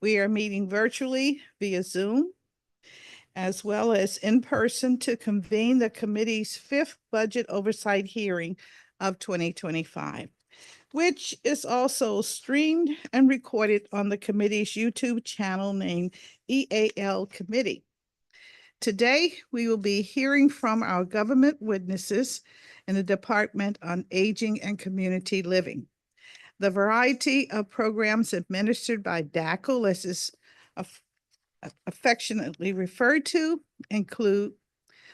We are meeting virtually via Zoom, as well as in person to convene the committee's fifth budget oversight hearing of 2025, which is also streamed and recorded on the committee's YouTube channel named EAL Committee. Today, we will be hearing from our government witnesses in the Department on Aging and Community Living. The variety of programs administered by DACL, as is affectionately referred to, include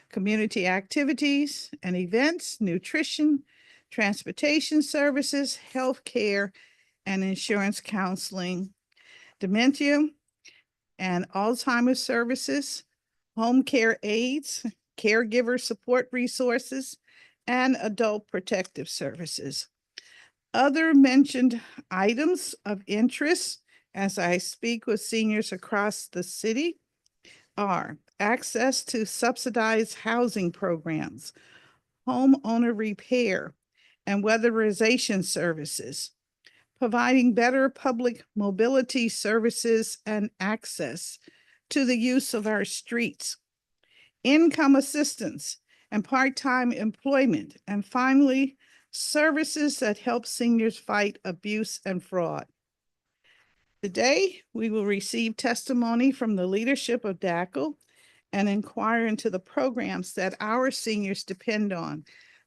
community activities and events, nutrition, transportation services, healthcare, and insurance counseling, dementia and Alzheimer's services, home care aids, caregiver support resources, and adult protective services. Other mentioned items of interest as I speak with seniors across the city are access to subsidized housing programs, homeowner repair and weatherization services, providing better public mobility services and access to the use of our streets, income assistance and part-time employment, and finally, services that help seniors fight abuse and fraud. Today, we will receive testimony from the leadership of DACL and inquire into the programs that our seniors depend on.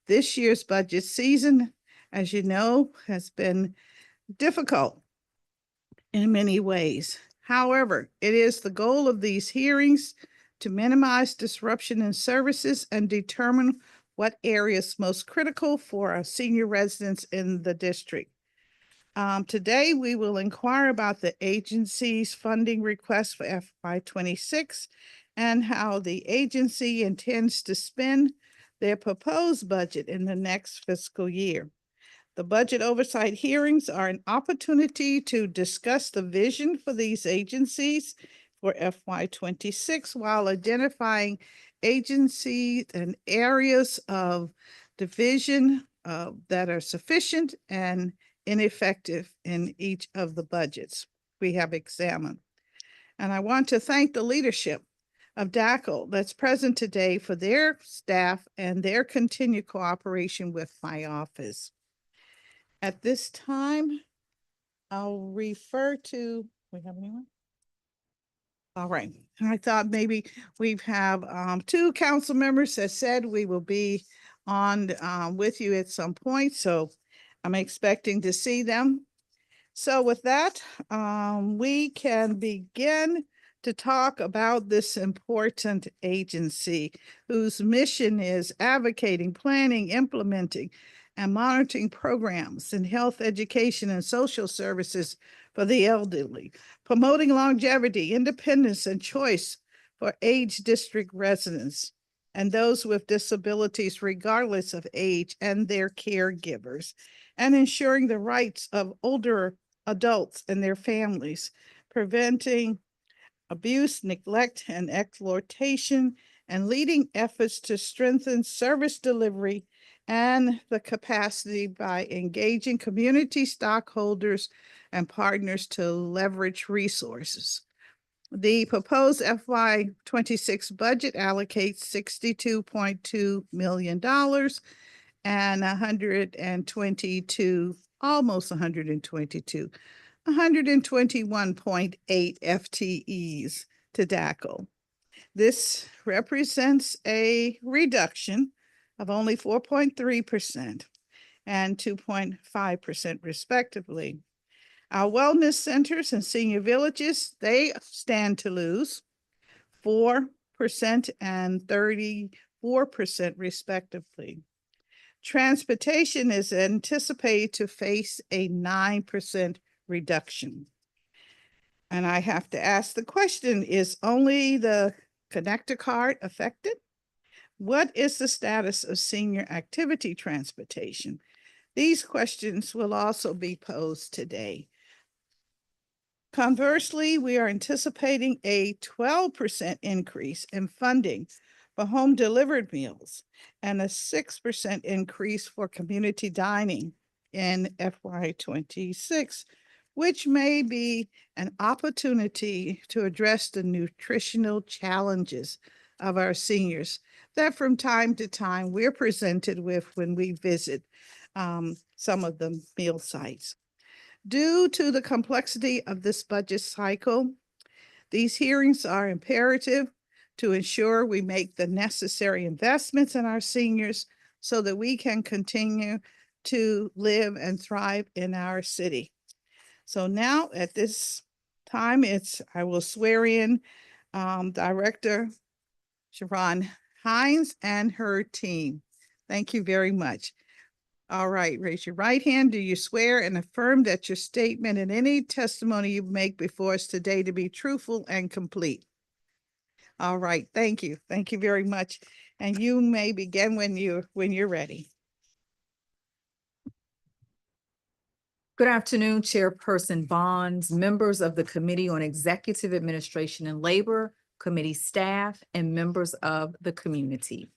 This year's budget season, as you know, has been difficult in many ways. However, it is the goal of these hearings to minimize disruption in services and determine what areas most critical for our senior residents in the district. Today, we will inquire about the agency's funding request for FY26 and how the agency intends to spend their proposed budget in the next fiscal year. The budget oversight hearings are an opportunity to discuss the vision for these agencies for FY26 while identifying agencies and areas of division that are sufficient and ineffective in each of the budgets we have examined. And I want to thank the leadership of DACL that's present today for their staff and their continued cooperation with my office. At this time, I'll refer to, we have anyone? All right, I thought maybe we have two council members that said we will be on with you at some point, so I'm expecting to see them. So with that, we can begin to talk about this important agency whose mission is advocating, planning, implementing, and monitoring programs in health, education, and social services for the elderly, promoting longevity, independence, and choice for age district residents and those with disabilities regardless of age and their caregivers, and ensuring the rights of older adults and their families, preventing abuse, neglect, and exploitation, and leading efforts to strengthen service delivery and the capacity by engaging community stockholders and partners to leverage resources. The proposed FY26 budget allocates $62.2 million and 122, almost 122, 121.8 FTEs to DACL. This represents a reduction of only 4.3% and 2.5% respectively. Our wellness centers and senior villages, they stand to lose 4% and 34% respectively. Transportation is anticipated to face a 9% reduction. And I have to ask the question, is only the connector card affected? What is the status of senior activity transportation? These questions will also be posed today. Conversely, we are anticipating a 12% increase in funding for home delivered meals and a 6% increase for community dining in FY26, which may be an opportunity to address the nutritional challenges of our seniors that from time to time we're presented with when we visit some of the meal sites. Due to the complexity of this budget cycle, these hearings are imperative to ensure we make the necessary investments in our seniors so that we can continue to live and thrive in our city. So now at this time, I will swear in Director Sharon Hines and her team. Thank you very much. All right, raise your right hand. Do you swear and affirm that your statement and any testimony you make before us today to be truthful and complete? All right, thank you. Thank you very much. And you may begin when you're ready. Good afternoon, Chairperson Bonds, members of the Committee on Executive Administration and Labor, committee staff, and members of the community.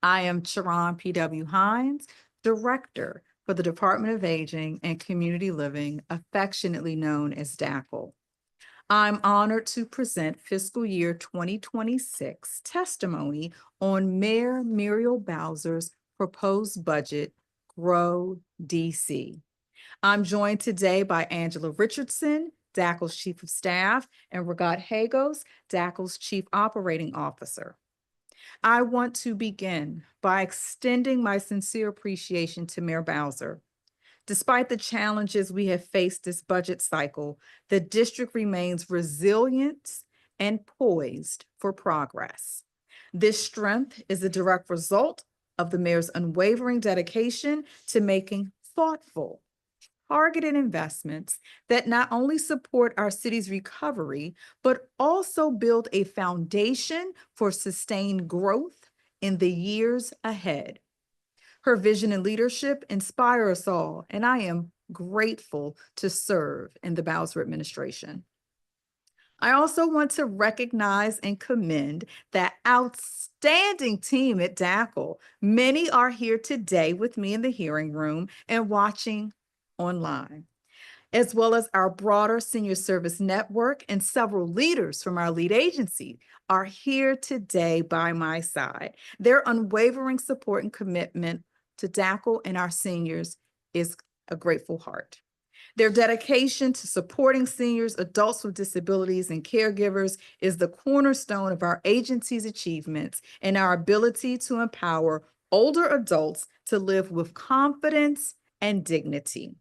I am Sharon P.W. Hines, Director for the Department of Aging and Community Living, affectionately known as DACL. I'm honored to present fiscal year 2026 testimony on Mayor Muriel Bowser's proposed budget, Grow DC. I'm joined today by Angela Richardson, DACL's Chief of Staff, and Ragat Hagos, DACL's Chief Operating Officer. I want to begin by extending my sincere appreciation to Mayor Bowser. Despite the challenges we have faced this budget cycle, the district remains resilient and poised for progress. This strength is a direct result of the mayor's unwavering dedication to making thoughtful, targeted investments that not only support our city's recovery, but also build a foundation for sustained growth in the years ahead. Her vision and leadership inspire us all, and I am grateful to serve in the Bowser administration. I also want to recognize and commend that outstanding team at DACL. Many are here today with me in the hearing room and watching online, as well as our broader senior service network, and several leaders from our lead agency are here today by my side. Their unwavering support and commitment to DACL and our seniors is a grateful heart. Their dedication to supporting seniors, adults with disabilities, and caregivers is the cornerstone of our agency's achievements and our ability to empower older adults to live with confidence and dignity.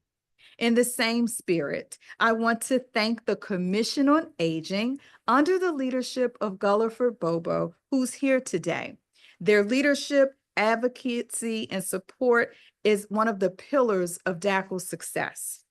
In the same spirit, I want to thank the Commission on Aging under the leadership of Gulliford Bobo, who's here today. Their leadership, advocacy, and support is one of the pillars of DACL's success.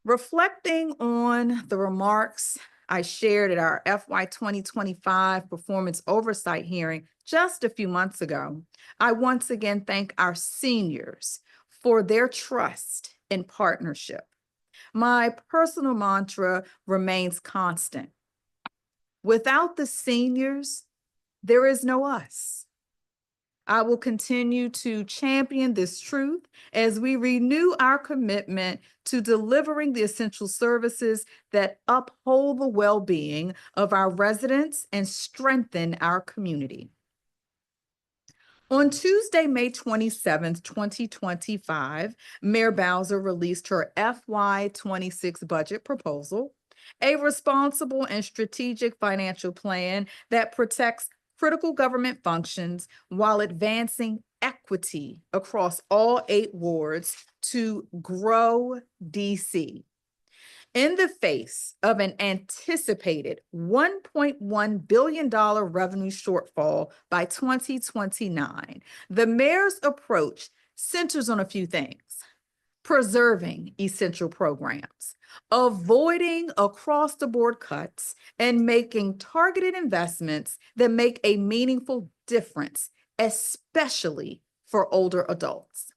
Reflecting on the remarks I shared at our FY 2025 performance oversight hearing just a few months ago, I once again thank our seniors for their trust and partnership. My personal mantra remains constant. Without the seniors, there is no us. I will continue to champion this truth as we renew our commitment to delivering the essential services that uphold the well-being of our residents and strengthen our community. On Tuesday, May 27th, 2025, Mayor Bowser released her FY 26 budget proposal, a responsible and strategic financial plan that protects critical government functions while advancing equity across all 8 wards to grow DC. In the face of an anticipated $1.1 billion revenue shortfall by 2029, the mayor's approach centers on a few things: preserving essential programs, avoiding across-the-board cuts, and making targeted investments that make a meaningful difference, especially for older adults.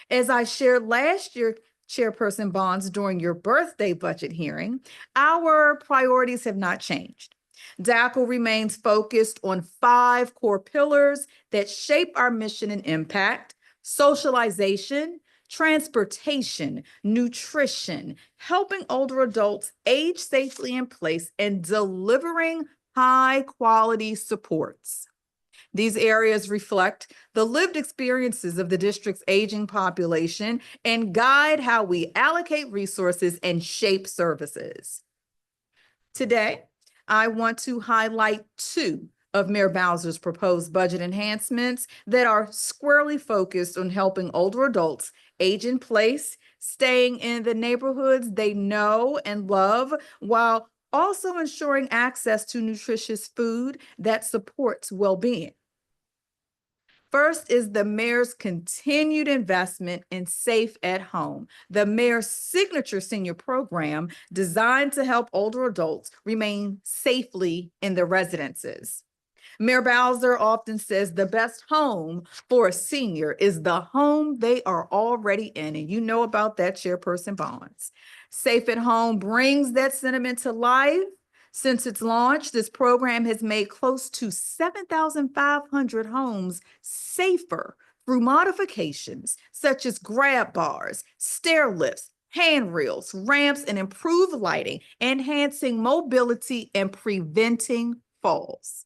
As I shared last year, Chairperson Bonds, during your birthday budget hearing, our priorities have not changed. DACL remains focused on 5 core pillars that shape our mission and impact: socialization, transportation, nutrition, helping older adults age safely in place, and delivering high-quality supports. These areas reflect the lived experiences of the district's aging population and guide how we allocate resources and shape services. Today, I want to highlight two of Mayor Bowser's proposed budget enhancements that are squarely focused on helping older adults age in place, staying in the neighborhoods they know and love, while also ensuring access to nutritious food that supports well-being. First is the mayor's continued investment in Safe at Home, the mayor's signature senior program designed to help older adults remain safely in their residences. Mayor Bowser often says the best home for a senior is the home they are already in, and you know about that, Chairperson Bonds. Safe at Home brings that sentiment to life. Since its launch, this program has made close to 7,500 homes safer through modifications such as grab bars, stair lifts, handrails, ramps, and improved lighting, enhancing mobility and preventing falls.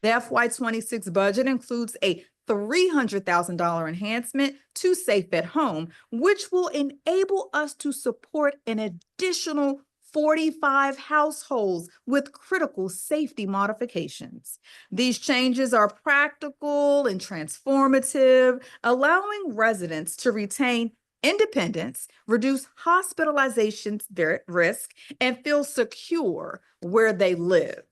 The FY26 budget includes a $300,000 enhancement to Safe at Home, which will enable us to support an additional 45 households with critical safety modifications. These changes are practical and transformative, allowing residents to retain independence, reduce hospitalization risk, and feel secure where they live.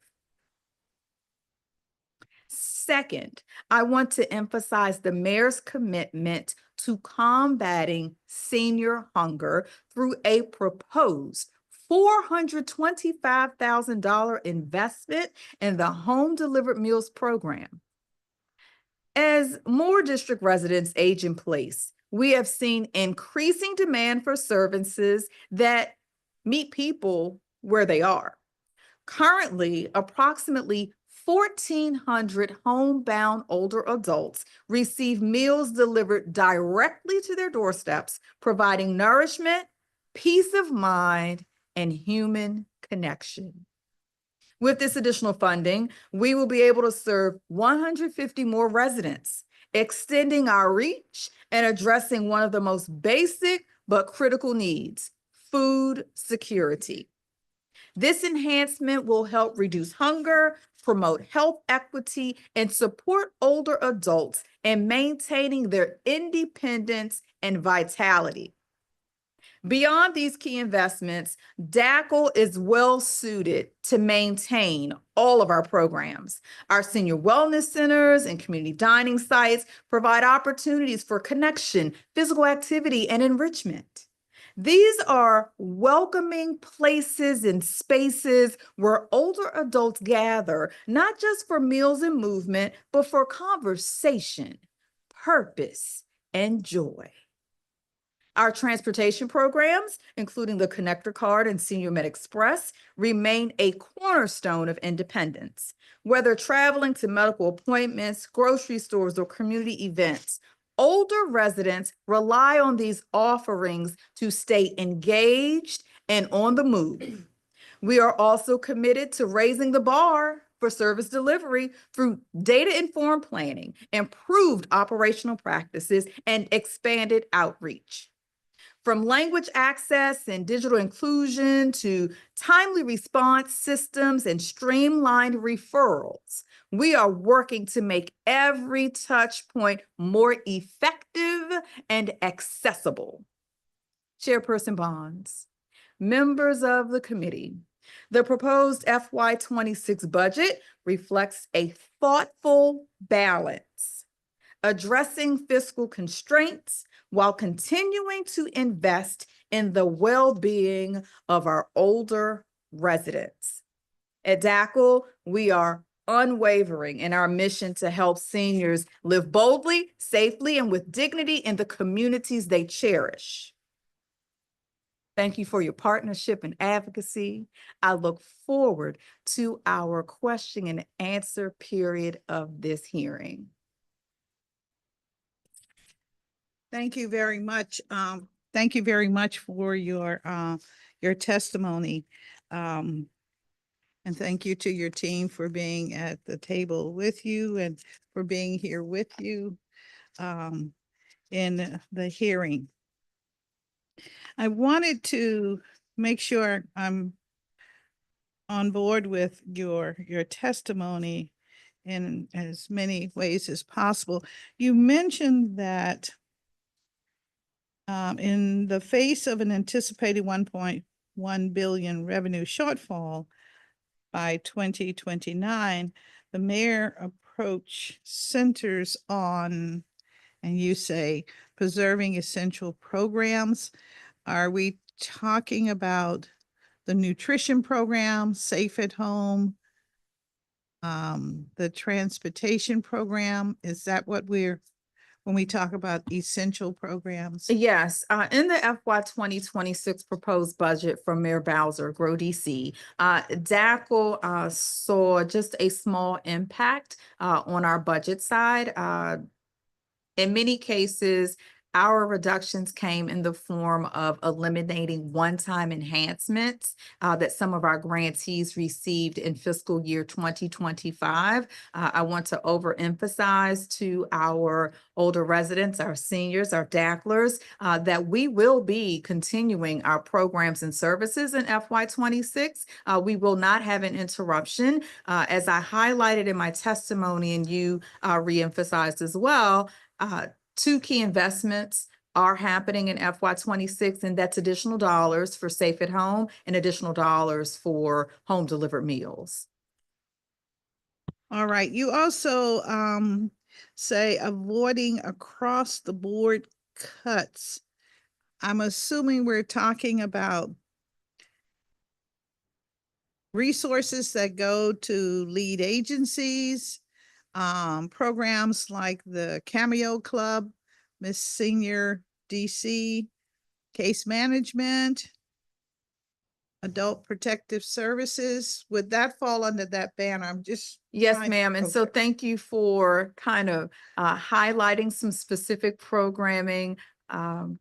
Second, I want to emphasize the mayor's commitment to combating senior hunger through a proposed $425,000 investment in the Home Delivered Meals program. As more district residents age in place, we have seen increasing demand for services that meet people where they are. Currently, approximately 1,400 homebound older adults receive meals delivered directly to their doorsteps, providing nourishment, peace of mind, and human connection. With this additional funding, we will be able to serve 150 more residents, extending our reach and addressing one of the most basic but critical needs: food security. This enhancement will help reduce hunger, promote health equity, and support older adults in maintaining their independence and vitality. Beyond these key investments, DACL is well suited to maintain all of our programs. Our senior wellness centers and community dining sites provide opportunities for connection, physical activity, and enrichment. These are welcoming places and spaces where older adults gather, not just for meals and movement, but for conversation, purpose, and joy. Our transportation programs, including the Connector Card and Senior Med Express, remain a cornerstone of independence. Whether traveling to medical appointments, grocery stores, or community events, older residents rely on these offerings to stay engaged and on the move. We are also committed to raising the bar for service delivery through data-informed planning, improved operational practices, and expanded outreach. From language access and digital inclusion to timely response systems and streamlined referrals, we are working to make every touch point more effective and accessible. Chairperson Bonds, members of the committee, the proposed FY26 budget reflects a thoughtful balance, addressing fiscal constraints while continuing to invest in the well-being of our older residents. At DACL, we are unwavering in our mission to help seniors live boldly, safely, and with dignity in the communities they cherish. Thank you for your partnership and advocacy. I look forward to our question and answer period of this hearing. Thank you very much. Thank you very much for your testimony. Um, and thank you to your team for being at the table with you and for being here with you um, in the hearing. I wanted to make sure I'm on board with your testimony in as many ways as possible. You mentioned that in the face of an anticipated 1.1 billion revenue shortfall by 2029, the mayor approach centers on, and you say, preserving essential programs. Are we talking about the nutrition program, Safe at Home, the transportation program? Is that what when we talk about essential programs? Yes, in the FY 2026 proposed budget from Mayor Bowser, Grow DC, DACL saw just a small impact on our budget side. In many cases, our reductions came in the form of eliminating one-time enhancements that some of our grantees received in fiscal year 2025. I want to overemphasize to our older residents, our seniors, our DACLers, that we will be continuing our programs and services in FY 26. We will not have an interruption. As I highlighted in my testimony and you reemphasized as well, two key investments are happening in FY 26, and that's additional dollars for Safe at Home and additional dollars for home delivered meals. All right. You also say avoiding across the board cuts. I'm assuming we're talking about resources that go to lead agencies, programs like the Cameo Club, Miss Senior DC, case management, adult protective services. Would that fall under that banner? I'm just Yes, ma'am. And so okay. thank you for kind of highlighting some specific programming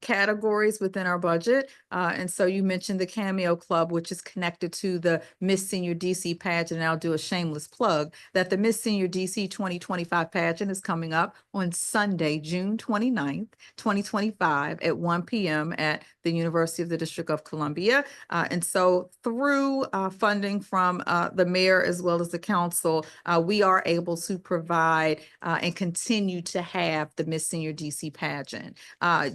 categories within our budget. And so you mentioned the Cameo Club, which is connected to the Miss Senior DC pageant. And I'll do a shameless plug that the Miss Senior DC 2025 pageant is coming up on Sunday, June 29th, 2025 at 1 p.m. at the University of the District of Columbia. And so through funding from the mayor as well as the council, we are able to provide and continue to have the Miss Senior DC pageant.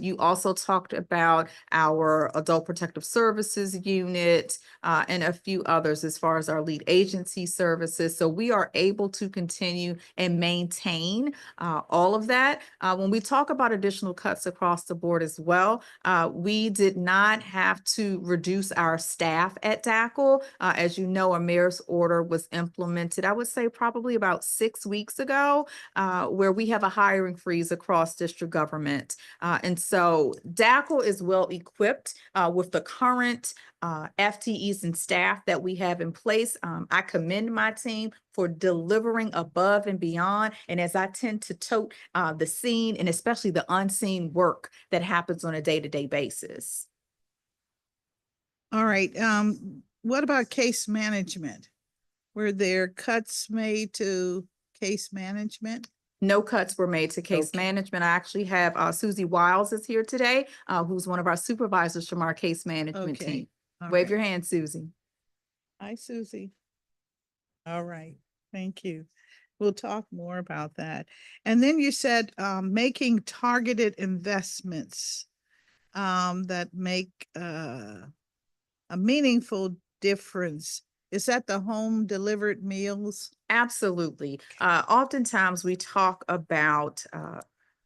You also talked about our Adult Protective Services unit and a few others as far as our lead agency services. So we are able to continue and maintain all of that. When we talk about additional cuts across the board as well, we did not have to reduce our staff at DACL. As you know, a mayor's order was implemented, I would say probably about 6 weeks ago, where we have a hiring freeze across district government. And so DACL is well equipped with the current FTEs and staff that we have in place. I commend my team for delivering above and beyond. And as I tend to tote the seen and especially the unseen work that happens on a day-to-day basis. All right. What about case management? Were there cuts made to case management? No cuts were made to case management. I actually have Susie Wiles is here today, who's one of our supervisors from our case management team. Wave your hand, Susie. Hi, Susie. All right. Thank you. We'll talk more about that. And then you said making targeted investments that make a meaningful difference. Is that the home delivered meals? Absolutely. Oftentimes we talk about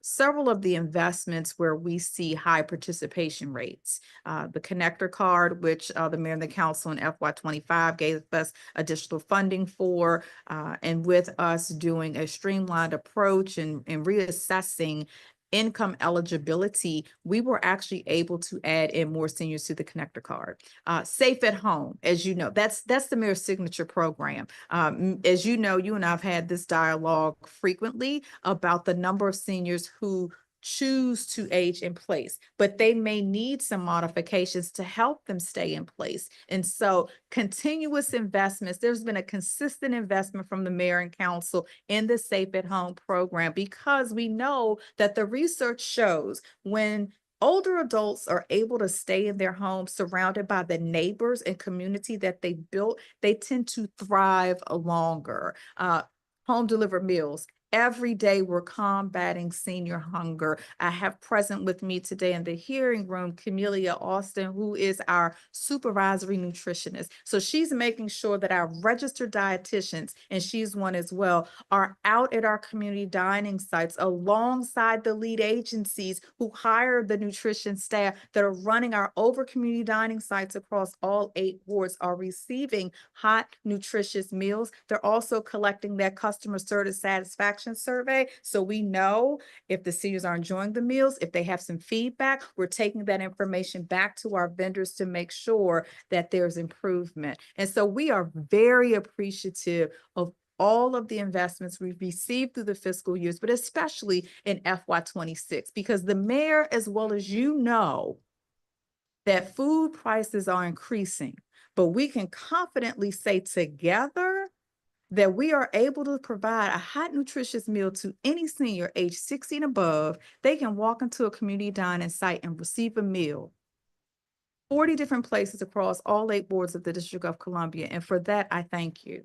several of the investments where we see high participation rates. The connector card, which the mayor and the council in FY 25 gave us additional funding for, and with us doing a streamlined approach and reassessing income eligibility, we were actually able to add in more seniors to the connector card. Safe at Home, as you know, that's the mayor's signature program. As you know, you and I have had this dialogue frequently about the number of seniors who choose to age in place, but they may need some modifications to help them stay in place. And so continuous investments, there's been a consistent investment from the mayor and council in the Safe at Home program, because we know that the research shows when older adults are able to stay in their homes surrounded by the neighbors and community that they built, they tend to thrive longer. Home delivered meals. Every day we're combating senior hunger. I have present with me today in the hearing room, Camelia Austin, who is our supervisory nutritionist. So she's making sure that our registered dietitians, and she's one as well, are out at our community dining sites alongside the lead agencies who hire the nutrition staff that are running our over community dining sites across all 8 wards, are receiving hot, nutritious meals. They're also collecting their customer service satisfaction survey. So we know if the seniors are enjoying the meals, if they have some feedback, we're taking that information back to our vendors to make sure that there's improvement. And so we are very appreciative of all of the investments we've received through the fiscal years, but especially in FY26, because the mayor, as well as you know, that food prices are increasing, but we can confidently say together that we are able to provide a hot, nutritious meal to any senior age 60 and above. They can walk into a community dining site and receive a meal. 40 different places across all 8 wards of the District of Columbia. And for that, I thank you.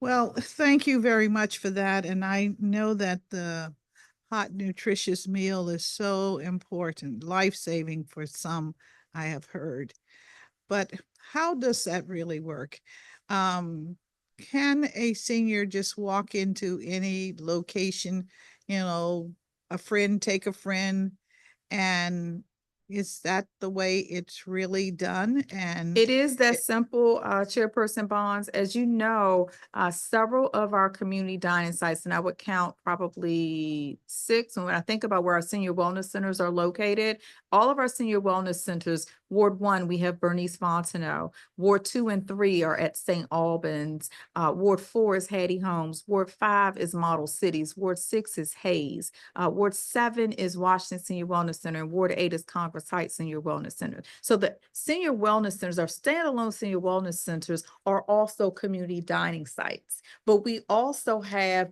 Well, thank you very much for that. And I know that the hot, nutritious meal is so important, life-saving for some, I have heard. But how does that really work? Can a senior just walk into any location, a friend take a friend, and is that the way it's really done? And It is that simple, Chairperson Bonds. As you know, several of our community dining sites, and I would count probably 6, and when I think about where our senior wellness centers are located, all of our senior wellness centers, Ward 1, we have Bernice Fontenot. Ward 2 and 3 are at St. Albans. Ward 4 is Hattie Homes. Ward 5 is Model Cities. Ward 6 is Hayes. Ward 7 is Washington Senior Wellness Center, and Ward 8 is Congress Heights Senior Wellness Center. So the senior wellness centers, our standalone senior wellness centers, are also community dining sites. But we also have,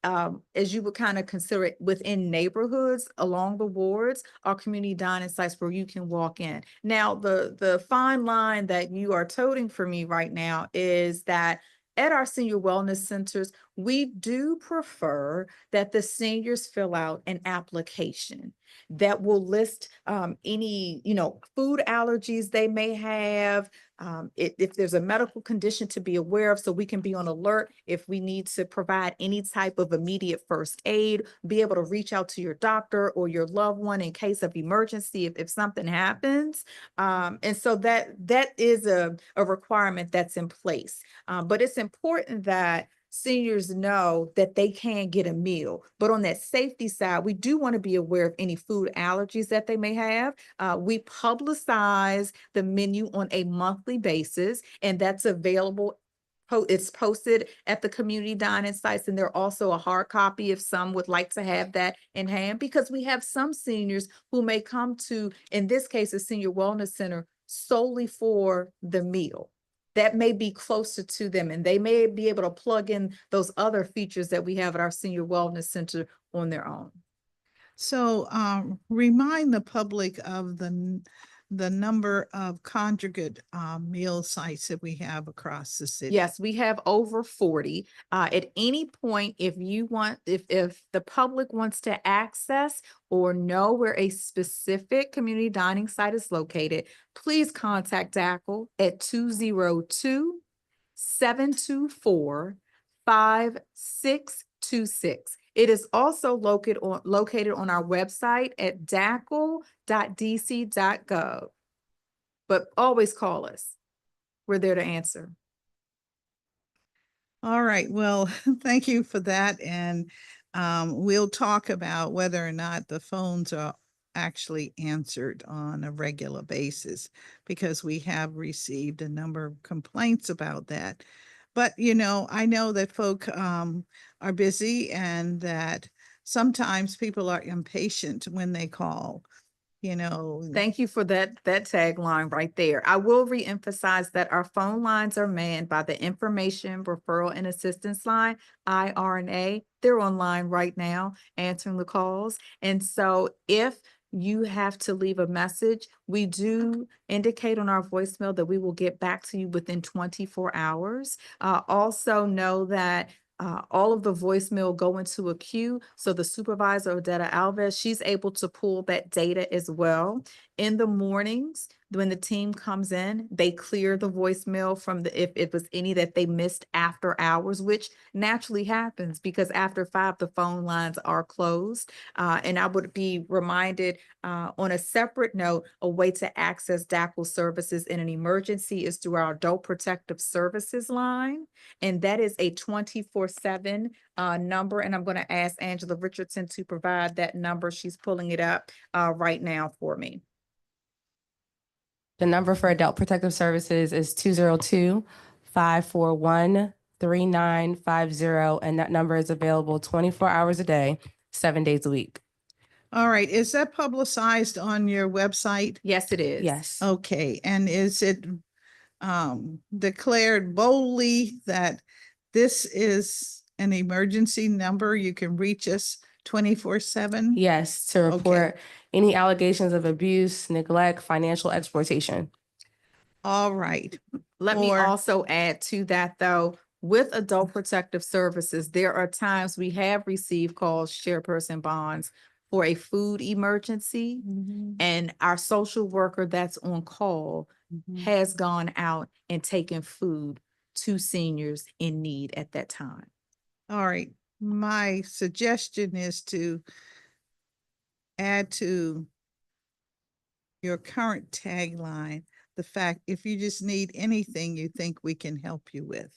as you would kind of consider it, within neighborhoods along the wards, are community dining sites where you can walk in. Now, the fine line that you are toting for me right now is that at our senior wellness centers, we do prefer that the seniors fill out an application that will list any, food allergies they may have, if there's a medical condition to be aware of, so we can be on alert if we need to provide any type of immediate first aid, be able to reach out to your doctor or your loved one in case of emergency if something happens. And so that is a requirement that's in place. But it's important that seniors know that they can get a meal. But on that safety side, we do want to be aware of any food allergies that they may have. We publicize the menu on a monthly basis, and that's available. It's posted at the community dining sites, and there's also a hard copy if some would like to have that in hand, because we have some seniors who may come to, in this case, a senior wellness center solely for the meal. That may be closer to them, and they may be able to plug in those other features that we have at our senior wellness center on their own. so remind the public of the number of conjugate meal sites that we have across the city. Yes, we have over 40. At any point, if the public wants to access or know where a specific community dining site is located, please contact DACL at 202-724-5626. It is also located on our website at dacl.dc.gov. But always call us. We're there to answer. All right, well, thank you for that. And we'll talk about whether or not the phones are actually answered on a regular basis, because we have received a number of complaints about that. But, I know that folk are busy, and that sometimes people are impatient when they call, you know. Thank you for that tagline right there. I will reemphasize that our phone lines are manned by the Information Referral and Assistance Line, IRNA. They're online right now answering the calls. And so if you have to leave a message, we do indicate on our voicemail that we will get back to you within 24 hours. Also know that all of the voicemail go into a queue. So the supervisor, Odetta Alves, she's able to pull that data as well. In the mornings, when the team comes in, they clear the voicemail from if it was any that they missed after hours, which naturally happens because after 5, the phone lines are closed. And I would be reminded on a separate note, a way to access DACL services in an emergency is through our Adult Protective Services line. And that is a 24/7 number. And I'm going to ask Angela Richardson to provide that number. She's pulling it up right now for me. The number for Adult Protective Services is 202-541-3950, and that number is available 24 hours a day, 7 days a week. All right, is that publicized on your website? Yes, it is. Yes. Okay, and is it declared boldly that this is an emergency number? You can reach us 24/7? Yes, to report any allegations of abuse, neglect, financial exploitation. All right. Let me Or- also add to that, though, with Adult Protective Services, there are times we have received calls, Chairperson Bonds, for a food emergency, and our social worker that's on call has gone out and taken food to seniors in need at that time. All right, my suggestion is to add to your current tagline, the fact if you just need anything you think we can help you with.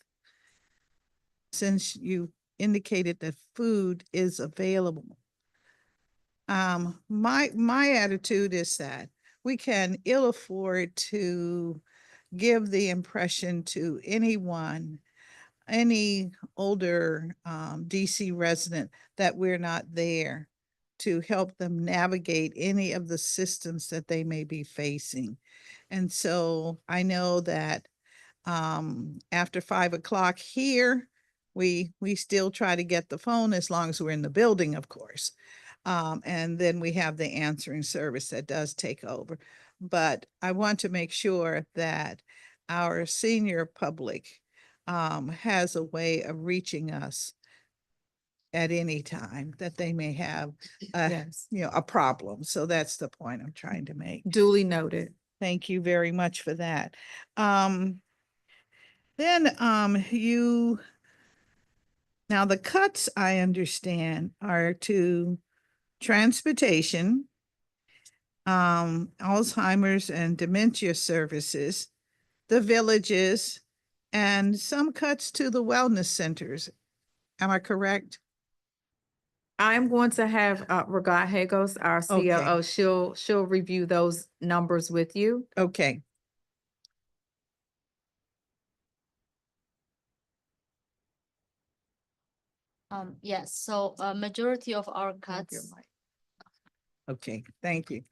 Since you indicated that food is available. My attitude is that we can ill afford to give the impression to anyone, any older DC resident, that we're not there to help them navigate any of the systems that they may be facing. And so I know that after 5 o'clock here, we still try to get the phone as long as we're in the building, of course. And then we have the answering service that does take over. But I want to make sure that our senior public has a way of reaching us at any time that they may have Yes. a problem. So that's the point I'm trying to make. Duly noted. Thank you very much for that. Then now the cuts, I understand, are to transportation, Alzheimer's and dementia services, the villages, and some cuts to the wellness centers. Am I correct? I'm going to have Ragat Hagos, our COO, she'll review those numbers with you. Okay. Yes, so a majority of our cuts, Okay, thank you.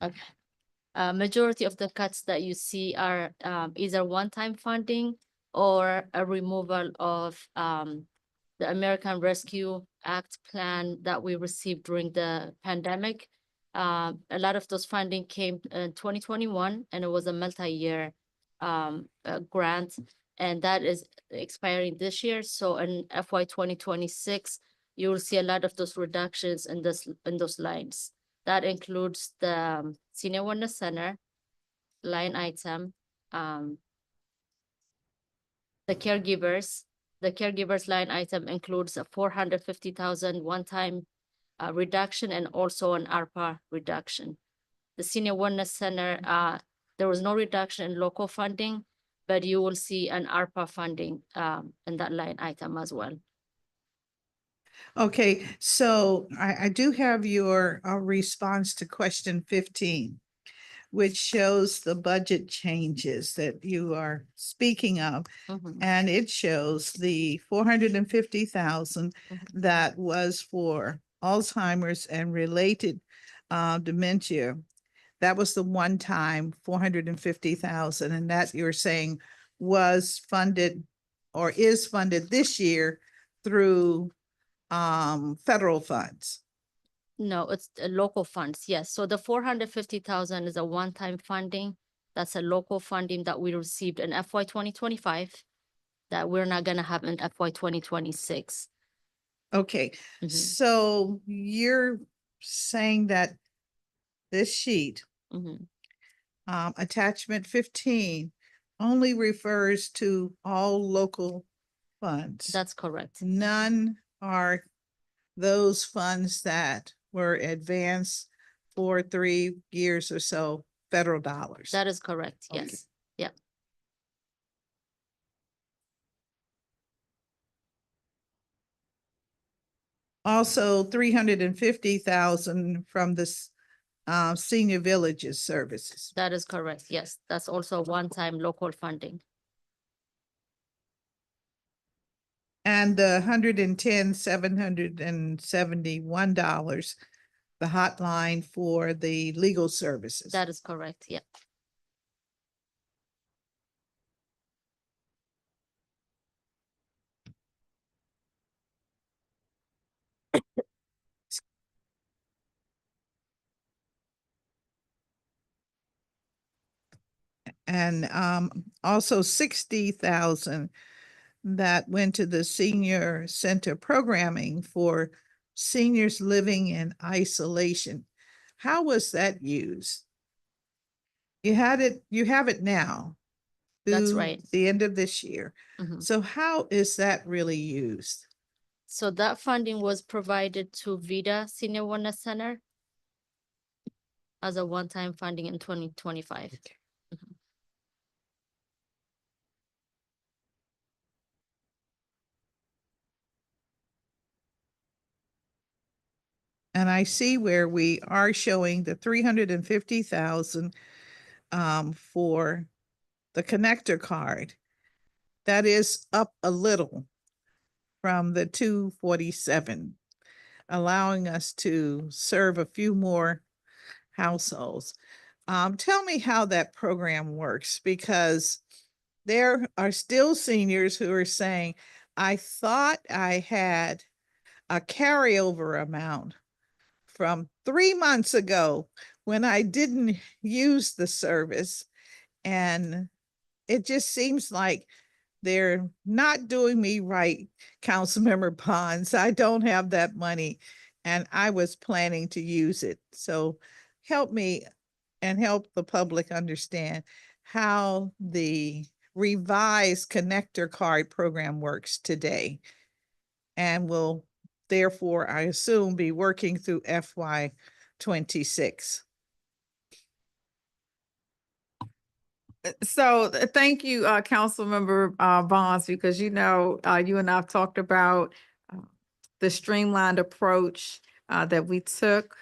majority of the cuts that you see are either one-time funding or a removal of the American Rescue Act plan that we received during the pandemic. A lot of those funding came in 2021, and it was a multi-year grant, and that is expiring this year. So in FY 2026, you will see a lot of those reductions in those lines. That includes the Senior Wellness Center line item, the caregivers line item includes a 450,000 one-time reduction and also an ARPA reduction. The Senior Wellness Center, there was no reduction in local funding, but you will see an ARPA funding in that line item as well. Okay, so I do have your response to question 15, which shows the budget changes that you are speaking of. And it shows the 450,000 that was for Alzheimer's and related dementia. That was the one time 450,000, and that you're saying was funded or is funded this year through federal funds. No, it's local funds, yes. So the 450,000 is a one-time funding. That's a local funding that we received in FY 2025 that we're not gonna have in FY 2026. Okay, Mhm. so you're saying that this sheet, Mhm. attachment 15, only refers to all local funds. That's correct. None are those funds that were advanced for 3 years or so, federal dollars. That is correct, Okay. yes. Yeah. Also, 350,000 from the senior villages services. That is correct, yes. That's also one-time local funding. And the $110,771, the hotline for the legal services. That is correct, yeah. And also 60,000 that went to the senior center programming for seniors living in isolation. How was that used? You have it now. That's through right. The end of this year. Mhm. So how is that really used? So that funding was provided to Vida Senior Wellness Center as a one-time funding in 2025. And I see where we are showing the 350,000 for the connector card. That is up a little from the 247, allowing us to serve a few more households. Tell me how that program works, because there are still seniors who are saying, I thought I had a carryover amount from 3 months ago when I didn't use the service. And it just seems like they're not doing me right, Councilmember Pons. I don't have that money and I was planning to use it. So help me and help the public understand how the revised connector card program works today, and will therefore, I assume, be working through FY 26. So thank you, Councilmember Bonds, because you know, you and I have talked about the streamlined approach that we took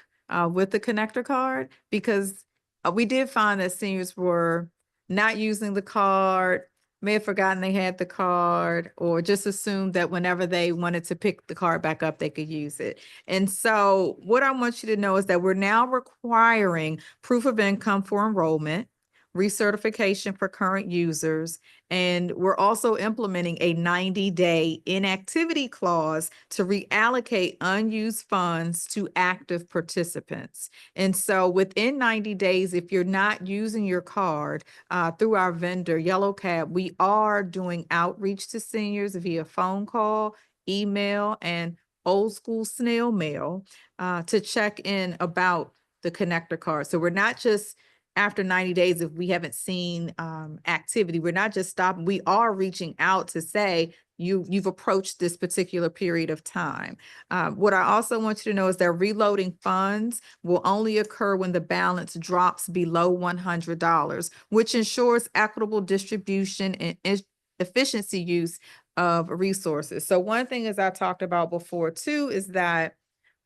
with the connector card, because we did find that seniors were not using the card, may have forgotten they had the card, or just assumed that whenever they wanted to pick the card back up, they could use it. And so what I want you to know is that we're now requiring proof of income for enrollment, recertification for current users, and we're also implementing a 90-day inactivity clause to reallocate unused funds to active participants. And so within 90 days, if you're not using your card through our vendor, Yellow Cab, we are doing outreach to seniors via phone call, email, and old school snail mail to check in about the connector card. So we're not just after 90 days, if we haven't seen activity, we're not just stopping, we are reaching out to say, you've approached this particular period of time. What I also want you to know is that reloading funds will only occur when the balance drops below $100, which ensures equitable distribution and efficiency use of resources. So one thing, as I talked about before too, is that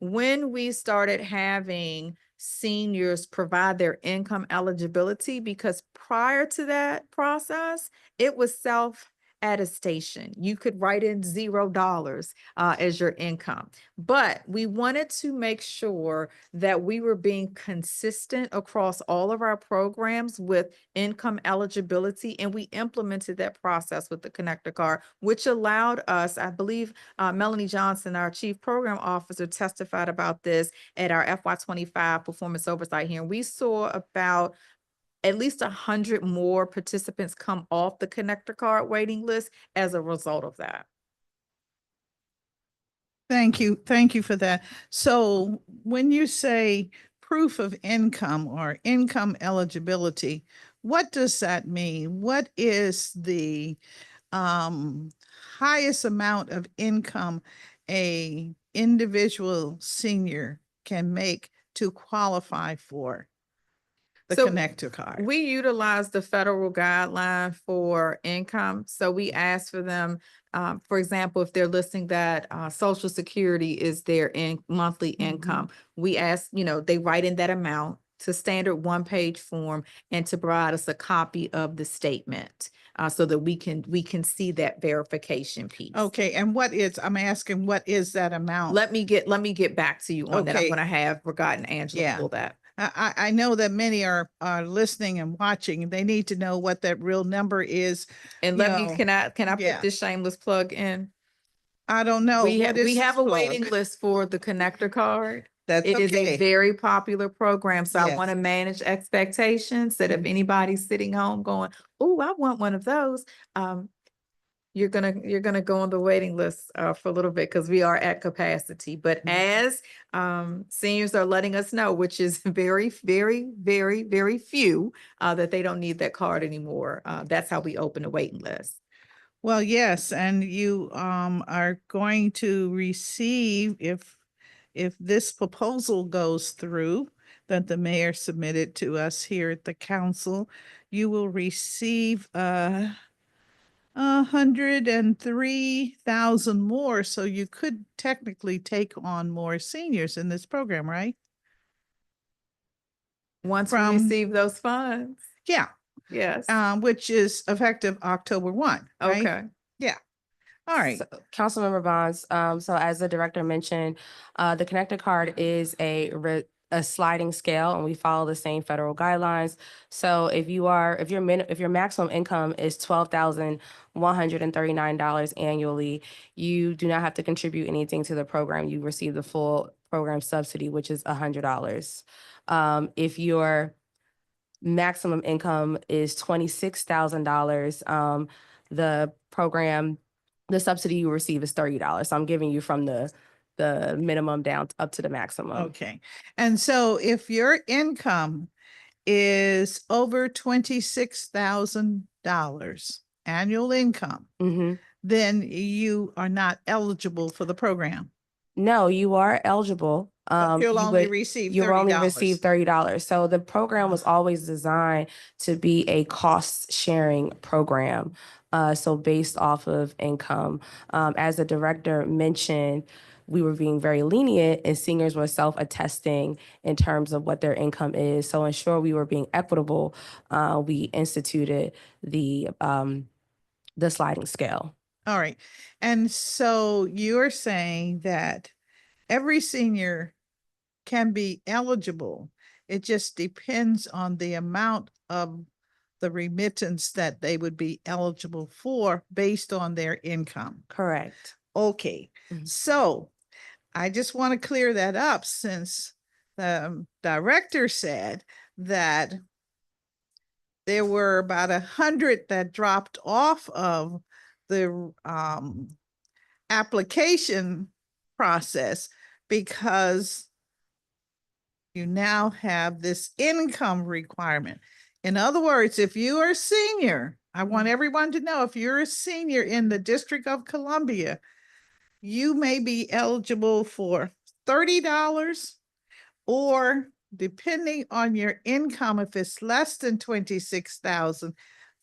when we started having seniors provide their income eligibility, because prior to that process, it was self attestation. You could write in $0 as your income. But we wanted to make sure that we were being consistent across all of our programs with income eligibility, and we implemented that process with the connector card, which allowed us, I believe, Melanie Johnson, our Chief Program Officer, testified about this at our FY25 performance oversight hearing. We saw about at least 100 more participants come off the connector card waiting list as a result of that. Thank you. Thank you for that. So when you say proof of income or income eligibility, what does that mean? What is the highest amount of income a individual senior can make to qualify for the So connector card? we utilize the federal guideline for income. So we ask for them, for example, if they're listing that Social Security is their monthly income, we ask, they write in that amount to standard one-page form and to provide us a copy of the statement so that we can see that verification piece. Okay, and I'm asking, what is that amount? Let me get back to you on that. I'm Okay. going to have forgotten Angela Yeah. pull that. I know that many are listening and watching. They need to know what that real number is. And You let me, know, can I yeah. put this shameless plug in? I don't know. We What is we have this a waiting plug? list for the connector card. That's It is a okay. very popular program, so I Yes. want to manage expectations that if Mhm. anybody's sitting home going, oh, I want one of those, you're gonna go on the waiting list for a little bit because we are at capacity. But as seniors are letting us know, which is very, very, very, very few, that they don't need that card anymore. That's how we open the waiting list. Well, yes, and you are going to receive, if this proposal goes through that the mayor submitted to us here at the council, you will receive 103,000 more. So you could technically take on more seniors in this program, right? Once we From- receive those funds, Yeah, yes. which is effective October 1, right? Okay. Yeah. All right. So, Councilmember Bonds, so as the director mentioned, the connector card is a sliding scale, and we follow the same federal guidelines. So if your maximum income is $12,139 annually, you do not have to contribute anything to the program. You receive the full program subsidy, which is $100. If your maximum income is $26,000, the subsidy you receive is $30. So I'm giving you from the minimum down up to the maximum. Okay. And so if your income is over $26,000 annual income, Mhm. then you are not eligible for the program. No, you are eligible. But you'll you only would- receive you only $30. receive $30. So the program was always designed to be a cost sharing program. So based off of income, as the director mentioned, we were being very lenient and seniors were self-attesting in terms of what their income is. So ensure we were being equitable, we instituted the sliding scale. All right. And so you're saying that every senior can be eligible. It just depends on the amount of the remittance that they would be eligible for based on their income. Correct. Okay. Mhm. So I just want to clear that up since the director said that there were about 100 that dropped off of the application process because you now have this income requirement. In other words, if you are a senior, I want everyone to know, if you're a senior in the District of Columbia, you may be eligible for $30, or depending on your income, if it's less than 26,000,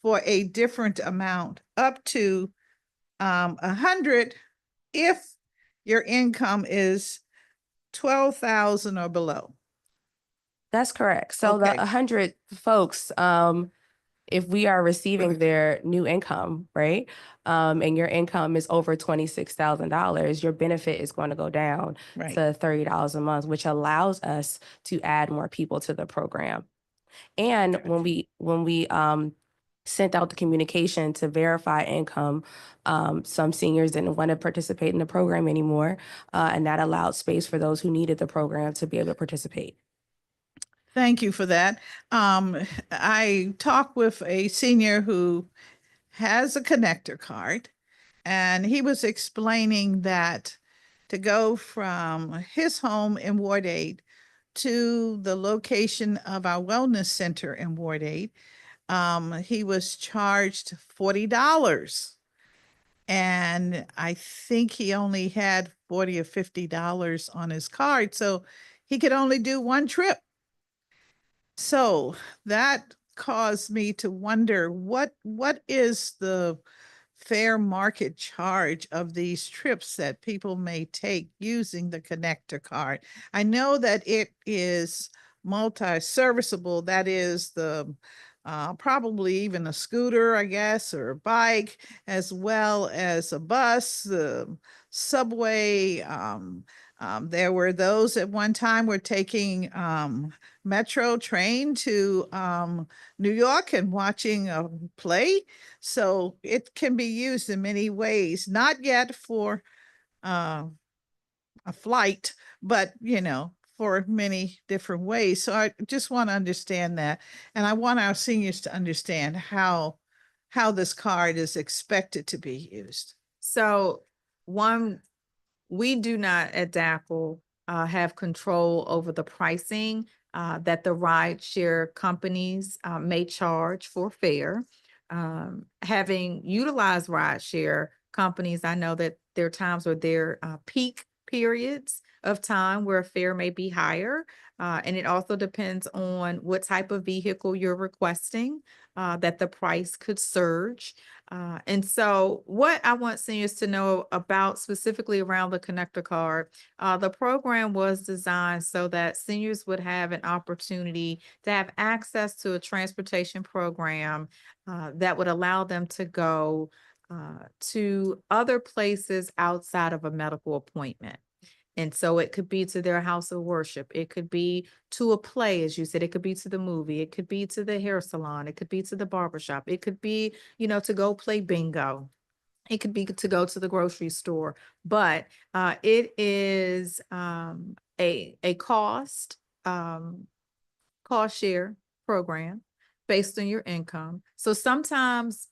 for a different amount, up to 100 if your income is 12,000 or below. That's correct. So Okay. the 100 folks, if we are receiving their new income, right? And your income is over $26,000, your benefit is going to go down Right. to $30 a month, which allows us to add more people to the program. And when we sent out the communication to verify income, some seniors didn't want to participate in the program anymore, and that allowed space for those who needed the program to be able to participate. Thank you for that. I talked with a senior who has a connector card, and he was explaining that to go from his home in Ward 8 to the location of our wellness center in Ward 8, he was charged $40. And I think he only had $40 or $50 on his card, so he could only do one trip. So that caused me to wonder what is the fair market charge of these trips that people may take using the connector card. I know that it is multi-serviceable. That is the probably even a scooter, I guess, or a bike, as well as a bus, the subway. There were those at one time were taking metro train to New York and watching a play. So it can be used in many ways, not yet for a flight, but for many different ways. So I just want to understand that. And I want our seniors to understand how this card is expected to be used. So we do not at DACL have control over the pricing that the rideshare companies may charge for fare. Having utilized rideshare companies, I know that there are times where there are peak periods of time where fare may be higher. And it also depends on what type of vehicle you're requesting, that the price could surge. And so what I want seniors to know about specifically around the connector card, the program was designed so that seniors would have an opportunity to have access to a transportation program that would allow them to go to other places outside of a medical appointment. And so it could be to their house of worship. It could be to a play, as you said. It could be to the movie. It could be to the hair salon. It could be to the barbershop. It could be, to go play bingo. It could be to go to the grocery store. But it is a cost share program based on your income. So sometimes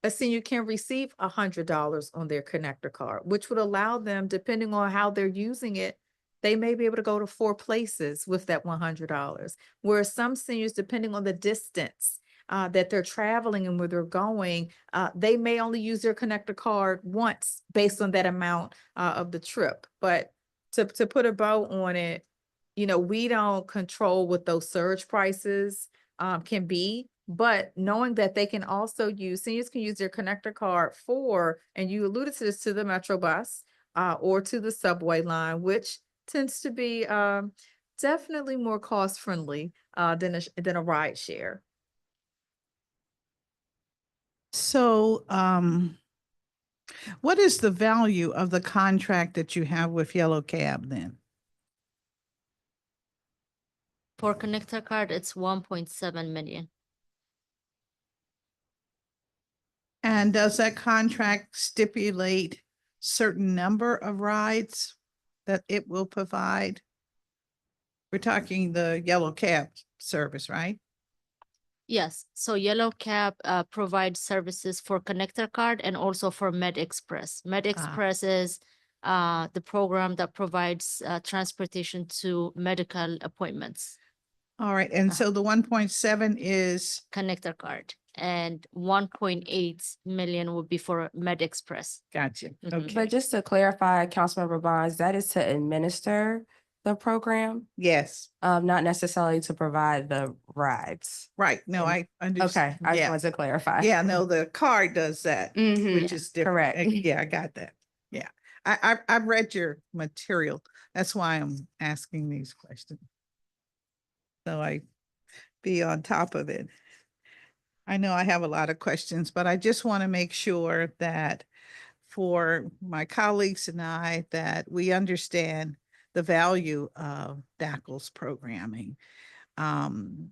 a senior can receive $100 on their connector card, which would allow them, depending on how they're using it, they may be able to go to 4 places with that $100. Whereas some seniors, depending on the distance that they're traveling and where they're going, they may only use their connector card once based on that amount of the trip. But to put a bow on it, we don't control what those surge prices can be. But knowing that they can also seniors can use their connector card for, and you alluded to this, to the Metro bus or to the subway line, which tends to be definitely more cost friendly than a ride share. So what is the value of the contract that you have with Yellow Cab then? For connector card, it's 1.7 million. And does that contract stipulate certain number of rides that it will provide? We're talking the Yellow Cab service, right? Yes, so Yellow Cab provides services for connector card and also for Med Express. Med Express is the program that provides transportation to medical appointments. All right, and so the 1.7 is Connector card, and 1.8 million would be for Med Express. gotcha. Mhm. Okay. But just to clarify, Councilmember Bonds, that is to administer the program, Yes, not necessarily to provide the rides. right. No, And- I understand. Okay, I just Yeah. wanted to clarify. Yeah, no, the card does that, Mhm, which is different. correct. Yeah, I got that. Yeah. I've read your material. That's why I'm asking these questions. So I be on top of it. I know I have a lot of questions, but I just want to make sure that for my colleagues and I, that we understand the value of DACL's programming. In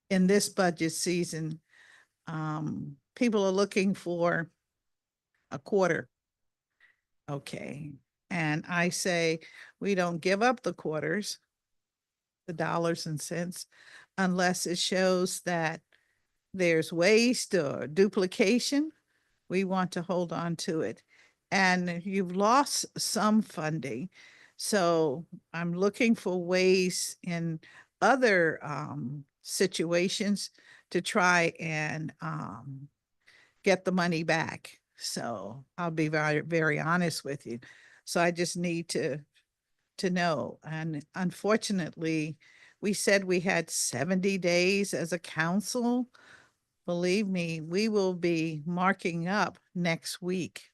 this budget season, people are looking for a quarter. Okay. And I say, we don't give up the quarters, the dollars and cents, unless it shows that there's waste or duplication. We want to hold on to it. And you've lost some funding. So I'm looking for ways in other situations to try and get the money back. So I'll be very, very honest with you. So I just need to know. And unfortunately, we said we had 70 days as a council. Believe me, we will be marking up next week.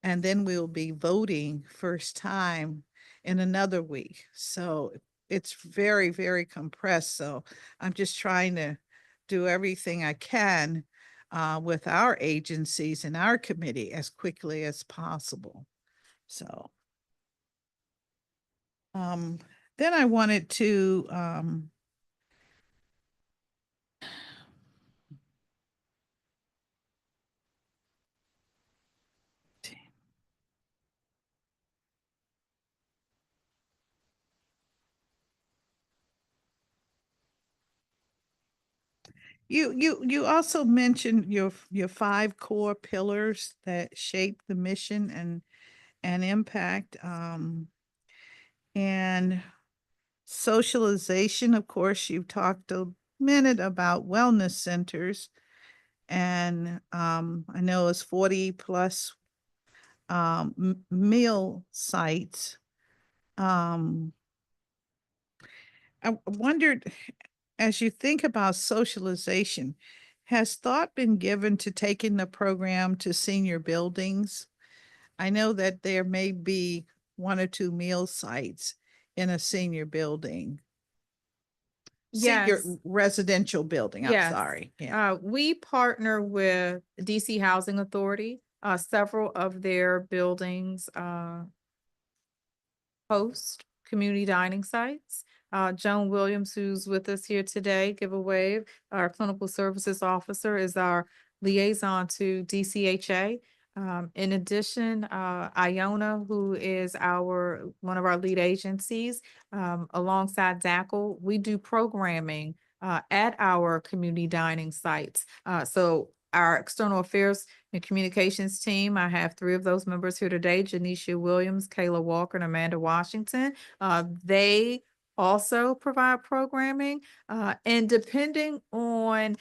And then we'll be voting first time in another week. So it's very, very compressed. So I'm just trying to do everything I can with our agencies and our committee as quickly as possible. So then I wanted to you also mentioned your 5 core pillars that shape the mission and impact and socialization. Of course, you've talked a minute about wellness centers, and I know it's 40 plus meal sites. I wondered, as you think about socialization, has thought been given to taking the program to senior buildings? I know that there may be 1 or 2 meal sites in a senior building. Senior Yes. residential building, I'm Yes. sorry. Yeah. We partner with DC Housing Authority. Several of their buildings host community dining sites. Joan Williams, who's with us here today, give a wave. Our clinical services officer is our liaison to DCHA. In addition, Iona, who is one of our lead agencies, alongside DACL, we do programming at our community dining sites. So our external affairs and communications team, I have 3 of those members here today: Janisha Williams, Kayla Walker, and Amanda Washington. They also provide programming, and depending on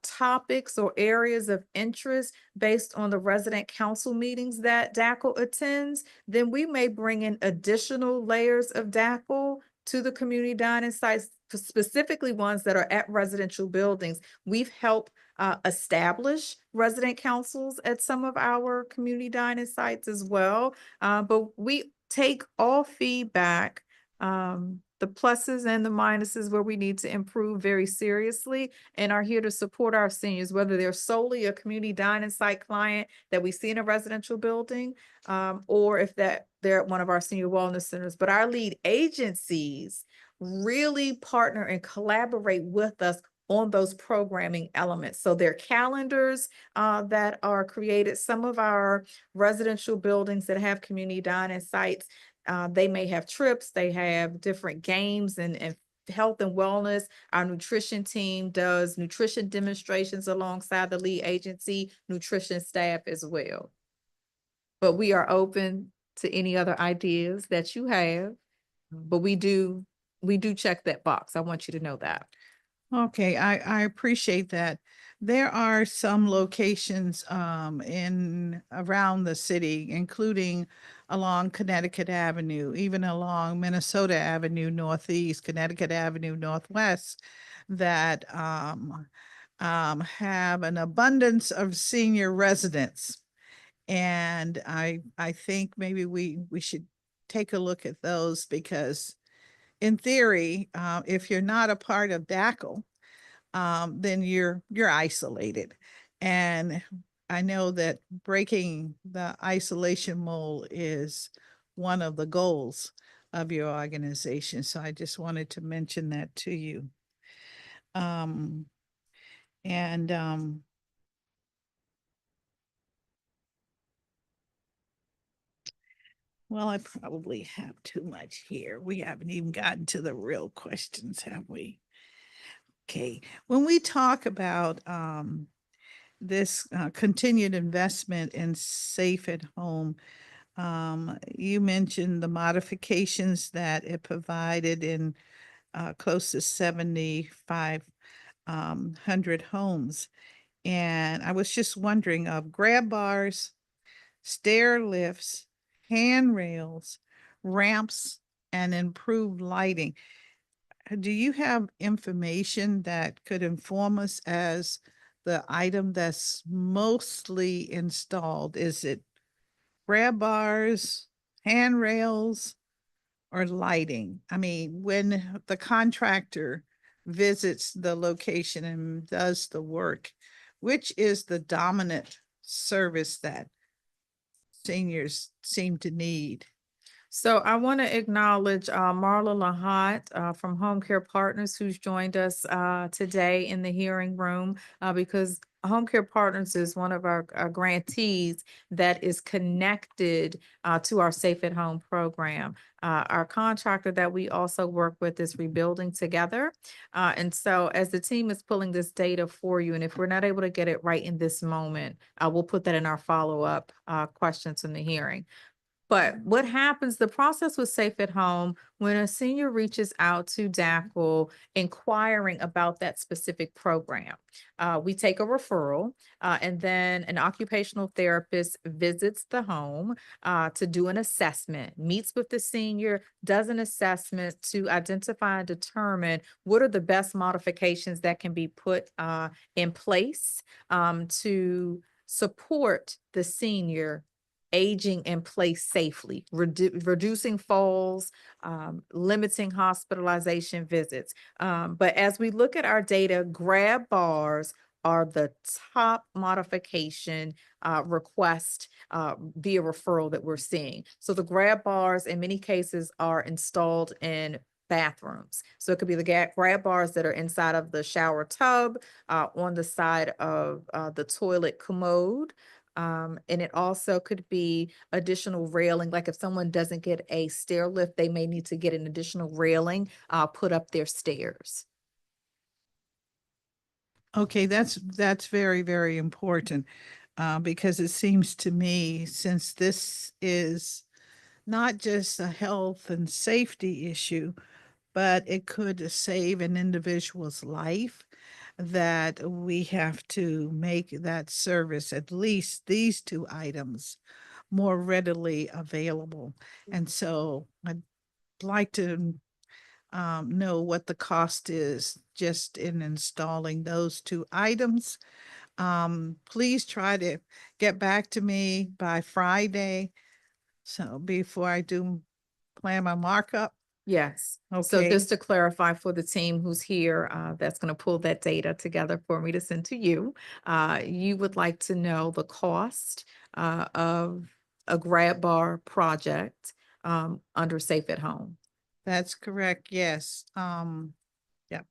topics or areas of interest based on the resident council meetings that DACL attends, then we may bring in additional layers of DACL to the community dining sites, specifically ones that are at residential buildings. We've helped establish resident councils at some of our community dining sites as well. But we take all feedback, the pluses and the minuses where we need to improve very seriously, and are here to support our seniors, whether they're solely a community dining site client that we see in a residential building, or if they're at one of our senior wellness centers. But our lead agencies really partner and collaborate with us on those programming elements. So their calendars that are created, some of our residential buildings that have community dining sites, they may have trips, they have different games and health and wellness. Our nutrition team does nutrition demonstrations alongside the lead agency nutrition staff as well. But we are open to any other ideas that you have, but we do check that box. I want you to know that. Okay, I appreciate that. There are some locations in around the city, including along Connecticut Avenue, even along Minnesota Avenue Northeast, Connecticut Avenue Northwest, that have an abundance of senior residents. And I think maybe we should take a look at those, because in theory, if you're not a part of DACL, then you're isolated. And I know that breaking the isolation mold is one of the goals of your organization. So I just wanted to mention that to you. Um, and well, I probably have too much here. We haven't even gotten to the real questions, have we? Okay, when we talk about this continued investment in safe at home, you mentioned the modifications that it provided in close to 7,500 homes. And I was just wondering of grab bars, stair lifts, handrails, ramps, and improved lighting. Do you have information that could inform us as the item that's mostly installed? Is it grab bars, handrails, or lighting? I mean, when the contractor visits the location and does the work, which is the dominant service that seniors seem to need? So I want to acknowledge Marla Lahat from Home Care Partners, who's joined us today in the hearing room because Home Care Partners is one of our grantees that is connected to our Safe at Home program. Our contractor that we also work with is Rebuilding Together. And so as the team is pulling this data for you, and if we're not able to get it right in this moment, we'll put that in our follow-up questions in the hearing. But what happens, the process was Safe at Home, when a senior reaches out to DACL inquiring about that specific program. We take a referral and then an occupational therapist visits the home to do an assessment, meets with the senior, does an assessment to identify and determine what are the best modifications that can be put in place to support the senior aging in place safely, reducing falls, limiting hospitalization visits. But as we look at our data, grab bars are the top modification request via referral that we're seeing. So the grab bars in many cases are installed in bathrooms. So it could be the grab bars that are inside of the shower tub, on the side of the toilet commode. And it also could be additional railing, like if someone doesn't get a stair lift, they may need to get an additional railing put up their stairs. Okay, that's very, very important because it seems to me, since this is not just a health and safety issue, but it could save an individual's life, that we have to make that service, at least these two items, more readily available. And so I'd like to know what the cost is just in installing those two items. Please try to get back to me by Friday. So before I do plan my markup. Yes. So Okay. just to clarify for the team who's here, that's going to pull that data together for me to send to you. You would like to know the cost of a grab bar project under Safe at Home. That's correct. Yes. Yeah.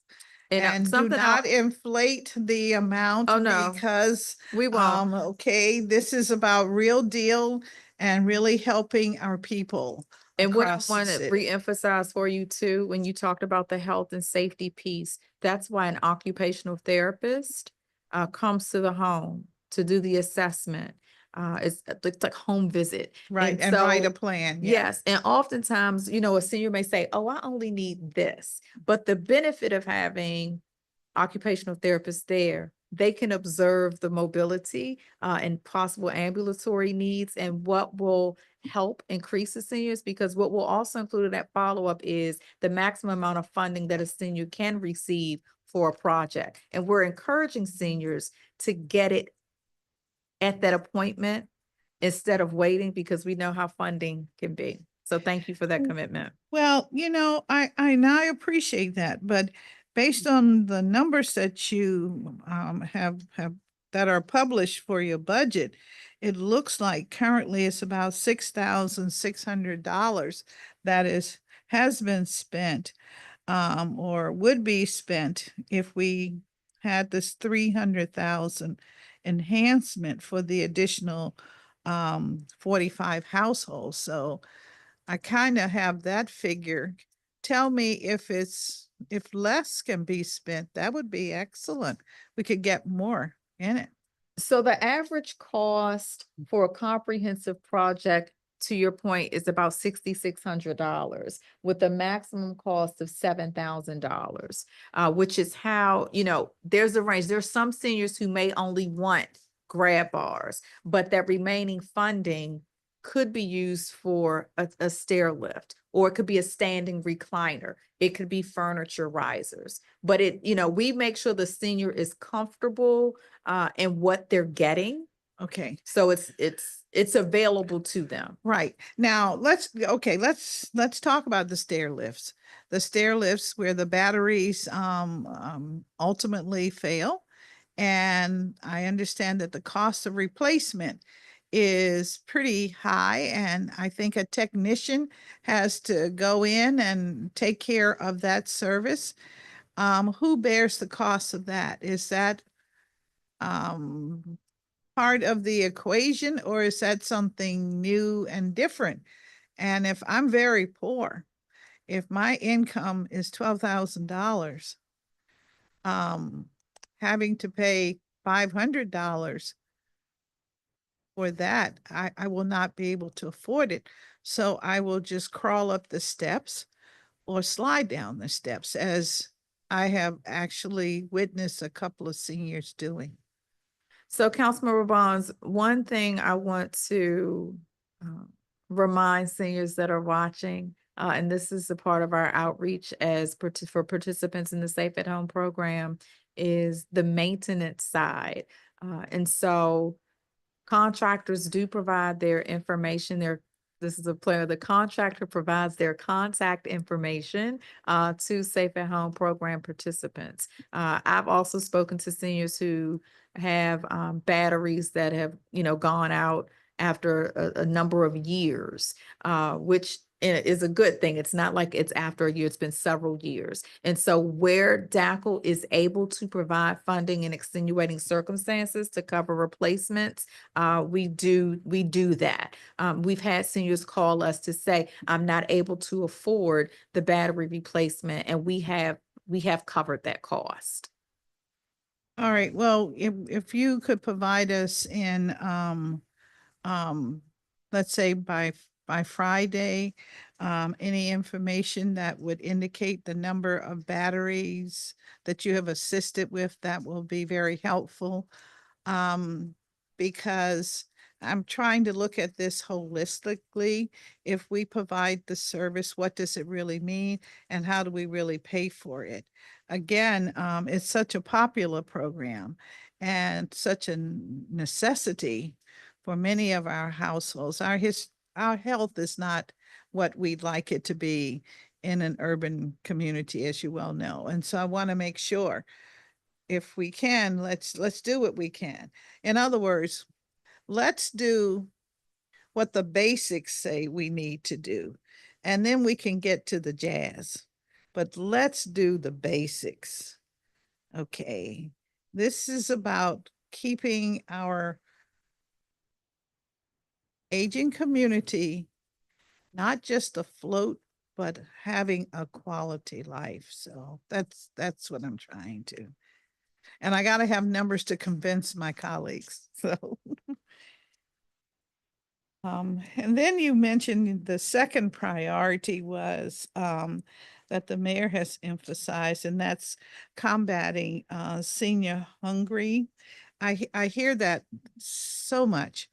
And, And do something not else, inflate the amount Oh, no. because we won't. okay, this is about real deal and really helping our people And what I across the want to city. reemphasize for you too, when you talked about the health and safety piece, that's why an occupational therapist comes to the home to do the assessment. It's like home visit. Right, and write a so- plan. Yeah. Yes, and oftentimes, a senior may say, oh, I only need this. But the benefit of having occupational therapists there, they can observe the mobility and possible ambulatory needs and what will help increase the seniors, because what will also include in that follow-up is the maximum amount of funding that a senior can receive for a project. And we're encouraging seniors to get it at that appointment instead of waiting, because we know how funding can be. So thank you for that commitment. Well, I now appreciate that, but based on the numbers that you have that are published for your budget, it looks like currently it's about $6,600 that has been spent or would be spent if we had this 300,000 enhancement for the additional 45 households. So I kind of have that figure. Tell me if less can be spent, that would be excellent. We could get more in it. So the average cost for a comprehensive project, to your point, is about $6,600 with a maximum cost of $7,000, which is how, there's a range. There's some seniors who may only want grab bars, but that remaining funding could be used for a stair lift, or it could be a standing recliner. It could be furniture risers, but we make sure the senior is comfortable in what they're getting. Okay. So it's available to them. Right. Now let's talk about the stair lifts. The stair lifts where the batteries ultimately fail. And I understand that the cost of replacement is pretty high. And I think a technician has to go in and take care of that service. Who bears the cost of that? Is that part of the equation, or is that something new and different? And if I'm very poor, if my income is $12,000, having to pay $500 for that, I will not be able to afford it. So I will just crawl up the steps or slide down the steps, as I have actually witnessed a couple of seniors doing. So Councilmember Bonds, one thing I want to remind seniors that are watching, and this is a part of our outreach for participants in the Safe at Home program, is the maintenance side. And so contractors do provide their information. This is a player. The contractor provides their contact information to Safe at Home program participants. I've also spoken to seniors who have batteries that have, gone out after a number of years, which is a good thing. It's not like it's after a year, it's been several years. And so where DACL is able to provide funding in extenuating circumstances to cover replacements, we do that. We've had seniors call us to say, I'm not able to afford the battery replacement, and we have covered that cost. All right. Well, if you could provide us in let's say by Friday, any information that would indicate the number of batteries that you have assisted with, that will be very helpful. Because I'm trying to look at this holistically. If we provide the service, what does it really mean? And how do we really pay for it? Again, it's such a popular program and such a necessity for many of our households. Our health is not what we'd like it to be in an urban community, as you well know. And so I want to make sure, if we can, let's do what we can. In other words, let's do what the basics say we need to do, and then we can get to the jazz. But let's do the basics. Okay. This is about keeping our aging community not just afloat, but having a quality life. So that's what I'm trying to. And I got to have numbers to convince my colleagues. So, and then you mentioned the second priority was that the mayor has emphasized, and that's combating senior hungry. I hear that so much.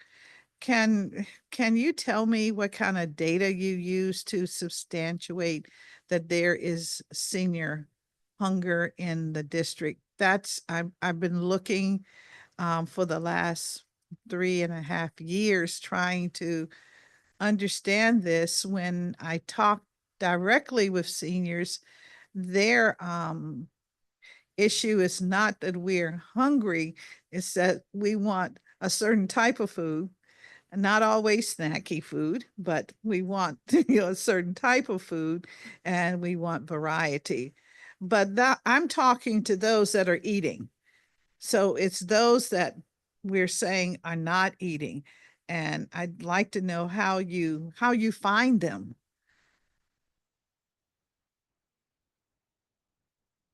Can you tell me what kind of data you use to substantiate that there is senior hunger in the district? I've been looking for the last 3.5 years trying to understand this. When I talk directly with seniors, their issue is not that we're hungry, it's that we want a certain type of food, not always snacky food, but we want a certain type of food, and we want variety. But that I'm talking to those that are eating. So it's those that we're saying are not eating. And I'd like to know how you find them.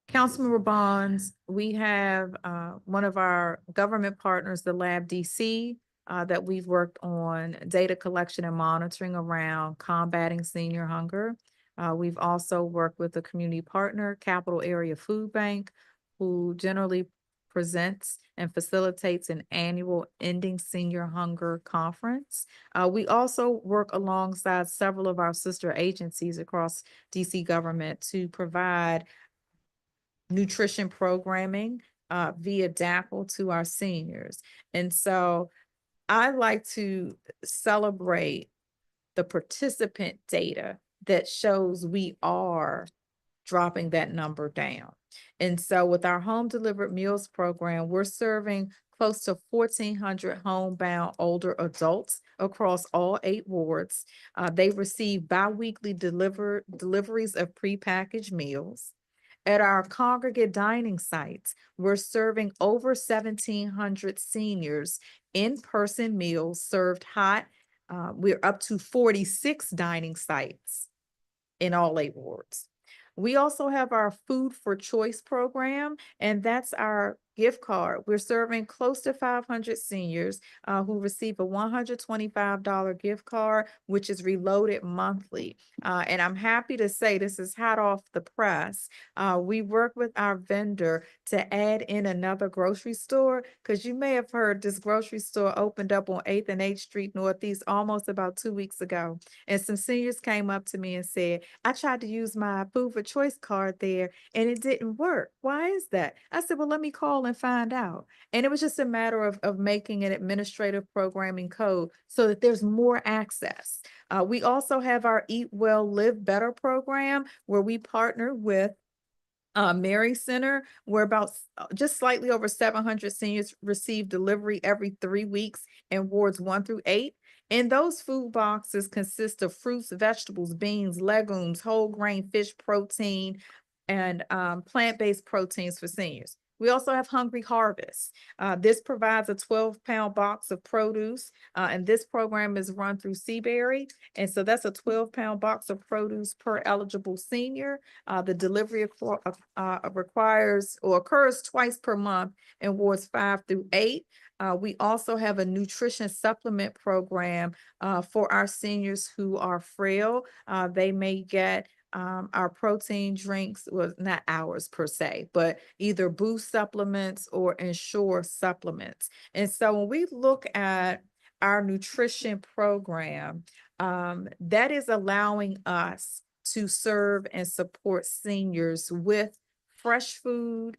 Councilmember Bonds, we have one of our government partners, the Lab DC, that we've worked on data collection and monitoring around combating senior hunger. We've also worked with a community partner, Capital Area Food Bank, who generally presents and facilitates an annual Ending Senior Hunger Conference. We also work alongside several of our sister agencies across DC government to provide nutrition programming via DACL to our seniors. And so I like to celebrate the participant data that shows we are dropping that number down. And so with our home delivered meals program, we're serving close to 1,400 homebound older adults across all 8 wards. They receive biweekly deliveries of prepackaged meals. At our congregate dining sites, we're serving over 1,700 seniors in-person meals served hot. We're up to 46 dining sites in all 8 wards. We also have our Food for Choice program, and that's our gift card. We're serving close to 500 seniors who receive a $125 gift card, which is reloaded monthly. And I'm happy to say this is hot off the press. We work with our vendor to add in another grocery store, because you may have heard this grocery store opened up on 8th and 8th Street Northeast almost about 2 weeks ago. And some seniors came up to me and said, I tried to use my Food for Choice card there and it didn't work. Why is that? I said, well, let me call and find out. And it was just a matter of making an administrative programming code so that there's more access. We also have our Eat Well, Live Better program, where we partner with Mary Center, where about just slightly over 700 seniors receive delivery every 3 weeks in wards 1 through 8. And those food boxes consist of fruits, vegetables, beans, legumes, whole grain, fish protein, and plant-based proteins for seniors. We also have Hungry Harvest. This provides a 12-pound box of produce, and this program is run through Seaberry. And so that's a 12-pound box of produce per eligible senior. The delivery requires or occurs twice per month in wards 5 through 8. We also have a nutrition supplement program for our seniors who are frail. They may get our protein drinks, well, not ours per se, but either Boost supplements or Ensure supplements. And so when we look at our nutrition program, that is allowing us to serve and support seniors with fresh food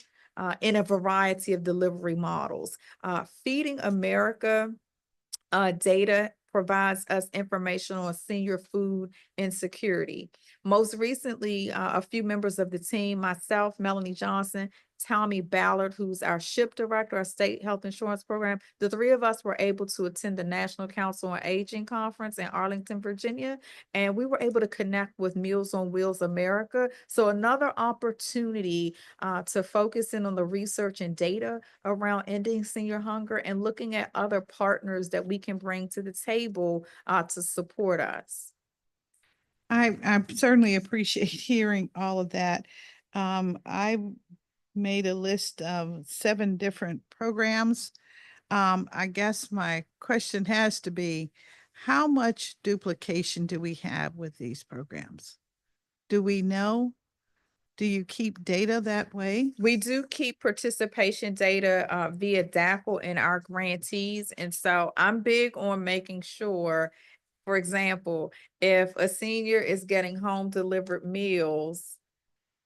in a variety of delivery models. Feeding America data provides us information on senior food insecurity. Most recently, a few members of the team, myself, Melanie Johnson, Tommy Ballard, who's our SHIP director, our state health insurance program, the 3 of us were able to attend the National Council on Aging Conference in Arlington, Virginia, and we were able to connect with Meals on Wheels America. So another opportunity to focus in on the research and data around ending senior hunger and looking at other partners that we can bring to the table to support us. I certainly appreciate hearing all of that. I made a list of 7 different programs. I guess my question has to be, how much duplication do we have with these programs? Do we know? Do you keep data that way? We do keep participation data via DACL in our grantees. And so I'm big on making sure, for example, if a senior is getting home delivered meals,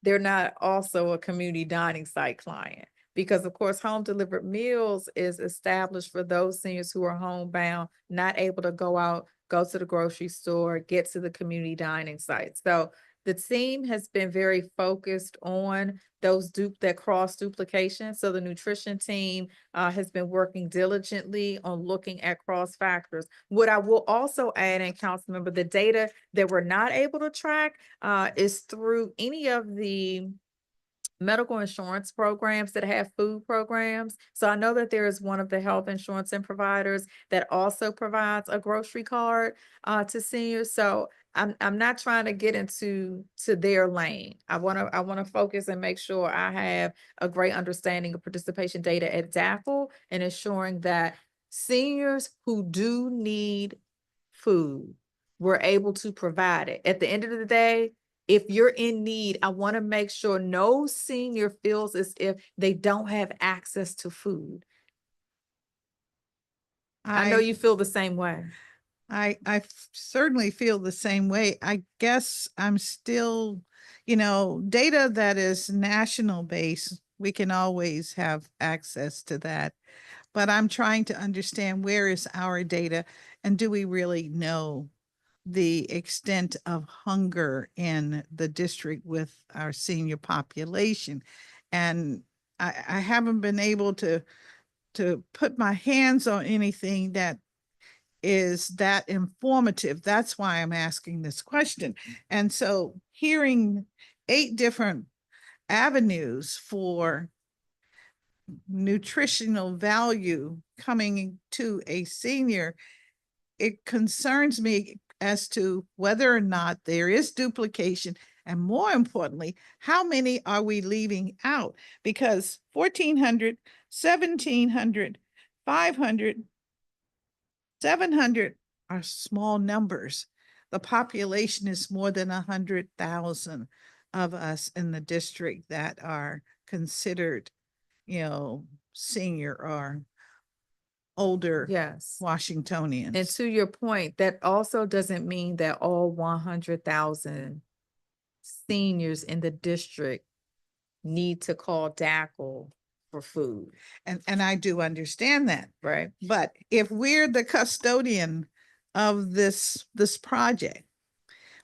they're not also a community dining site client. Because of course, home delivered meals is established for those seniors who are homebound, not able to go out, go to the grocery store, get to the community dining site. So the team has been very focused on that cross duplication. So the nutrition team has been working diligently on looking at cross factors. What I will also add, and Councilmember, the data that we're not able to track is through any of the medical insurance programs that have food programs. So I know that there is one of the health insurance and providers that also provides a grocery card to seniors. So I'm not trying to get into their lane. I wanna focus and make sure I have a great understanding of participation data at DACL and ensuring that seniors who do need food, we're able to provide it. At the end of the day, if you're in need, I want to make sure no senior feels as if they don't have access to food. I know you feel the same way. I certainly feel the same way. I guess I'm still, data that is national based, we can always have access to that. But I'm trying to understand, where is our data, and do we really know the extent of hunger in the district with our senior population? And I haven't been able to put my hands on anything that is that informative. That's why I'm asking this question. And so hearing 8 different avenues for nutritional value coming to a senior, it concerns me as to whether or not there is duplication, and more importantly, how many are we leaving out? Because 1,400, 1,700, 500, 700 are small numbers. The population is more than 100,000 of us in the district that are considered, senior or older Yes. Washingtonians. And to your point, that also doesn't mean that all 100,000 seniors in the district need to call DACL for food, And I do understand that. right? But if we're the custodian of this project,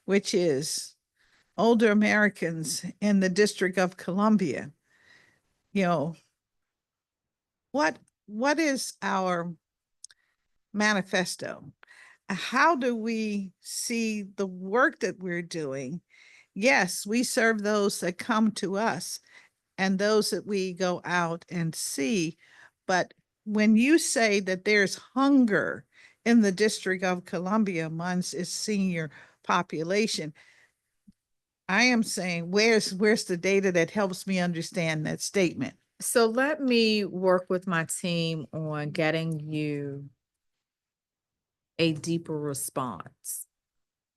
which is older Americans in the District of Columbia, what is our manifesto? How do we see the work that we're doing? Yes, we serve those that come to us and those that we go out and see. But when you say that there's hunger in the District of Columbia amongst its senior population, I am saying, where's the data that helps me understand that statement? So let me work with my team on getting you a deeper response,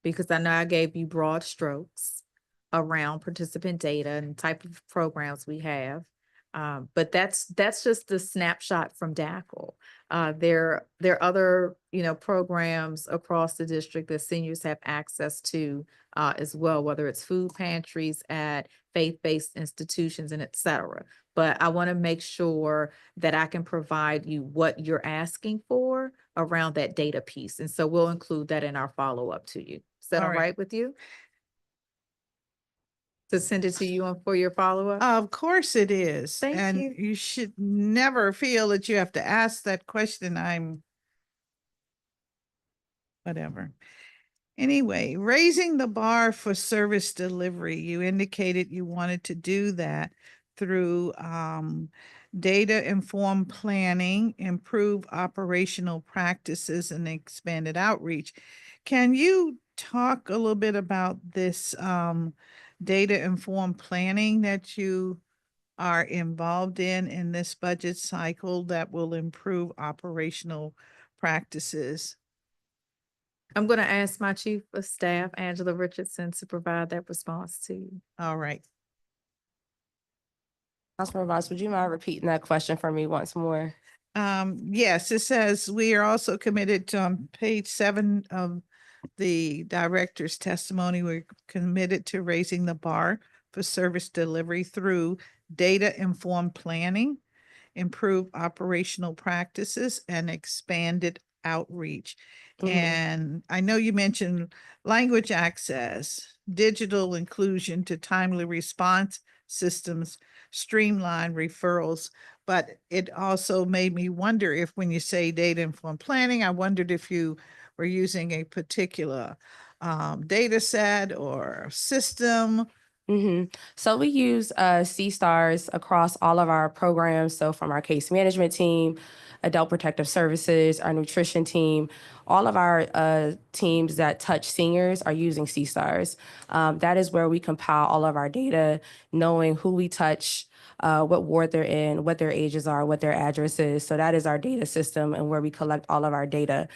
because I know I gave you broad strokes around participant data and type of programs we have. But that's just the snapshot from DACL. There are other, programs across the district that seniors have access to as well, whether it's food pantries at faith-based institutions and et cetera. But I want to make sure that I can provide you what you're asking for around that data piece. And so we'll include that in our follow-up to you. Is that All all right. right with you? To send it to you for your follow-up? Of course it is. Thank and you. you should never feel that you have to ask that question. Whatever. Anyway, raising the bar for service delivery. You indicated you wanted to do that through data-informed planning, improve operational practices, and expanded outreach. Can you talk a little bit about this data-informed planning that you are involved in this budget cycle that will improve operational practices? I'm going to ask my Chief of Staff, Angela Richardson, to provide that response to you. All right. Councilmember Vance, would you mind repeating that question for me once more? Yes, it says we are also committed to, on page 7 of the director's testimony, we're committed to raising the bar for service delivery through data-informed planning, improve operational practices, and expanded outreach. Mhm. And I know you mentioned language access, digital inclusion to timely response systems, streamline referrals. But it also made me wonder if when you say data informed planning, I wondered if you were using a particular data set or system. So we use C-STARS across all of our programs. So from our case management team, adult protective services, our nutrition team, all of our teams that touch seniors are using C-STARS. That is where we compile all of our data, knowing who we touch, what ward they're in, what their ages are, what their address is. So that is our data system and where we collect all of our data.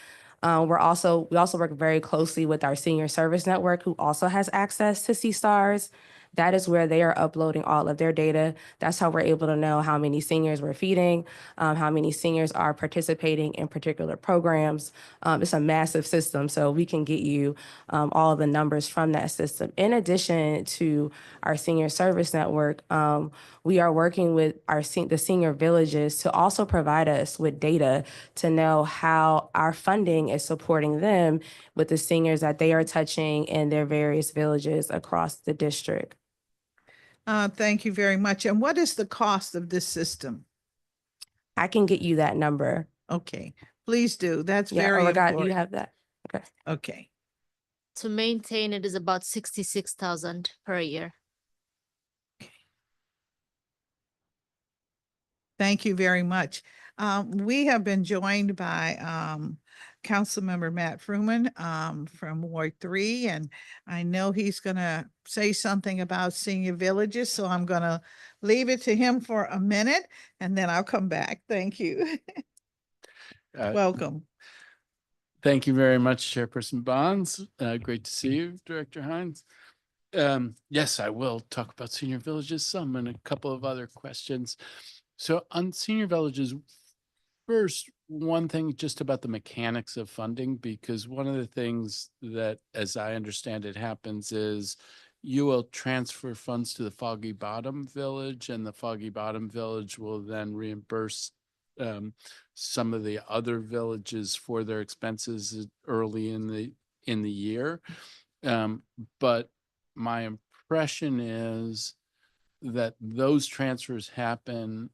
We also work very closely with our senior service network, who also has access to C-STARS. That is where they are uploading all of their data. That's how we're able to know how many seniors we're feeding, how many seniors are participating in particular programs. It's a massive system, so we can get you all of the numbers from that system. In addition to our senior service network, we are working with the senior villages to also provide us with data to know how our funding is supporting them with the seniors that they are touching in their various villages across the district. Thank you very much. And what is the cost of this system? I can get you that number. Okay, please do. That's Yeah, very oh my God, important. you have that? Okay. Okay. To maintain it is about 66,000 per year. Thank you very much. We have been joined by Councilmember Matt Fruman from Ward 3, and I know he's going to say something about senior villages, so I'm going to leave it to him for a minute, and then I'll come back. Thank you. Welcome. Thank you very much, Chairperson Bonds. Great to see you, Director Hines. Yes, I will talk about senior villages some and a couple of other questions. So on senior villages, first, one thing just about the mechanics of funding, because one of the things that, as I understand it, happens is you will transfer funds to the Foggy Bottom Village, and the Foggy Bottom Village will then reimburse some of the other villages for their expenses early in the year. But my impression is that those transfers happen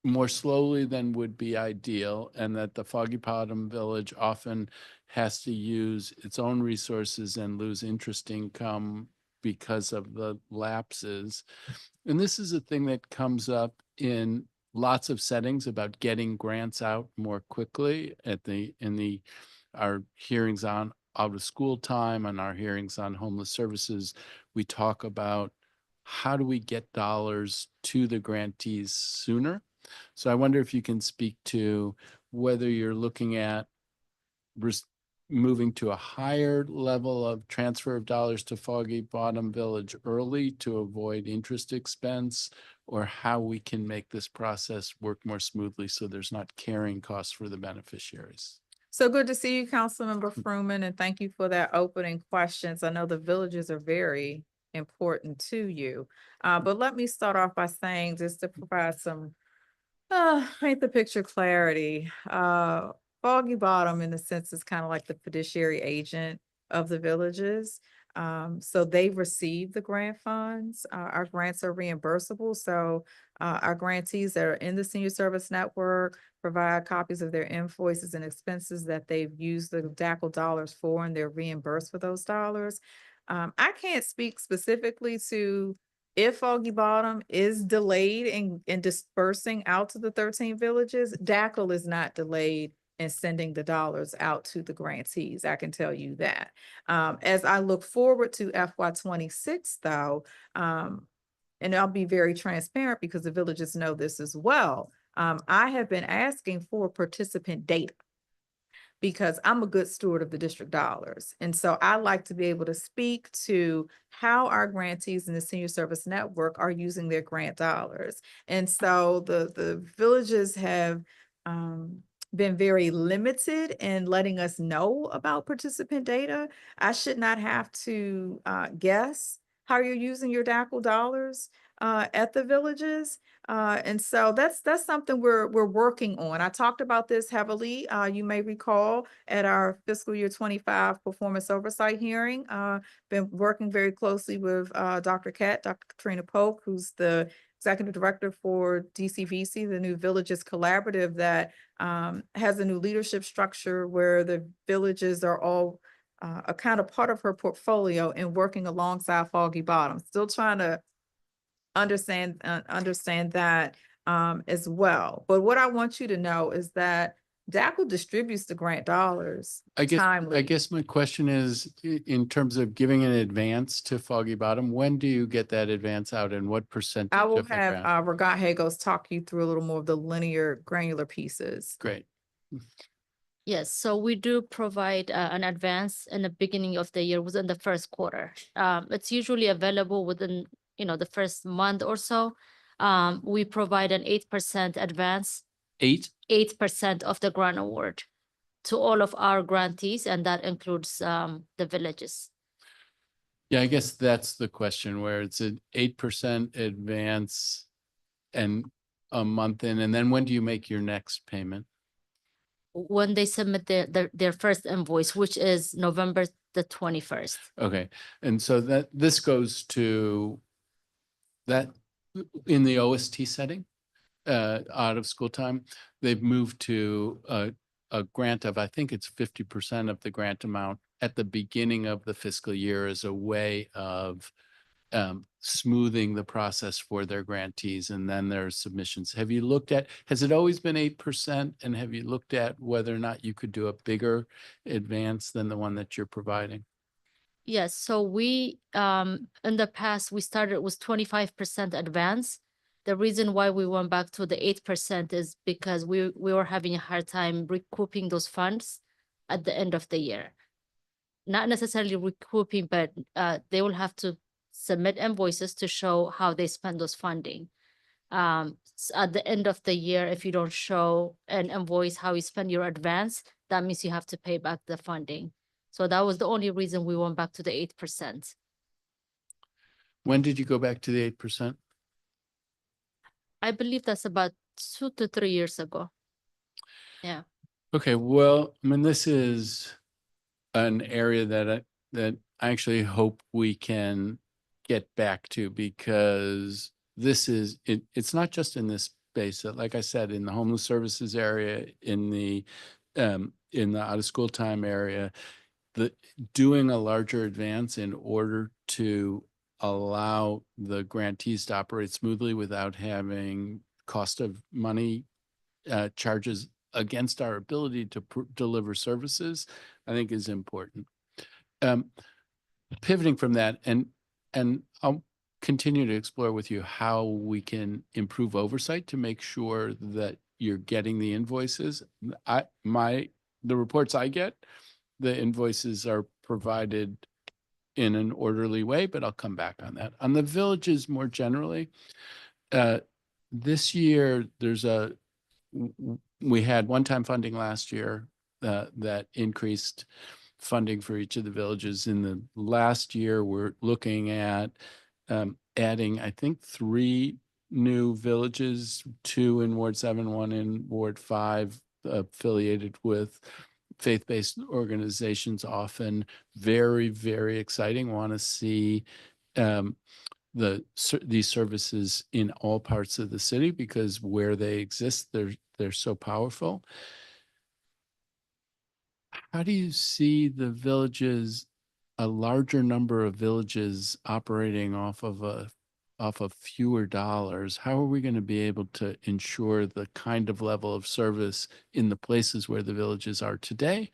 more slowly than would be ideal, and that the Foggy Bottom Village often has to use its own resources and lose interest income because of the lapses. And this is a thing that comes up in lots of settings about getting grants out more quickly our hearings on out of school time and our hearings on homeless services. We talk about how do we get dollars to the grantees sooner. So I wonder if you can speak to whether you're looking at moving to a higher level of transfer of dollars to Foggy Bottom Village early to avoid interest expense, or how we can make this process work more smoothly so there's not carrying costs for the beneficiaries. So good to see you, Councilmember Fruman, and thank you for that opening questions. I know the villages are very important to you. But let me start off by saying, just to provide some paint the picture clarity. Foggy Bottom, in a sense, is kind of like the fiduciary agent of the villages. So they receive the grant funds. Our grants are reimbursable. So our grantees that are in the senior service network provide copies of their invoices and expenses that they've used the DACL dollars for, and they're reimbursed for those dollars. I can't speak specifically to if Foggy Bottom is delayed in dispersing out to the 13 villages. DACL is not delayed in sending the dollars out to the grantees. I can tell you that. As I look forward to FY26 though, and I'll be very transparent because the villages know this as well. I have been asking for participant data, because I'm a good steward of the district dollars. And so I like to be able to speak to how our grantees in the senior service network are using their grant dollars. And so the villages have been very limited in letting us know about participant data. I should not have to guess how you're using your DACL dollars. at the villages. And so that's something we're working on. I talked about this heavily, you may recall, at our fiscal year 25 performance oversight hearing. Been working very closely with Dr. Katrina Polk, who's the executive director for DCVC, the new Villages Collaborative that has a new leadership structure where the villages are all a kind of part of her portfolio and working alongside Foggy Bottom. Still trying to understand that as well. But what I want you to know is that DACL distributes the grant dollars I timely. guess my question is, in terms of giving an advance to Foggy Bottom, when do you get that advance out and what percentage I will of the have grant? Ragat Hagos talk you through a little more of the linear granular pieces. Great. Yes, so we do provide an advance in the beginning of the year within the first quarter. It's usually available within, the first month or so. We provide an 8% advance, 8% of the grant award to all of our grantees, and that includes the villages. Yeah, I guess that's the question, where it's an 8% advance and a month in, and then when do you make your next payment? When they submit their first invoice, which is November the 21st. Okay, and so that this goes to that in the OST setting, out of school time, they've moved to a grant of, I think it's 50% of the grant amount at the beginning of the fiscal year as a way of smoothing the process for their grantees and then their submissions. Have you looked at, has it always been 8%? And have you looked at whether or not you could do a bigger advance than the one that you're providing? Yes, so we, in the past, we started with 25% advance. The reason why we went back to the 8% is because we were having a hard time recouping those funds at the end of the year. Not necessarily recouping, but they will have to submit invoices to show how they spend those funding. At the end of the year, if you don't show an invoice how you spend your advance, that means you have to pay back the funding. So that was the only reason we went back to the 8%. When did you go back to the 8%? I believe that's about 2 to 3 years ago. Yeah. Okay, well, I mean, this is an area that I actually hope we can get back to, because this is, it's not just in this space, like I said, in the homeless services area, in the out of school time area, doing a larger advance in order to allow the grantees to operate smoothly without having cost of money charges against our ability to deliver services, I think is important. Pivoting from that, and I'll continue to explore with you how we can improve oversight to make sure that you're getting the invoices. The reports I get, the invoices are provided in an orderly way, but I'll come back on that. On the villages more generally, this year we had one-time funding last year that increased funding for each of the villages. In the last year, we're looking at adding, I think, 3 new villages, 2 in Ward 7, 1 in Ward 5, affiliated with faith-based organizations, often very, very exciting. Want to see these services in all parts of the city, because where they exist, they're so powerful. How do you see the villages, a larger number of villages operating off of fewer dollars? How are we going to be able to ensure the kind of level of service in the places where the villages are today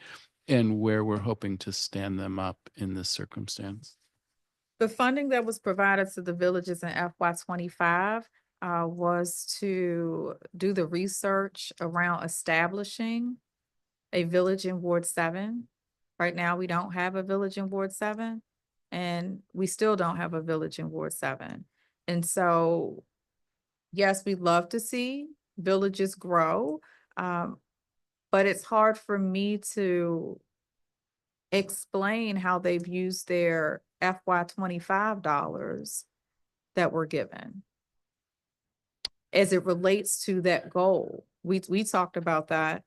and where we're hoping to stand them up in this circumstance? The funding that was provided to the villages in FY25 was to do the research around establishing a village in Ward 7. Right now, we don't have a village in Ward 7, and we still don't have a village in Ward 7. And so, yes, we'd love to see villages grow, but it's hard for me to explain how they've used their FY25 dollars that were given. as it relates to that goal, we talked about that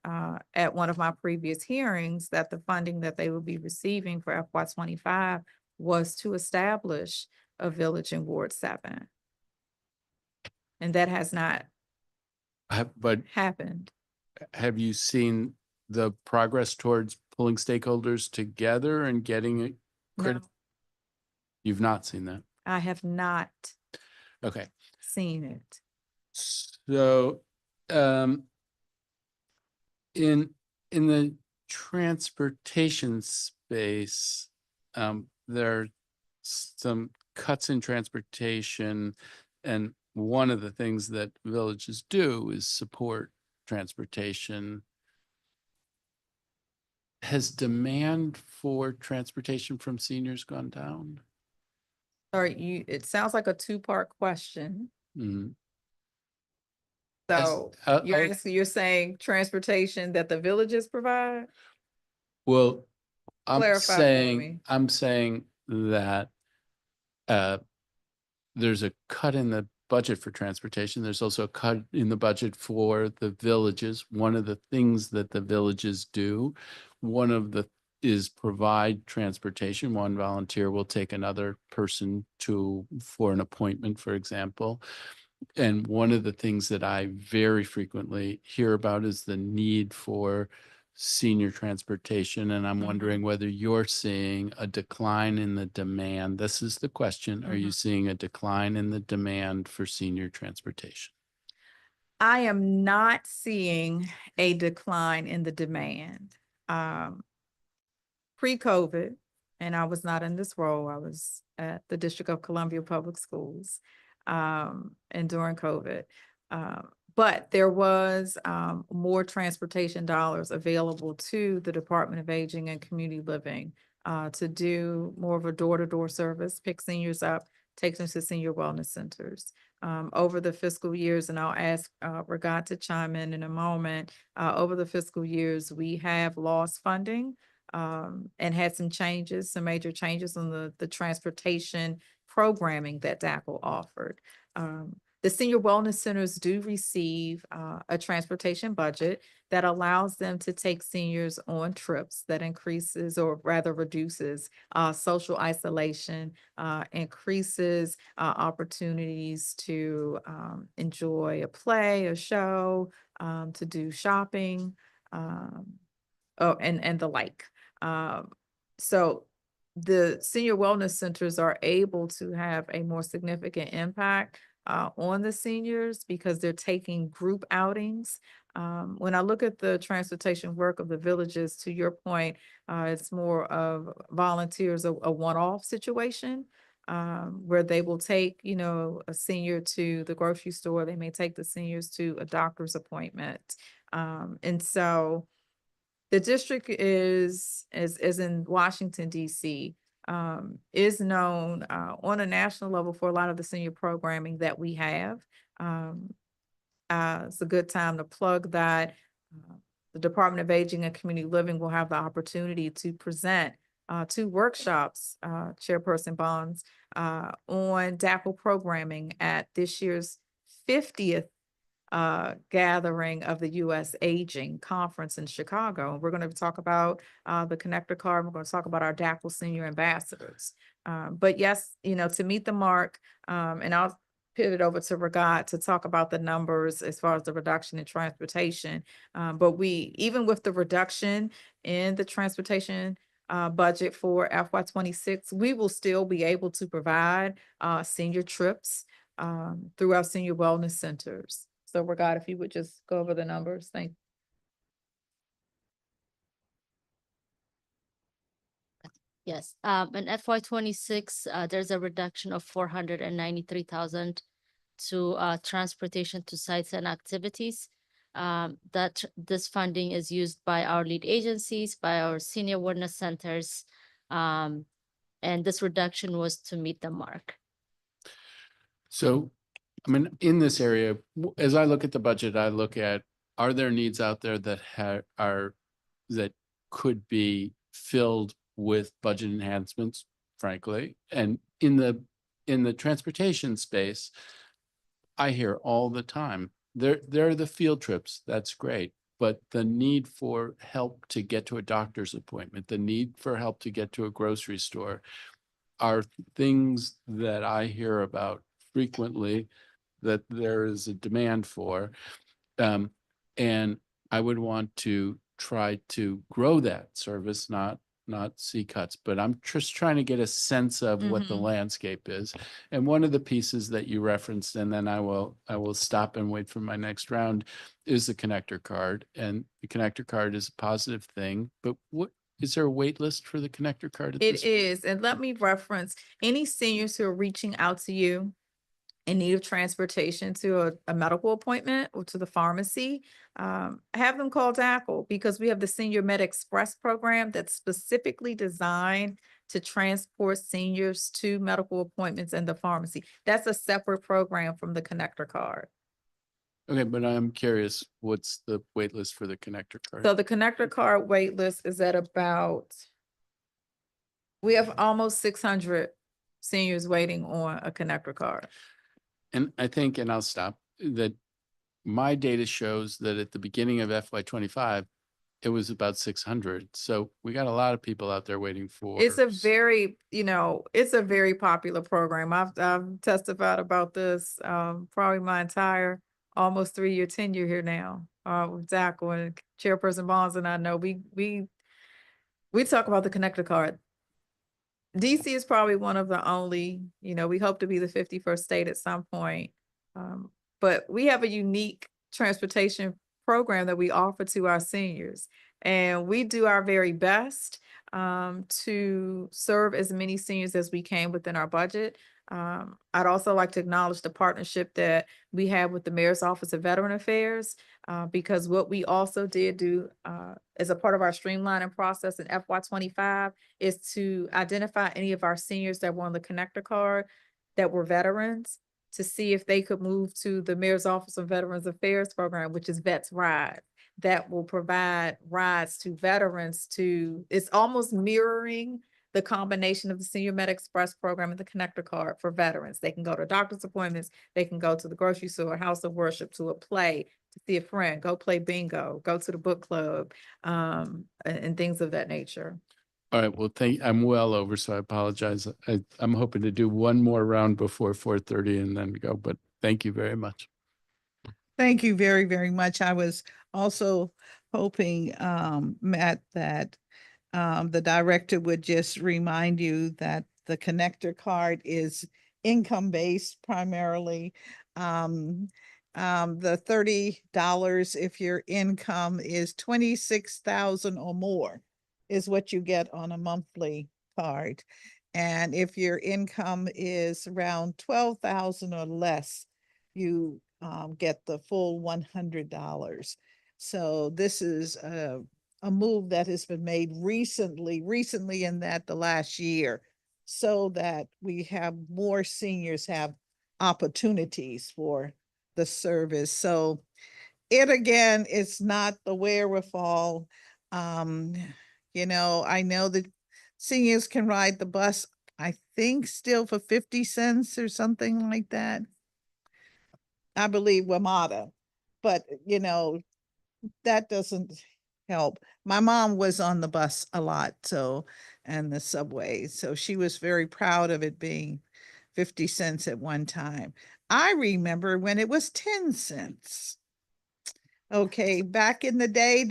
at one of my previous hearings, that the funding that they would be receiving for FY 25 was to establish a village in Ward 7. And that has not But happened. have you seen the progress towards pulling stakeholders together and getting it? No, You've not seen that? I have not Okay. seen it. So, in the transportation space, there are some cuts in transportation, and one of the things that villages do is support transportation. Has demand for transportation from seniors gone down? Sorry, it sounds like a two-part question. Mhm. So I'll- you're saying transportation that the villages provide? Well, Clarify for me. I'm saying that there's a cut in the budget for transportation. There's also a cut in the budget for the villages. One of the things that the villages do, one of the is provide transportation. One volunteer will take another person for an appointment, for example. And one of the things that I very frequently hear about is the need for senior transportation. And I'm wondering whether you're seeing a decline in the demand. This is the question. Are you seeing a decline in the demand for senior transportation? I am not seeing a decline in the demand. Pre-COVID, and I was not in this role, I was at the District of Columbia Public Schools, and during COVID. But there was more transportation dollars available to the Department of Aging and Community Living to do more of a door-to-door service, pick seniors up, take them to senior wellness centers. Over the fiscal years, and I'll ask Ragat to chime in a moment, over the fiscal years, we have lost funding and had some changes, some major changes on the transportation programming that DACL offered. The senior wellness centers do receive a transportation budget that allows them to take seniors on trips that increases or rather reduces social isolation, increases opportunities to enjoy a play, a show, to do shopping, and the like. So the senior wellness centers are able to have a more significant impact on the seniors because they're taking group outings. When I look at the transportation work of the villages, to your point, it's more of volunteers, a one-off situation. Where they will take, a senior to the grocery store. They may take the seniors to a doctor's appointment. And so the district is in Washington, DC, is known on a national level for a lot of the senior programming that we have. It's a good time to plug that. The Department of Aging and Community Living will have the opportunity to present 2 workshops, Chairperson Bonds, on DACL programming at this year's 50th gathering of the U.S. Aging Conference in Chicago. We're going to talk about the connector card. We're going to talk about our DACL senior ambassadors. But yes, to meet the mark, and I'll pivot over to Ragat to talk about the numbers as far as the reduction in transportation. But even with the reduction in the transportation budget for FY 26, we will still be able to provide senior trips through our senior wellness centers. So Ragat, if you would just go over the numbers, thank you. Yes, in FY 26, there's a reduction of 493,000 to transportation to sites and activities. That this funding is used by our lead agencies, by our senior wellness centers, and this reduction was to meet the mark. So, I mean, in this area, as I look at the budget, I look at, are there needs out there that that could be filled with budget enhancements, frankly? And in the transportation space, I hear all the time, there are the field trips, that's great. But the need for help to get to a doctor's appointment, the need for help to get to a grocery store are things that I hear about frequently that there is a demand for. And I would want to try to grow that service, not see cuts, but I'm just trying to get a sense of what the Mhm. landscape is. And one of the pieces that you referenced, and then I will stop and wait for my next round, is the connector card. And the connector card is a positive thing, but what, is there a wait list for the connector card at this? It is, and let me reference any seniors who are reaching out to you in need of transportation to a medical appointment or to the pharmacy, have them call DACL, because we have the Senior Med Express program that's specifically designed to transport seniors to medical appointments in the pharmacy. That's a separate program from the connector card. Okay, but I'm curious, what's the wait list for the connector card? So the connector card wait list is at about, we have almost 600 seniors waiting on a connector card. And I think, and I'll stop, that my data shows that at the beginning of FY25, it was about 600. So we got a lot of people out there waiting for. It's a very, it's a very popular program. I've testified about this, probably my entire almost 3-year tenure here now, with DACL, and Chairperson Bonds and I know we talk about the connector card. DC is probably one of the only, we hope to be the 51st state at some point. But we have a unique transportation program that we offer to our seniors. And we do our very best to serve as many seniors as we can within our budget. I'd also like to acknowledge the partnership that we have with the Mayor's Office of Veteran Affairs, because what we also did do as a part of our streamlining process in FY25 is to identify any of our seniors that were on the connector card that were veterans, to see if they could move to the Mayor's Office of Veterans Affairs program, which is Vets Ride, that will provide rides to veterans it's almost mirroring the combination of the Senior Med Express program and the connector card for veterans. They can go to doctor's appointments, they can go to the grocery store, house of worship, to a play, to see a friend, go play bingo, go to the book club, and things of that nature. All right, well, I'm well over, so I apologize. I'm hoping to do one more round before 4:30 and then go, but thank you very much. Thank you very, very much. I was also hoping, Matt, that the director would just remind you that the connector card is income-based primarily. The $30, if your income is 26,000 or more, is what you get on a monthly card. And if your income is around 12,000 or less, you get the full $100. So this is a move that has been made recently in that the last year, so that we have more seniors have opportunities for the service. So it again, it's not the wherewithal. I know that seniors can ride the bus, I think still for 50 cents or something like that. I believe WMATA, but that doesn't help. My mom was on the bus a lot, and the subway, so she was very proud of it being 50 cents at one time. I remember when it was 10 cents. Okay, back in the day.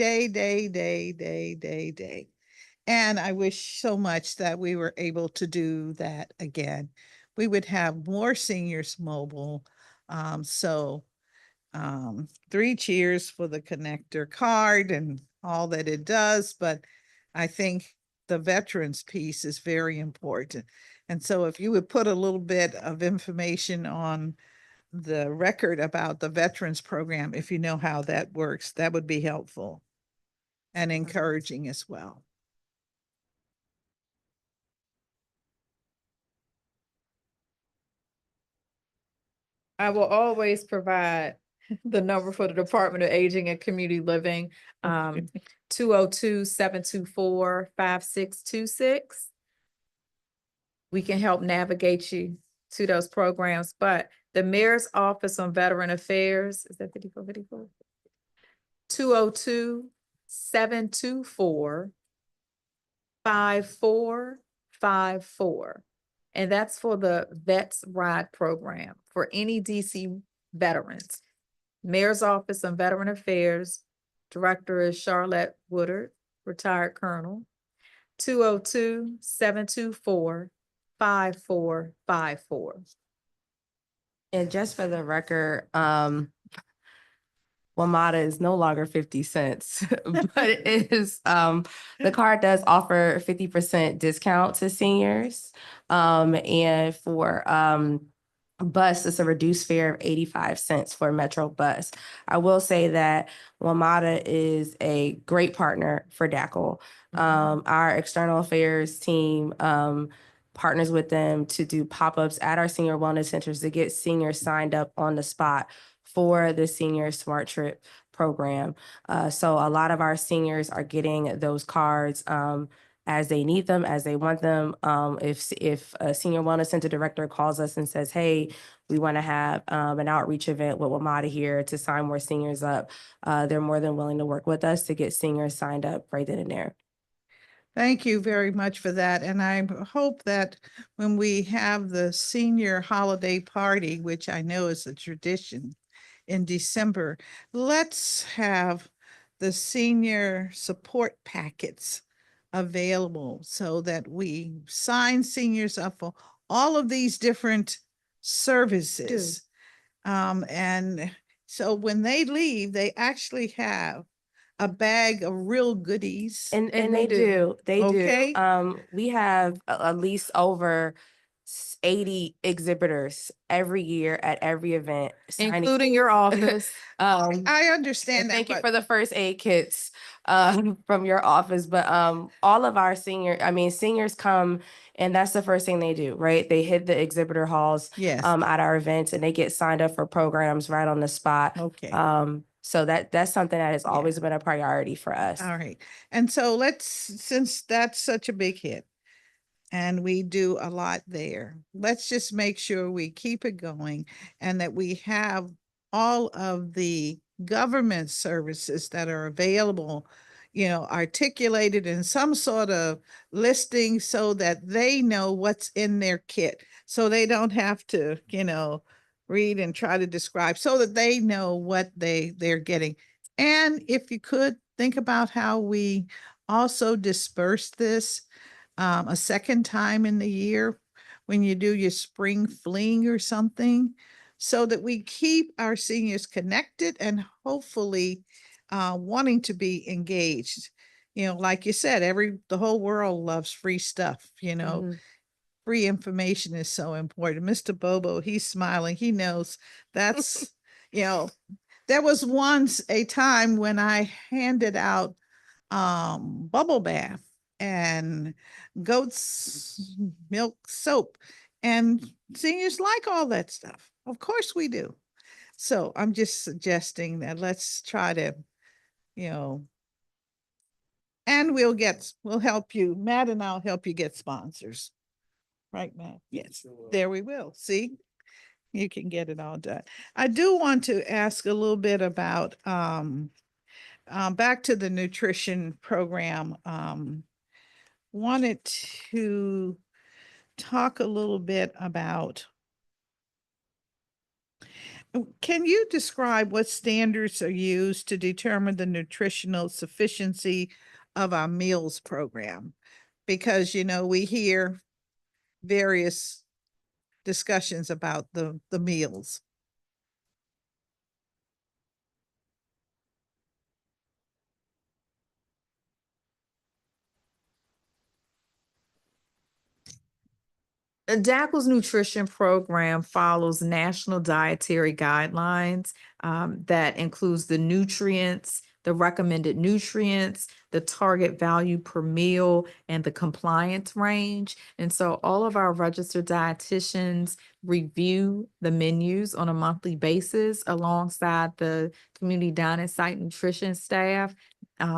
And I wish so much that we were able to do that again. We would have more seniors mobile. So 3 cheers for the connector card and all that it does, but I think the veterans piece is very important. And so if you would put a little bit of information on the record about the veterans program, if you know how that works, that would be helpful and encouraging as well. I will always provide the number for the Department of Aging and Community Living, 202-724-5626. We can help navigate you to those programs, but The Mayor's Office on Veteran Affairs, is that 5454? 202-724-5454. And that's for the Vets Ride Program for any DC veterans. Mayor's Office on Veteran Affairs, Director is Charlotte Woodard, retired colonel. 202-724-5454. And just for the record, WMATA is no longer 50 cents, but it is, the card does offer 50% discount to seniors. And for, bus, it's a reduced fare of 85 cents for Metro Bus. I will say that WMATA is a great partner for DACL. Our external affairs team, partners with them to do pop-ups at our senior wellness centers to get seniors signed up on the spot for the Senior Smart Trip program. So a lot of our seniors are getting those cards as they need them, as they want them. If a senior wellness center director calls us and says, hey, we want to have an outreach event with WMATA here to sign more seniors up, they're more than willing to work with us to get seniors signed up right then and there. Thank you very much for that. And I hope that when we have the senior holiday party, which I know is a tradition in December, let's have the senior support packets available so that we sign seniors up for all of these different services. And so when they leave, they actually have a bag of real goodies. And And they they do, they Okay. do. We have at least over 80 exhibitors every year at every event. signing- Including your office. I understand And that, thank you but for the first aid kits from your office. But all of our seniors come and that's the first thing they do, right? They hit the exhibitor halls yes, at our events and they get signed up for programs right on the spot. okay. So that's something that has always been a priority for us. All right. And so since that's such a big hit and we do a lot there, let's just make sure we keep it going and that we have all of the government services that are available, articulated in some sort of listing so that they know what's in their kit. So they don't have to, read and try to describe so that they know what they're getting. And if you could think about how we also disperse this a second time in the year when you do your spring fling or something, so that we keep our seniors connected and hopefully wanting to be engaged. Like you said, the whole world loves free stuff, Mhm. Free information is so important. Mr. Bobo, he's smiling. He knows that's, there was once a time when I handed out bubble bath and goat's milk soap, and seniors like all that stuff. Of course we do. So I'm just suggesting that let's try to, and we'll help you. Matt and I'll help you get sponsors. Right, Matt? Yes, there we will. See? You can get it all done. I do want to ask a little bit about back to the nutrition program. Wanted to talk a little bit about, can you describe what standards are used to determine the nutritional sufficiency of our meals program? Because, we hear various discussions about the meals. DACL's nutrition program follows national dietary guidelines that includes the nutrients, the recommended nutrients, the target value per meal, and the compliance range. And so all of our registered dietitians review the menus on a monthly basis alongside the community dining site nutrition staff.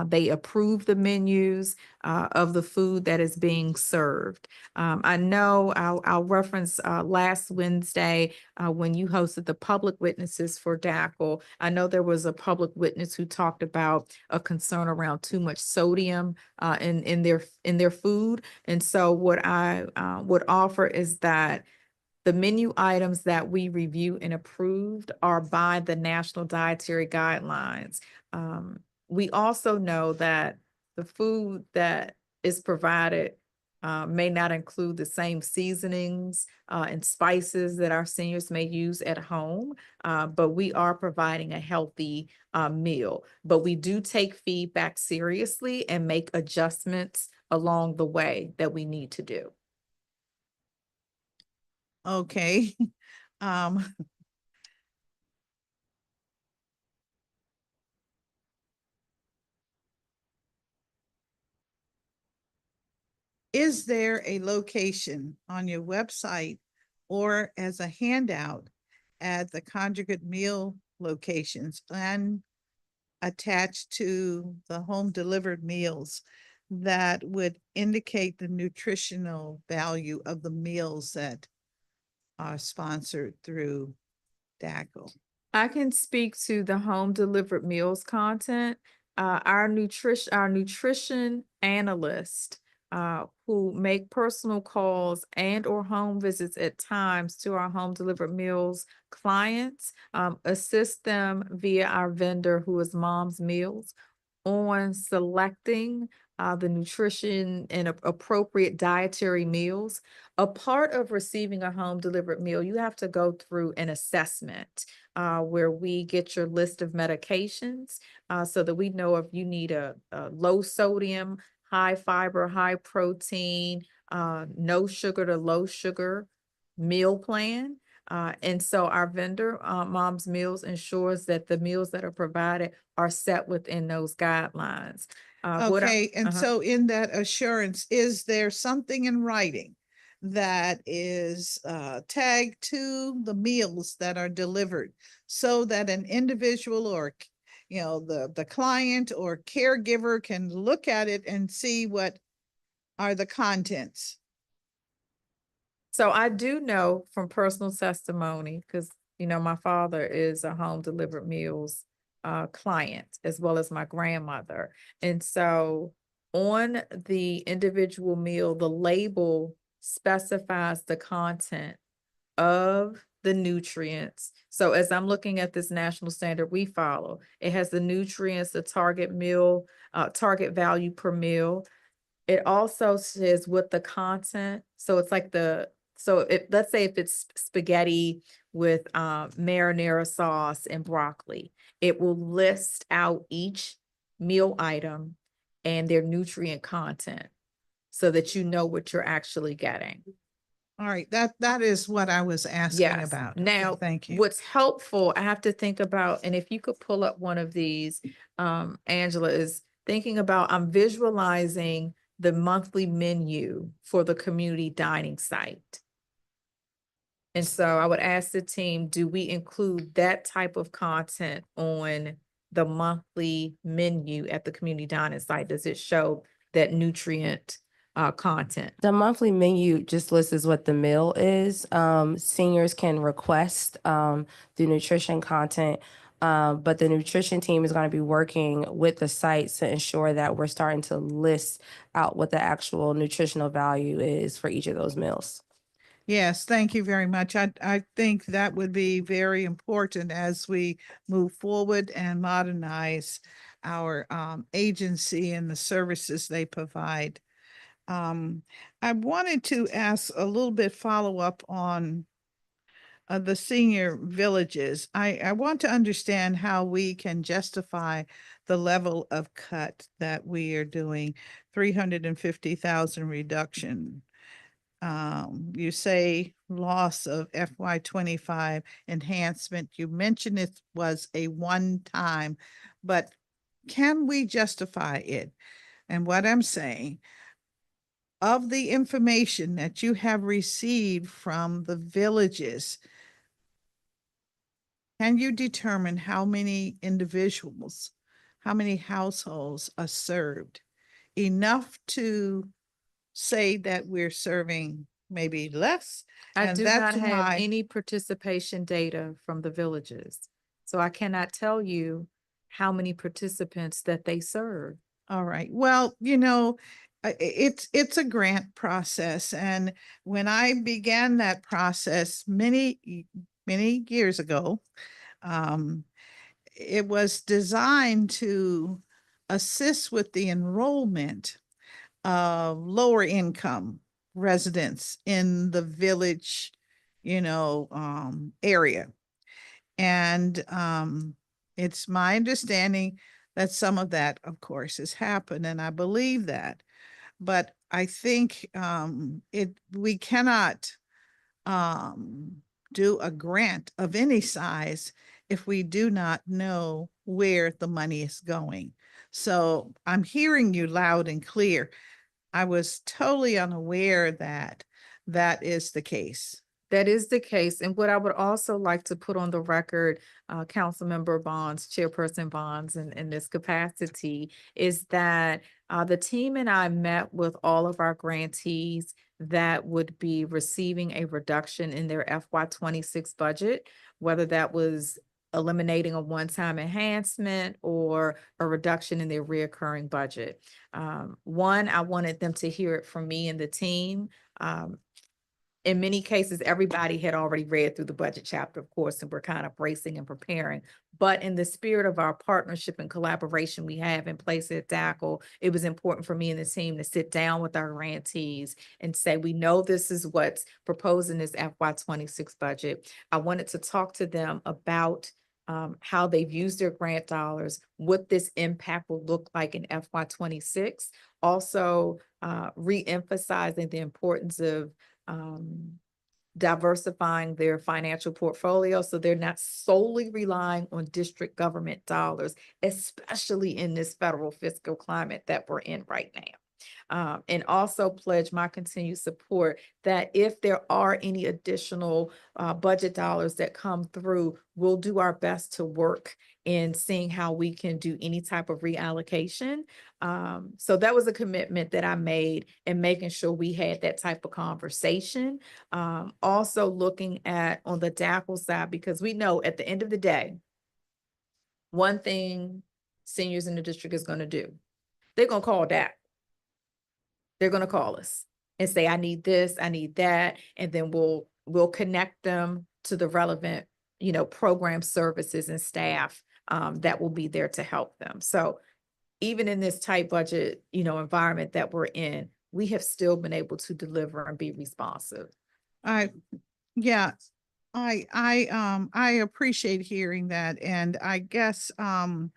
They approve the menus of the food that is being served. I know I'll reference last Wednesday when you hosted the public witnesses for DACL. I know there was a public witness who talked about a concern around too much sodium in their food. And so what I would offer is that the menu items that we review and approved are by the National Dietary Guidelines. We also know that the food that is provided may not include the same seasonings and spices that our seniors may use at home, but we are providing a healthy meal. But we do take feedback seriously and make adjustments along the way that we need to do. Okay. Um, is there a location on your website or as a handout at the conjugate meal locations and attached to the home delivered meals that would indicate the nutritional value of the meals that are sponsored through DACL? I can speak to the home delivered meals content. Our nutrition analyst who make personal calls and or home visits at times to our home delivered meals clients, assist them via our vendor who is Mom's Meals on selecting the nutrition and appropriate dietary meals. A part of receiving a home delivered meal, you have to go through an assessment where we get your list of medications so that we know if you need a low sodium, high fiber, high protein, no sugar to low sugar meal plan. And so our vendor, Mom's Meals, ensures that the meals that are provided are set within those guidelines. Okay, and so in that assurance, is there something in writing that is tagged to the meals that are delivered so that an individual or the client or caregiver can look at it and see what are the contents? So I do know from personal testimony, because my father is a home delivered meals client as well as my grandmother. And so on the individual meal, the label specifies the content of the nutrients. So as I'm looking at this national standard we follow, it has the nutrients, the target meal, target value per meal. It also says what the content, so it's like let's say if it's spaghetti with marinara sauce and broccoli, it will list out each meal item and their nutrient content so that you know what you're actually getting. All right, that is what I was asking Yes. about. Now, Okay, thank you. what's helpful, I have to think about, and if you could pull up one of these, Angela, is thinking about, I'm visualizing the monthly menu for the community dining site. And so I would ask the team, do we include that type of content on the monthly menu at the community dining site? Does it show that nutrient content? The monthly menu just lists what the meal is. Seniors can request the nutrition content, but the nutrition team is going to be working with the sites to ensure that we're starting to list out what the actual nutritional value is for each of those meals. Yes, thank you very much. I think that would be very important as we move forward and modernize our agency and the services they provide. I wanted to ask a little bit follow-up on the senior villages. I want to understand how we can justify the level of cut that we are doing, 350,000 reduction. You say loss of FY 25 enhancement. You mentioned it was a one-time, but can we justify it? And what I'm saying, of the information that you have received from the villages, can you determine how many individuals, how many households are served? Enough to say that we're serving maybe less? I And do that's not have why- any participation data from the villages. So I cannot tell you how many participants that they serve. All right. Well, it's a grant process. And when I began that process many years ago, um, it was designed to assist with the enrollment of lower income residents in the village, area. And it's my understanding that some of that, of course, has happened, and I believe that. But I think we cannot do a grant of any size if we do not know where the money is going. So I'm hearing you loud and clear. I was totally unaware that that is the case. That is the case. And what I would also like to put on the record, Councilmember Bonds, Chairperson Bonds, in this capacity, is that the team and I met with all of our grantees that would be receiving a reduction in their FY 26 budget, whether that was eliminating a one-time enhancement or a reduction in their reoccurring budget. One, I wanted them to hear it from me and the team. In many cases, everybody had already read through the budget chapter, of course, and we're kind of bracing and preparing. But in the spirit of our partnership and collaboration we have in place at DACL, it was important for me and the team to sit down with our grantees and say, we know this is what's proposed in this FY 26 budget. I wanted to talk to them about how they've used their grant dollars, what this impact will look like in FY 26. Also, re-emphasizing the importance of diversifying their financial portfolio so they're not solely relying on district government dollars, especially in this federal fiscal climate that we're in right now. And also pledge my continued support that if there are any additional budget dollars that come through, we'll do our best to work in seeing how we can do any type of reallocation. So that was a commitment that I made in making sure we had that type of conversation. Also looking at on the DACL side, because we know at the end of the day, one thing seniors in the district is going to do, they're going to call DACL. They're going to call us and say, I need this, I need that. And then we'll connect them to the relevant, program services and staff that will be there to help them. So even in this tight budget, environment that we're in, we have still been able to deliver and be responsive. Yeah, I appreciate hearing that. And I guess I'm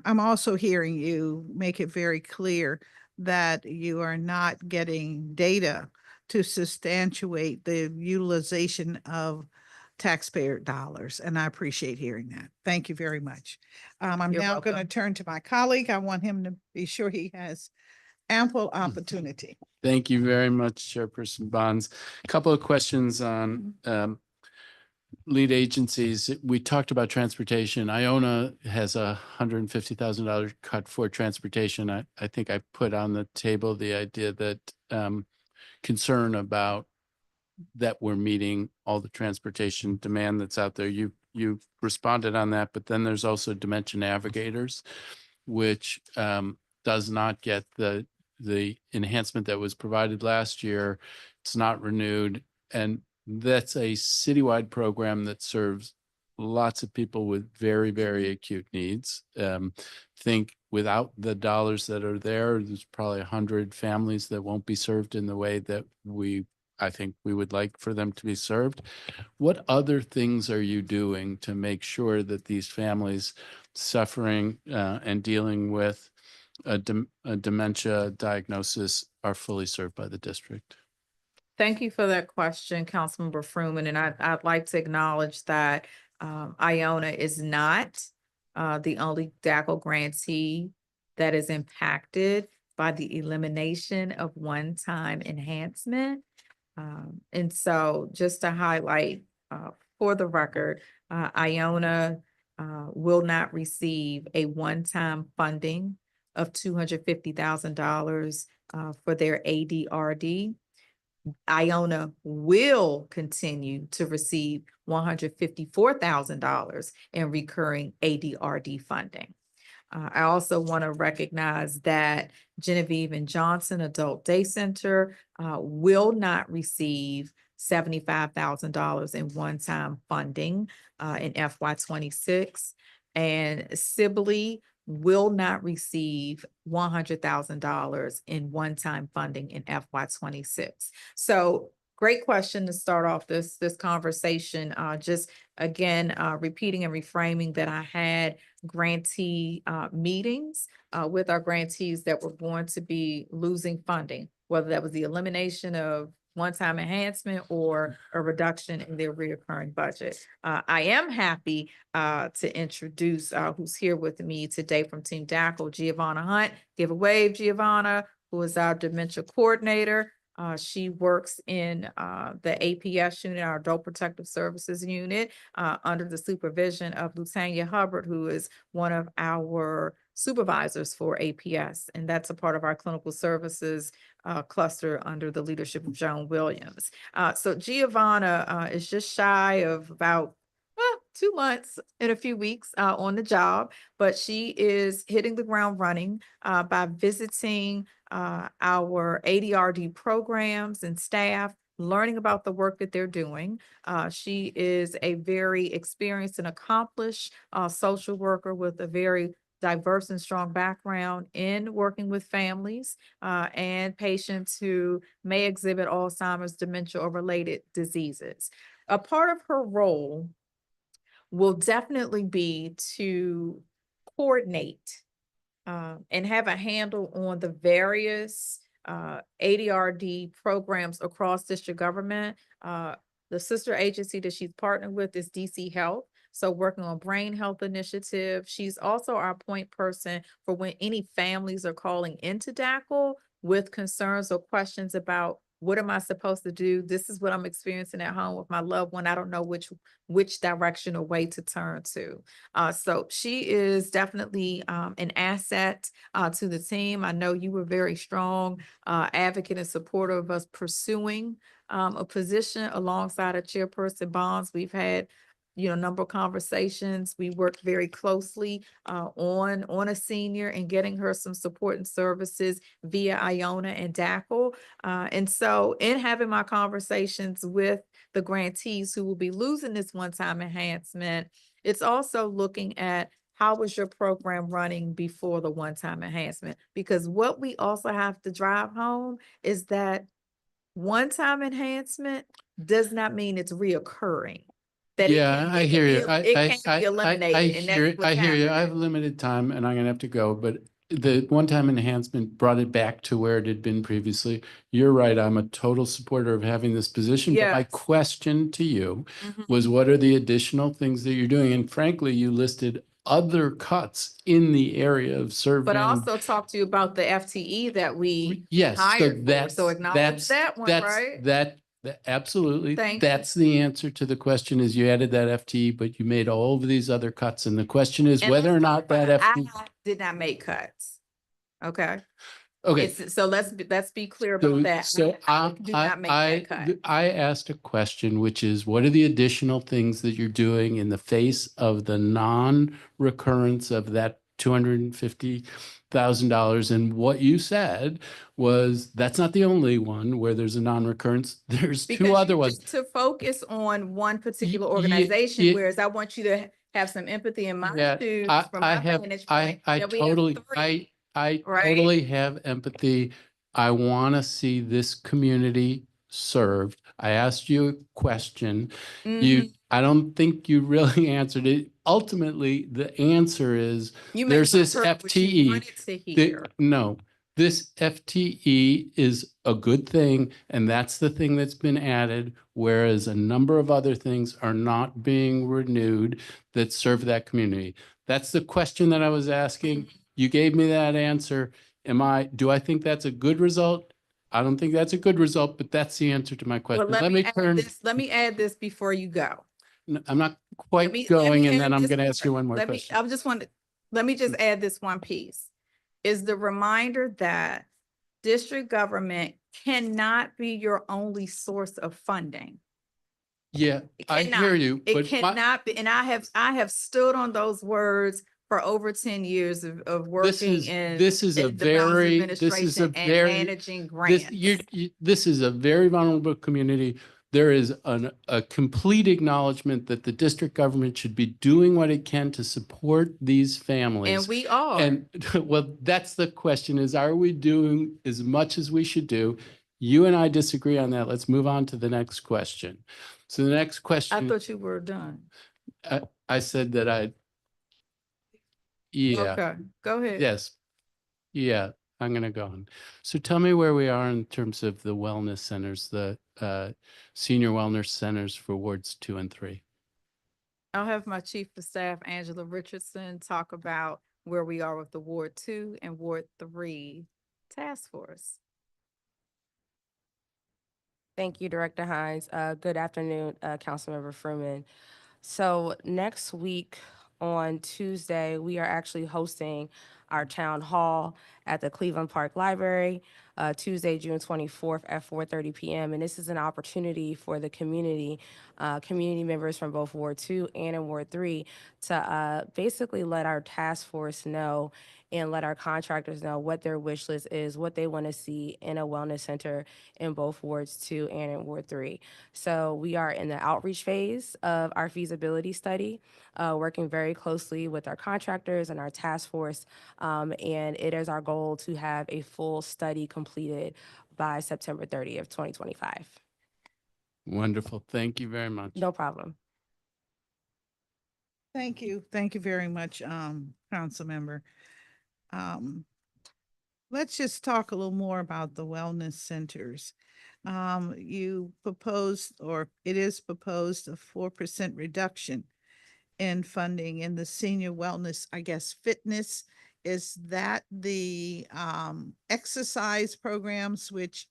also hearing you make it very clear that you are not getting data to substantiate the utilization of taxpayer dollars. And I appreciate hearing that. Thank you very much. I'm You're now going to welcome. turn to my colleague. I want him to be sure he has ample opportunity. Thank you very much, Chairperson Bonds. A couple of questions on lead agencies. We talked about transportation. Iona has $150,000 cut for transportation. I think I put on the table the idea that concern about that we're meeting all the transportation demand that's out there. You responded on that, but then there's also Dementia Navigators, which does not get the enhancement that was provided last year. It's not renewed, and that's a citywide program that serves lots of people with very, very acute needs. Think without the dollars that are there's probably 100 families that won't be served in the way that I think we would like for them to be served. What other things are you doing to make sure that these families suffering and dealing with a dementia diagnosis are fully served by the district? Thank you for that question, Councilmember Fruman. And I'd like to acknowledge that Iona is not the only DACL grantee that is impacted by the elimination of one-time enhancement. And so just to highlight for the record, Iona will not receive a one-time funding of $250,000 for their ADRD. Iona will continue to receive $154,000 in recurring ADRD funding. I also want to recognize that Genevieve and Johnson Adult Day Center will not receive $75,000 in one-time funding in FY '26. And Sibley will not receive $100,000 in one-time funding in FY '26. So great question to start off this conversation. Just again, repeating and reframing that I had grantee meetings with our grantees that were going to be losing funding, whether that was the elimination of one-time enhancement or a reduction in their reoccurring budget. I am happy to introduce who's here with me today from Team DACL, Giovanna Hunt. Give a wave, Giovanna, who is our dementia coordinator. She works in the APS unit, our Adult Protective Services unit, under the supervision of Lutania Hubbard, who is one of our supervisors for APS, and that's a part of our clinical services cluster under the leadership of Joan Williams. So Giovanna is just shy of about 2 months and a few weeks on the job, but she is hitting the ground running by visiting our ADRD programs and staff, learning about the work that they're doing. She is a very experienced and accomplished social worker with a very diverse and strong background in working with families and patients who may exhibit Alzheimer's, dementia, or related diseases. A part of her role will definitely be to coordinate and have a handle on the various ADRD programs across district government. The sister agency that she's partnered with is DC Health. So working on brain health initiative. She's also our point person for when any families are calling into DACL with concerns or questions about what am I supposed to do? This is what I'm experiencing at home with my loved one. I don't know which direction or way to turn to. So she is definitely an asset to the team. I know you were very strong advocate and supporter of us pursuing a position alongside a chairperson Bonds. We've had a number of conversations. We worked very closely on a senior and getting her some support and services via Iona and DACL. And so in having my conversations with the grantees who will be losing this one-time enhancement, it's also looking at how was your program running before the one-time enhancement? Because what we also have to drive home is that one-time enhancement does not mean it's reoccurring. Yeah, I hear you. It can be eliminated. And that's what's I hear you. I have happening. limited time and I'm gonna have to go, but the one-time enhancement brought it back to where it had been previously. You're right. I'm a total supporter of having this position, but my Yes. question to you Mhm. was what are the additional things that you're doing? And frankly, you listed other cuts in the area of serving. But I also talked to you about the FTE that we Yes, so hired for. that's, So acknowledge that one, right? That absolutely, Thank you. that's the answer to the question is you added that FTE, but you made all of these other cuts. And the question is And whether or not that FTE. I did not make cuts. Okay. Okay. So let's be clear about that. So I did not make that cut. I asked a question, which is what are the additional things that you're doing in the face of the non-recurrence of that $250,000? And what you said was that's not the only one where there's a non-recurrence. There's Because two other you ones. just to focus on one particular Ye- organization, ye- whereas I want you to have some empathy in my Yeah, shoes from I my have, vantage I point. that we have totally, three, I right? totally have empathy. I want to see this community served. I asked you a question. Mhm. I don't think you really answered it. Ultimately, the answer is You may there's not this heard what you FTE. wanted to hear. No, this FTE is a good thing, and that's the thing that's been added, whereas a number of other things are not being renewed that serve that community. That's the question that I was asking. You gave me that answer. Do I think that's a good result? I don't think that's a good result, but that's the answer to my question. Well, Let me turn. let me add this before you go. I'm not quite me- let going, me and add then I'm this going to ask you one more Let me, question. I just wanted, let me just add this one piece. Is the reminder that district government cannot be your only source of funding. Yeah, It I hear cannot. you, It but my, cannot be, and I have stood on those words for over 10 years of working in this is a in the Veterans very, this is a Administration and very, managing grants. this is a very vulnerable community. There is a complete acknowledgement that the district government should be doing what it can to support these families. And we are. And well, that's the question is, are we doing as much as we should do? You and I disagree on that. Let's move on to the next question. So the next I question, thought you were done. I said that yeah, Okay, go ahead. yes. Yeah, I'm gonna go on. So tell me where we are in terms of the wellness centers, the senior wellness centers for wards 2 and 3. I'll have my Chief of Staff, Angela Richardson, talk about where we are with the Ward 2 and Ward 3 task force. Thank you, Director Hines. Good afternoon, Councilmember Freeman. So next week on Tuesday, we are actually hosting our town hall at the Cleveland Park Library, Tuesday, June 24th at 4:30 p.m. And this is an opportunity for the community, community members from both Ward 2 and in Ward 3 to basically let our task force know and let our contractors know what their wish list is, what they want to see in a wellness center in both Wards 2 and in Ward 3. So we are in the outreach phase of our feasibility study, working very closely with our contractors and our task force. And it is our goal to have a full study completed by September 30th, 2025. Wonderful. Thank you very much. No problem. Thank you. Thank you very much, council member. Let's just talk a little more about the wellness centers. You proposed, or it is proposed, a 4% reduction in funding in the senior wellness, I guess, fitness. Is that the exercise programs which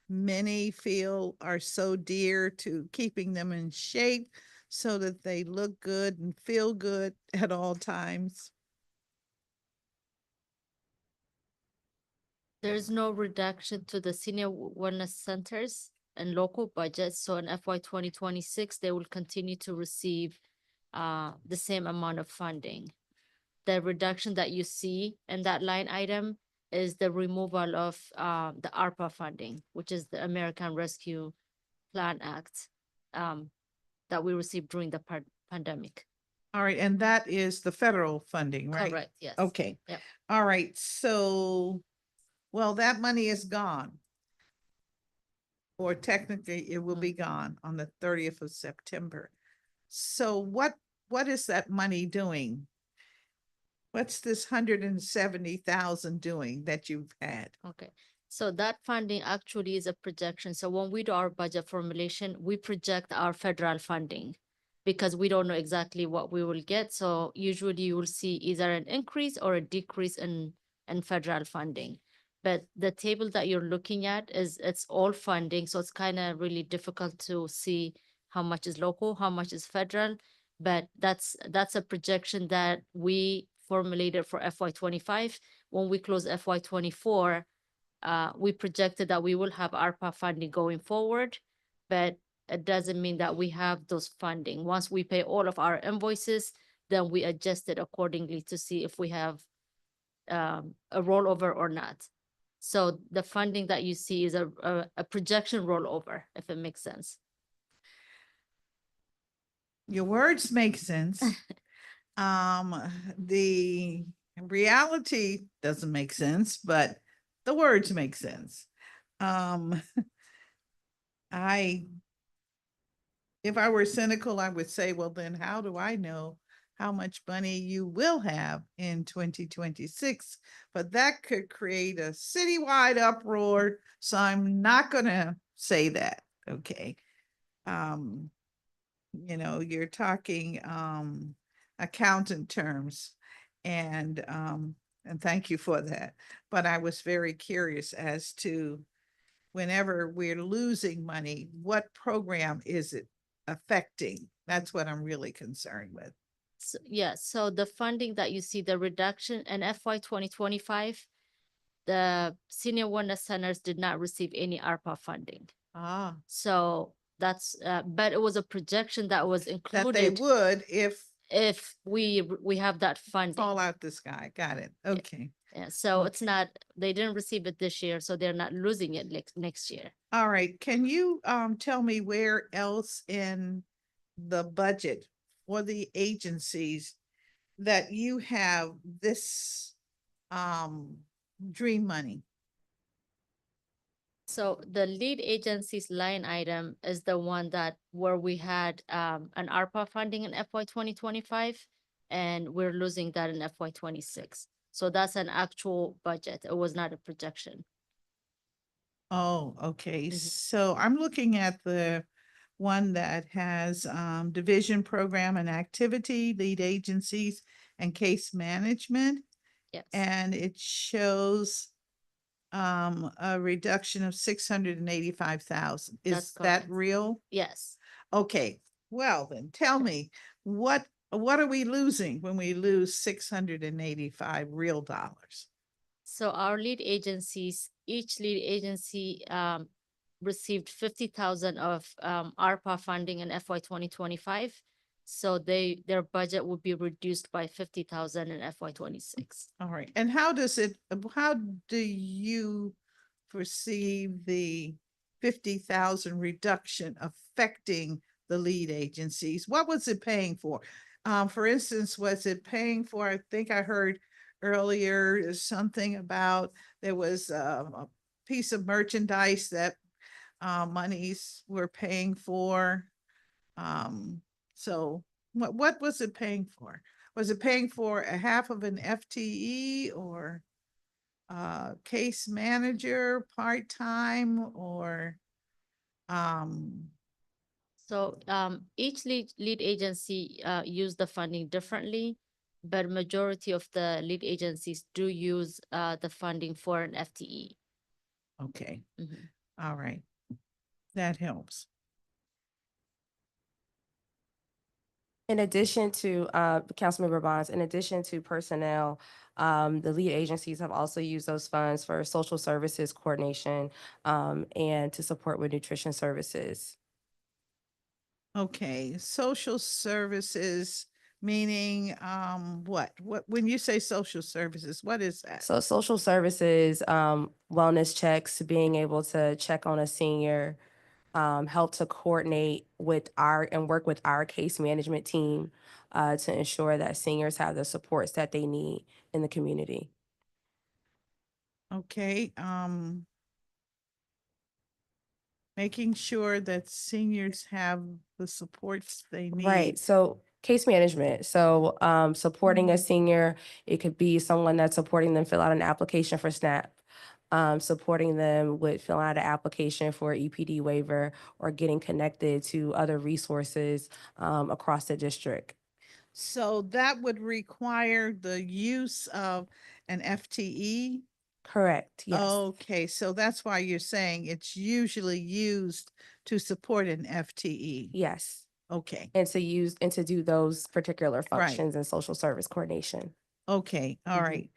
many feel are so dear to keeping them in shape so that they look good and feel good at all times? There's no reduction to the senior wellness centers and local budgets. So in FY 2026, they will continue to receive the same amount of funding. The reduction that you see in that line item is the removal of the ARPA funding, which is the American Rescue Plan Act that we received during the pandemic. All right, and that is the federal funding, right? Correct, yes. Okay. Yep. All right, so, well, that money is gone. Or technically, it will be gone on the 30th of September. So what is that money doing? What's this 170,000 doing that you've had? Okay, so that funding actually is a projection. So when we do our budget formulation, we project our federal funding because we don't know exactly what we will get. So usually you will see either an increase or a decrease in federal funding. But the table that you're looking at it's all funding. So it's kind of really difficult to see how much is local, how much is federal. But that's a projection that we formulated for FY 25. When we close FY 24, we projected that we will have ARPA funding going forward, but it doesn't mean that we have those funding. Once we pay all of our invoices, then we adjust it accordingly to see if we have a rollover or not. So the funding that you see is a projection rollover, if it makes sense. Your words make sense. The reality doesn't make sense, but the words make sense. If I were cynical, I would say, well, then how do I know how much money you will have in 2026? But that could create a citywide uproar, so I'm not gonna say that, okay? You're talking accountant terms, and thank you for that. But I was very curious as to whenever we're losing money, what program is it affecting? That's what I'm really concerned with. So, yeah, so the funding that you see, the reduction in FY 2025, the senior wellness centers did not receive any ARPA funding. Ah, So that's, but it was a projection that was that they included would if we have that funding. fall out the sky. Got it. Okay. Yeah, so it's Okay. not, they didn't receive it this year, so they're not losing it next year. All right. Can you tell me where else in the budget for the agencies that you have this dream money? So the lead agency's line item is the one that where we had an ARPA funding in FY 2025, and we're losing that in FY 26. So that's an actual budget. It was not a projection. Oh, okay. Mhm. So I'm looking at the one that has division, program and activity, lead agencies and case management. Yes. And it shows a reduction of 685,000. That's Is that correct. real? Yes. Okay, well then, tell me, what are we losing when we lose 685 real dollars? So our lead agencies, each lead agency received 50,000 of ARPA funding in FY 2025. So their budget would be reduced by 50,000 in FY 26. All right, and how do you perceive the 50,000 reduction affecting the lead agencies? What was it paying for? For instance, was it paying for, I think I heard earlier something about there was a piece of merchandise that monies were paying for. So what was it paying for? Was it paying for a half of an FTE or case manager, part-time, or So each lead agency use the funding differently, but majority of the lead agencies do use the funding for an FTE. okay, Mhm. all right. That helps. In addition to, Councilmember Bonds, in addition to personnel, the lead agencies have also used those funds for social services coordination, and to support with nutrition services. Okay, social services, meaning what? When you say social services, what is that? So social services, wellness checks, being able to check on a senior, help to coordinate with and work with our case management team, to ensure that seniors have the supports that they need in the community. Okay, making sure that seniors have the supports they Right. need. So case management. So supporting a Mhm. senior, it could be someone that's supporting them fill out an application for SNAP, supporting them with filling out an application for EPD waiver, or getting connected to other resources across the district. So that would require the use of an FTE? Correct. Yes. Okay, so that's why you're saying it's usually used to support an FTE. Yes. Okay, And to do those particular Right. functions in social service coordination. okay, all Mhm. right.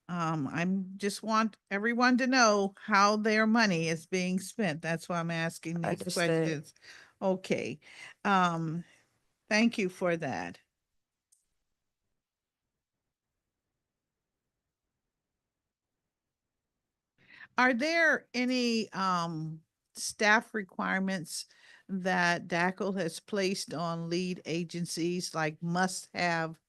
I'm just want everyone to know how their money is being spent. That's why I'm asking these Understood. questions. Okay, um, thank you for that. Are there any staff requirements that DACL has placed on lead agencies, like must have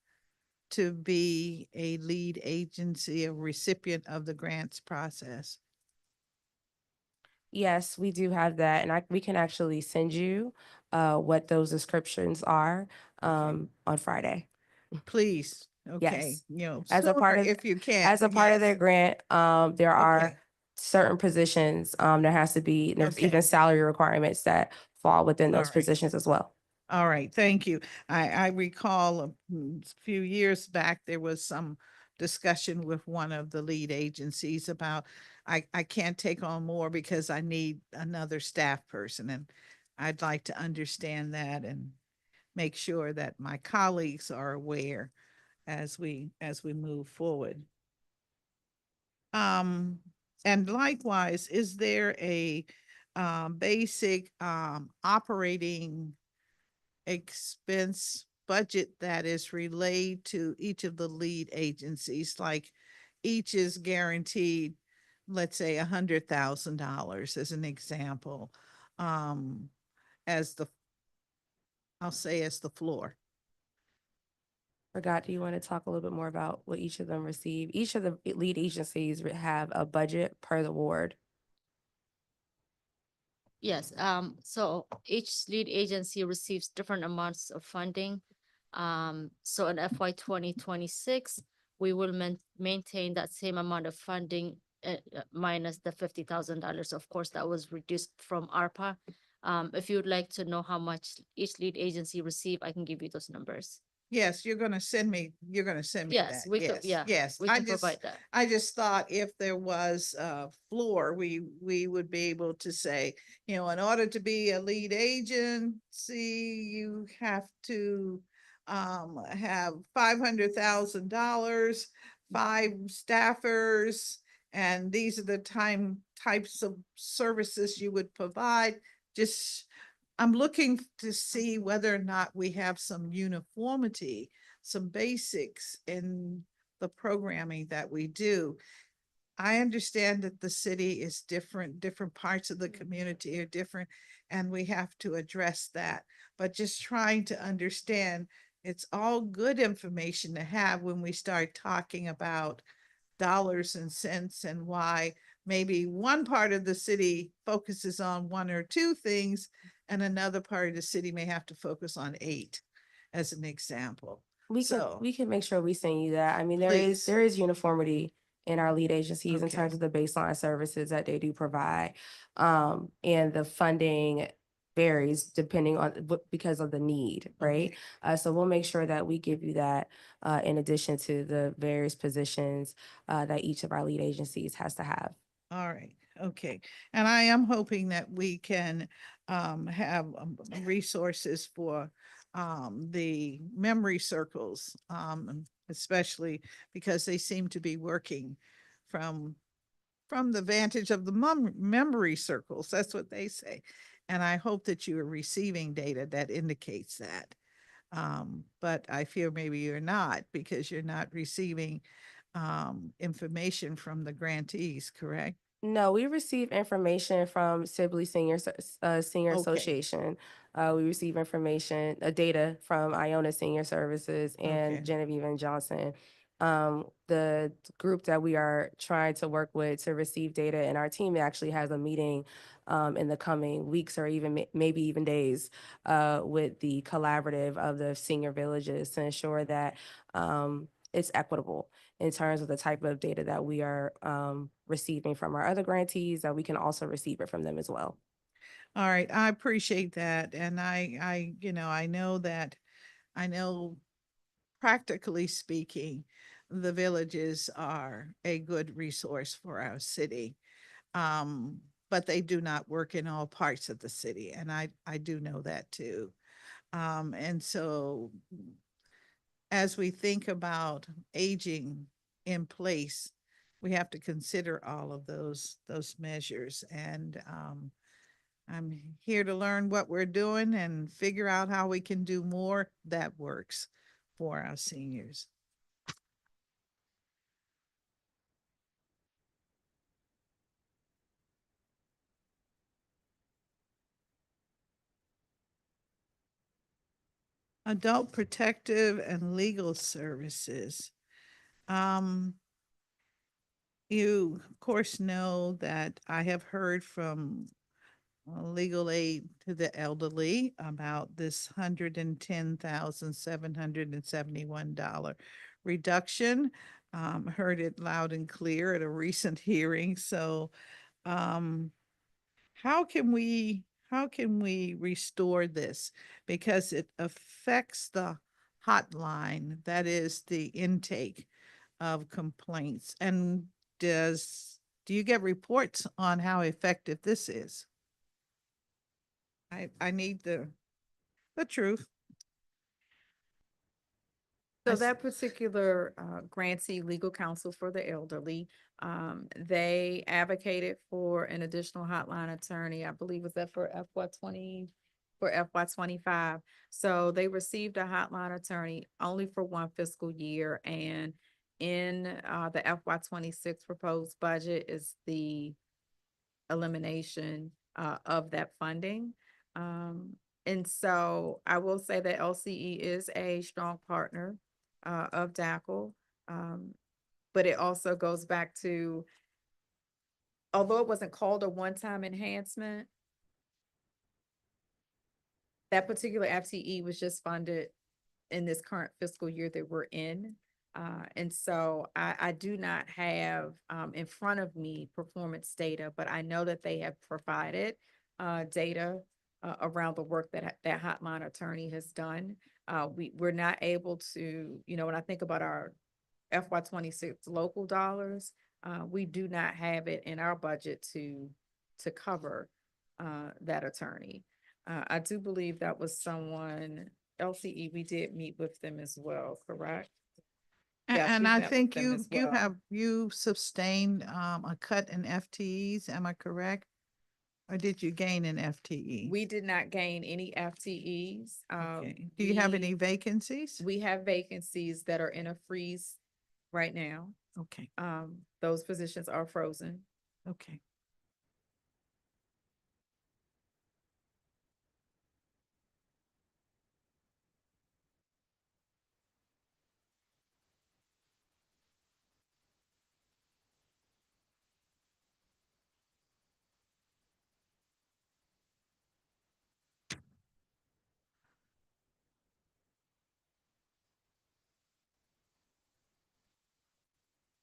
to be a lead agency, a recipient of the grants process? Yes, we do have that, and we can actually send you what those descriptions are on Friday. Please, okay, Yes. you know, As a sooner part of if you can. as a part of their Yes. grant, there are Okay. certain positions, there has to be, there's Okay. even salary requirements that fall within All those right. positions as well. All right, thank you. I recall a few years back, there was some discussion with one of the lead agencies about, I can't take on more because I need another staff person, and I'd like to understand that and make sure that my colleagues are aware as we move forward. And likewise, is there a basic operating expense budget that is relayed to each of the lead agencies? Like each is guaranteed, let's say $100,000 as an example, as the, I'll say as the floor. Forgot, do you want to talk a little bit more about what each of them receive? Each of the lead agencies have a budget per the ward. Yes, so each lead agency receives different amounts of funding. So in FY 2026, we will maintain that same amount of funding minus the $50,000. Of course, that was reduced from ARPA. If you'd like to know how much each lead agency receive, I can give you those numbers. Yes, you're gonna send me Yes, that. we could, Yes, yeah, yes. we can provide that. I just thought if there was a floor, we would be able to say, you know, in order to be a lead agency, you have to have $500,000, 5 staffers, and these are the types of services you would provide. Just I'm looking to see whether or not we have some uniformity, some basics in the programming that we do. I understand that the city is different parts of the community are different, and we have to address that. But just trying to understand, it's all good information to have when we start talking about dollars and cents and why maybe one part of the city focuses on 1 or 2 things and another part of the city may have to focus on 8, as an example. We So, can make sure we send you that. I mean, Please. there is uniformity in our lead agencies in Okay. terms of the baseline services that they do provide. And the funding varies depending on because of the need, right? Okay. So we'll make sure that we give you that in addition to the various positions that each of our lead agencies has to have. All right, okay. And I am hoping that we can have resources for the memory circles, especially because they seem to be working from the vantage of the memory circles. That's what they say. And I hope that you are receiving data that indicates that. But I fear maybe you're not because you're not receiving information from the grantees, correct? No, we receive information from Sibley Senior Senior Okay. Association. We receive information, data from Iona Senior Services and Okay. Genevieve and Johnson. The group that we are trying to work with to receive data, and our team actually has a meeting in the coming weeks or even maybe even days with the collaborative of the senior villages to ensure that it's equitable in terms of the type of data that we are receiving from our other grantees, that we can also receive it from them as well. All right, I appreciate that. And I know practically speaking, the villages are a good resource for our city. But they do not work in all parts of the city. And I do know that too. And so as we think about aging in place, we have to consider all of those measures. And I'm here to learn what we're doing and figure out how we can do more that works for our seniors. Adult protective and legal services. You of course know that I have heard from legal aid to the elderly about this $110,771 reduction. Heard it loud and clear at a recent hearing. So how can we restore this? Because it affects the hotline, that is the intake of complaints. And do you get reports on how effective this is? I need the truth. So s- that particular grantee, legal counsel for the elderly, they advocated for an additional hotline attorney. I believe was that for FY 25. So they received a hotline attorney only for one fiscal year, and in the FY 26 proposed budget is the elimination of that funding. And so I will say that LCE is a strong partner of DACL. But it also goes back to, although it wasn't called a one-time enhancement, that particular FTE was just funded in this current fiscal year that we're in. And so I do not have in front of me performance data, but I know that they have provided data around the work that that hotline attorney has done. We're not able to, when I think about our FY 26 local dollars, we do not have it in our budget to cover that attorney. I do believe that was someone, LCE, we did meet with them as well, correct? Yes, and we I met with think them as well. you sustained a cut in FTEs, am I correct? Or did you gain an FTE? We did not gain any FTEs. Okay. Do you have any vacancies? We have vacancies that are in a freeze right now. Okay, Those positions are frozen. okay.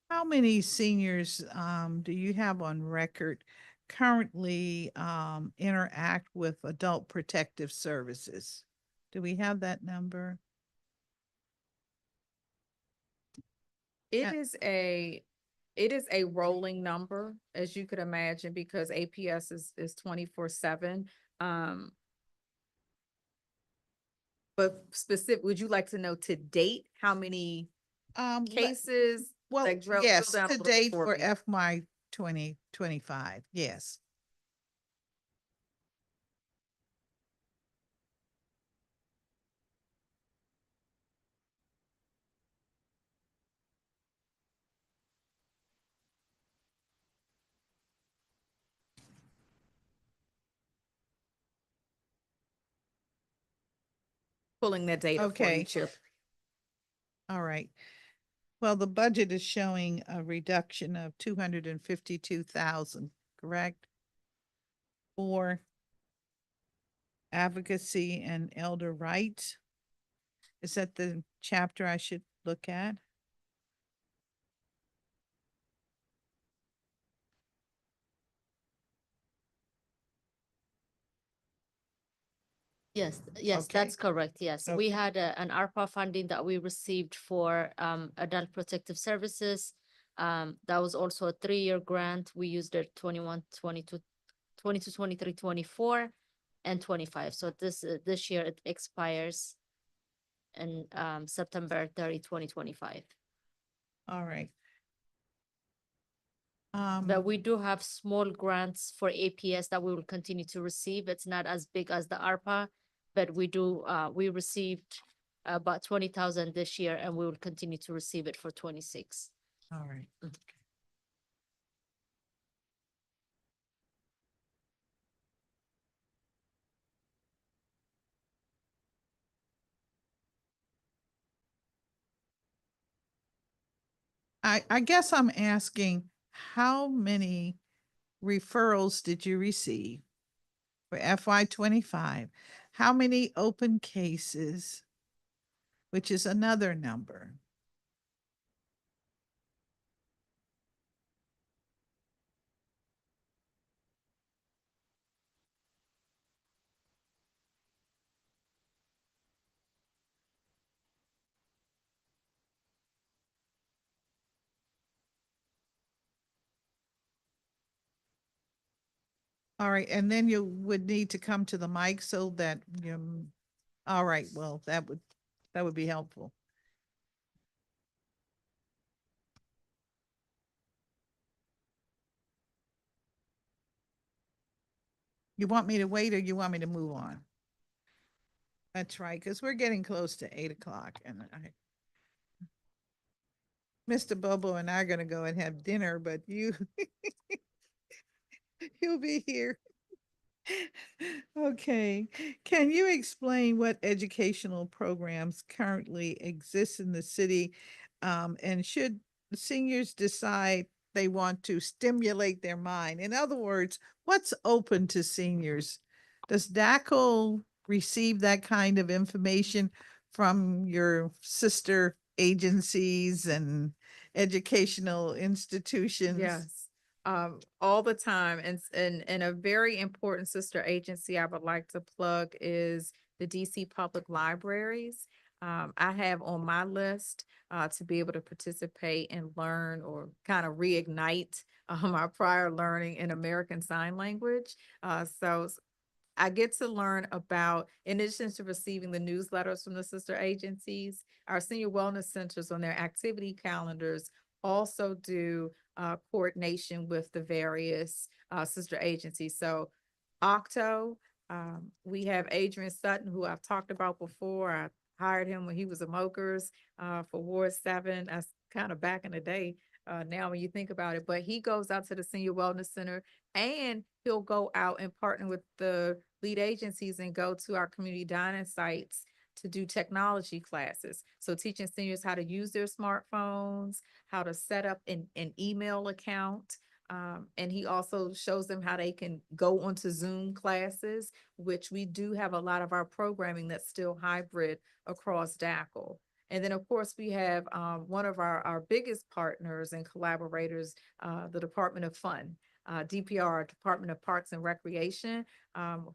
How many seniors do you have on record currently interact with adult protective services? Do we have that number? It Uh, is a, it is a rolling number, as you could imagine, because APS is 24/7. But specific, would you like to know to date, how many Let- cases? Well, Like drill yes, down a to little bit date for for me. FY 2025, yes. Pulling that data for you, Okay. Chair. All right. Well, the budget is showing a reduction of 252,000, correct? For advocacy and elder rights. Is that the chapter I should look at? Yes, yes, Okay. that's correct. Yes, we had an ARPA funding that we received for adult protective services. That was also a 3-year grant. We used it 21, 22, 22, 23, 24, and 25. So this year it expires in September 30, 2025. All right. But we do have small grants for APS that we will continue to receive. It's not as big as the ARPA, but we received about 20,000 this year, and we will continue to receive it for 26. all right. I guess I'm asking, how many referrals did you receive for FY 25? How many open cases, which is another number? All right, and then you would need to come to the mic so that you, all right, well, that would be helpful. You want me to wait or you want me to move on? That's right, because we're getting close to 8 o'clock and Mr. Bobo and I are gonna go and have dinner, but you'll be here. Okay, can you explain what educational programs currently exist in the city? And should seniors decide they want to stimulate their mind? In other words, what's open to seniors? Does DACL receive that kind of information from your sister agencies and educational institutions? Yes, all the time. And a very important sister agency I would like to plug is the DC Public Libraries. I have on my list to be able to participate and learn or kind of reignite my prior learning in American Sign Language. So I get to learn about, in addition to receiving the newsletters from the sister agencies, our senior wellness centers on their activity calendars also do coordination with the various sister agencies. So Octo, we have Adrian Sutton, who I've talked about before. I hired him when he was a Mokers for Ward 7. That's kind of back in the day now when you think about it. But he goes out to the Senior Wellness Center and he'll go out and partner with the lead agencies and go to our community dining sites to do technology classes. So teaching seniors how to use their smartphones, how to set up an email account. And he also shows them how they can go onto Zoom classes, which we do have a lot of our programming that's still hybrid across DACL. And then, of course, we have one of our biggest partners and collaborators, the Department of Fun. DPR, Department of Parks and Recreation,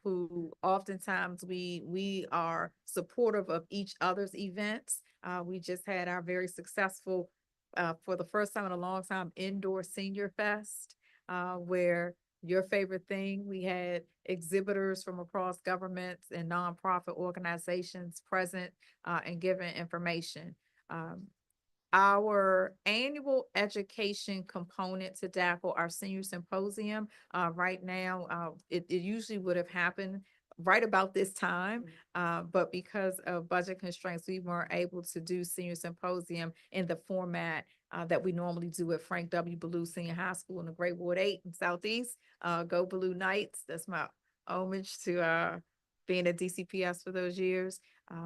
who oftentimes we are supportive of each other's events. We just had our very successful, for the first time in a long time, indoor senior fest, where your favorite thing, we had exhibitors from across governments and nonprofit organizations present and giving information. Our annual education component to DACL, our senior symposium, right now, it usually would have happened right about this time. But because of budget constraints, we weren't able to do senior symposium in the format that we normally do at Frank W. Ballou Senior High School in the Great Ward 8 in Southeast. Go Ballou Knights. That's my homage to being at DCPS for those years.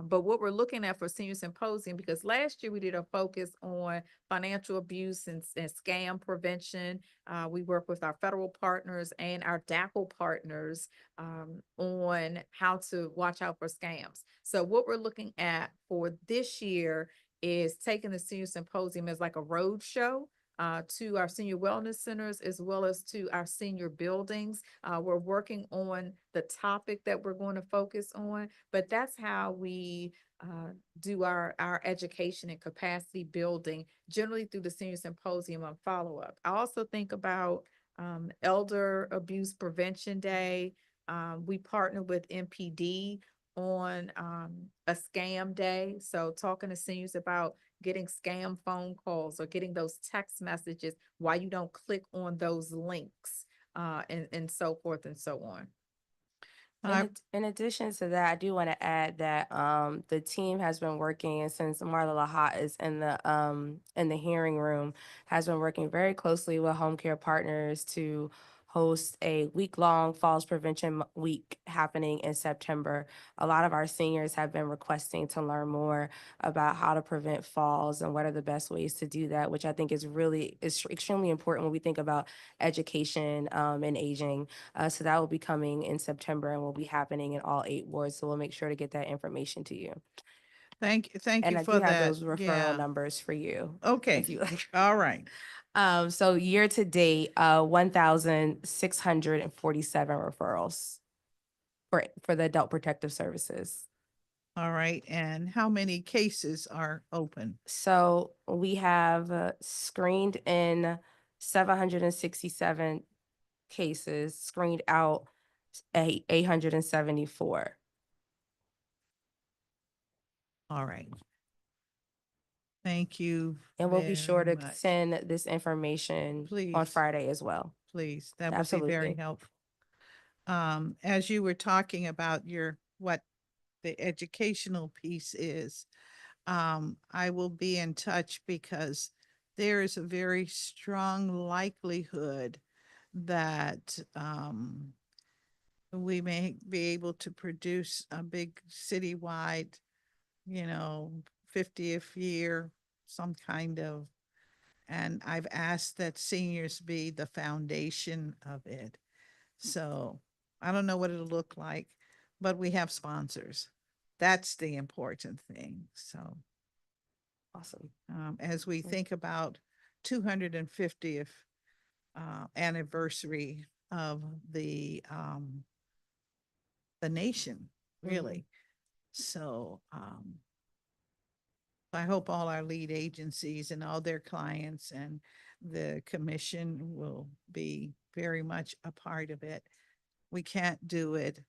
But what we're looking at for senior symposium, because last year we did a focus on financial abuse and scam prevention. We work with our federal partners and our DACL partners on how to watch out for scams. So what we're looking at for this year is taking the senior symposium as like a road show to our senior wellness centers as well as to our senior buildings. We're working on the topic that we're going to focus on, but that's how we do our education and capacity building, generally through the senior symposium and follow-up. I also think about Elder Abuse Prevention Day. We partner with MPD on a scam day. So talking to seniors about getting scam phone calls or getting those text messages, why you don't click on those links, and so forth and so on. In addition to that, I do want to add that the team has been working, and since Marla Lahat is in the hearing room, has been working very closely with home care partners to host a week-long Falls Prevention Week happening in September. A lot of our seniors have been requesting to learn more about how to prevent falls and what are the best ways to do that, which I think is extremely important when we think about education and aging. So that will be coming in September and will be happening in all 8 wards. So we'll make sure to get that information to you. Thank And you I for do have that. those referral Yeah. numbers for you. Okay. If you like. All right. So year to date, 1,647 referrals for the adult protective services. All right. And how many cases are open? So we have screened in 767 cases, screened out 874. All right. Thank you. And we'll be sure very to much. send this information on Please. Friday as well. Please, that would be very Absolutely. helpful. as you were talking about what the educational piece is, I will be in touch because there is a very strong likelihood that, we may be able to produce a big citywide, 50th year, some kind of, and I've asked that seniors be the foundation of it. So I don't know what it'll look like, but we have sponsors. That's the important thing. So Awesome. as we think about 250th anniversary of the nation, really. So I hope all our lead agencies and all their clients and the commission will be very much a part of it. We can't do it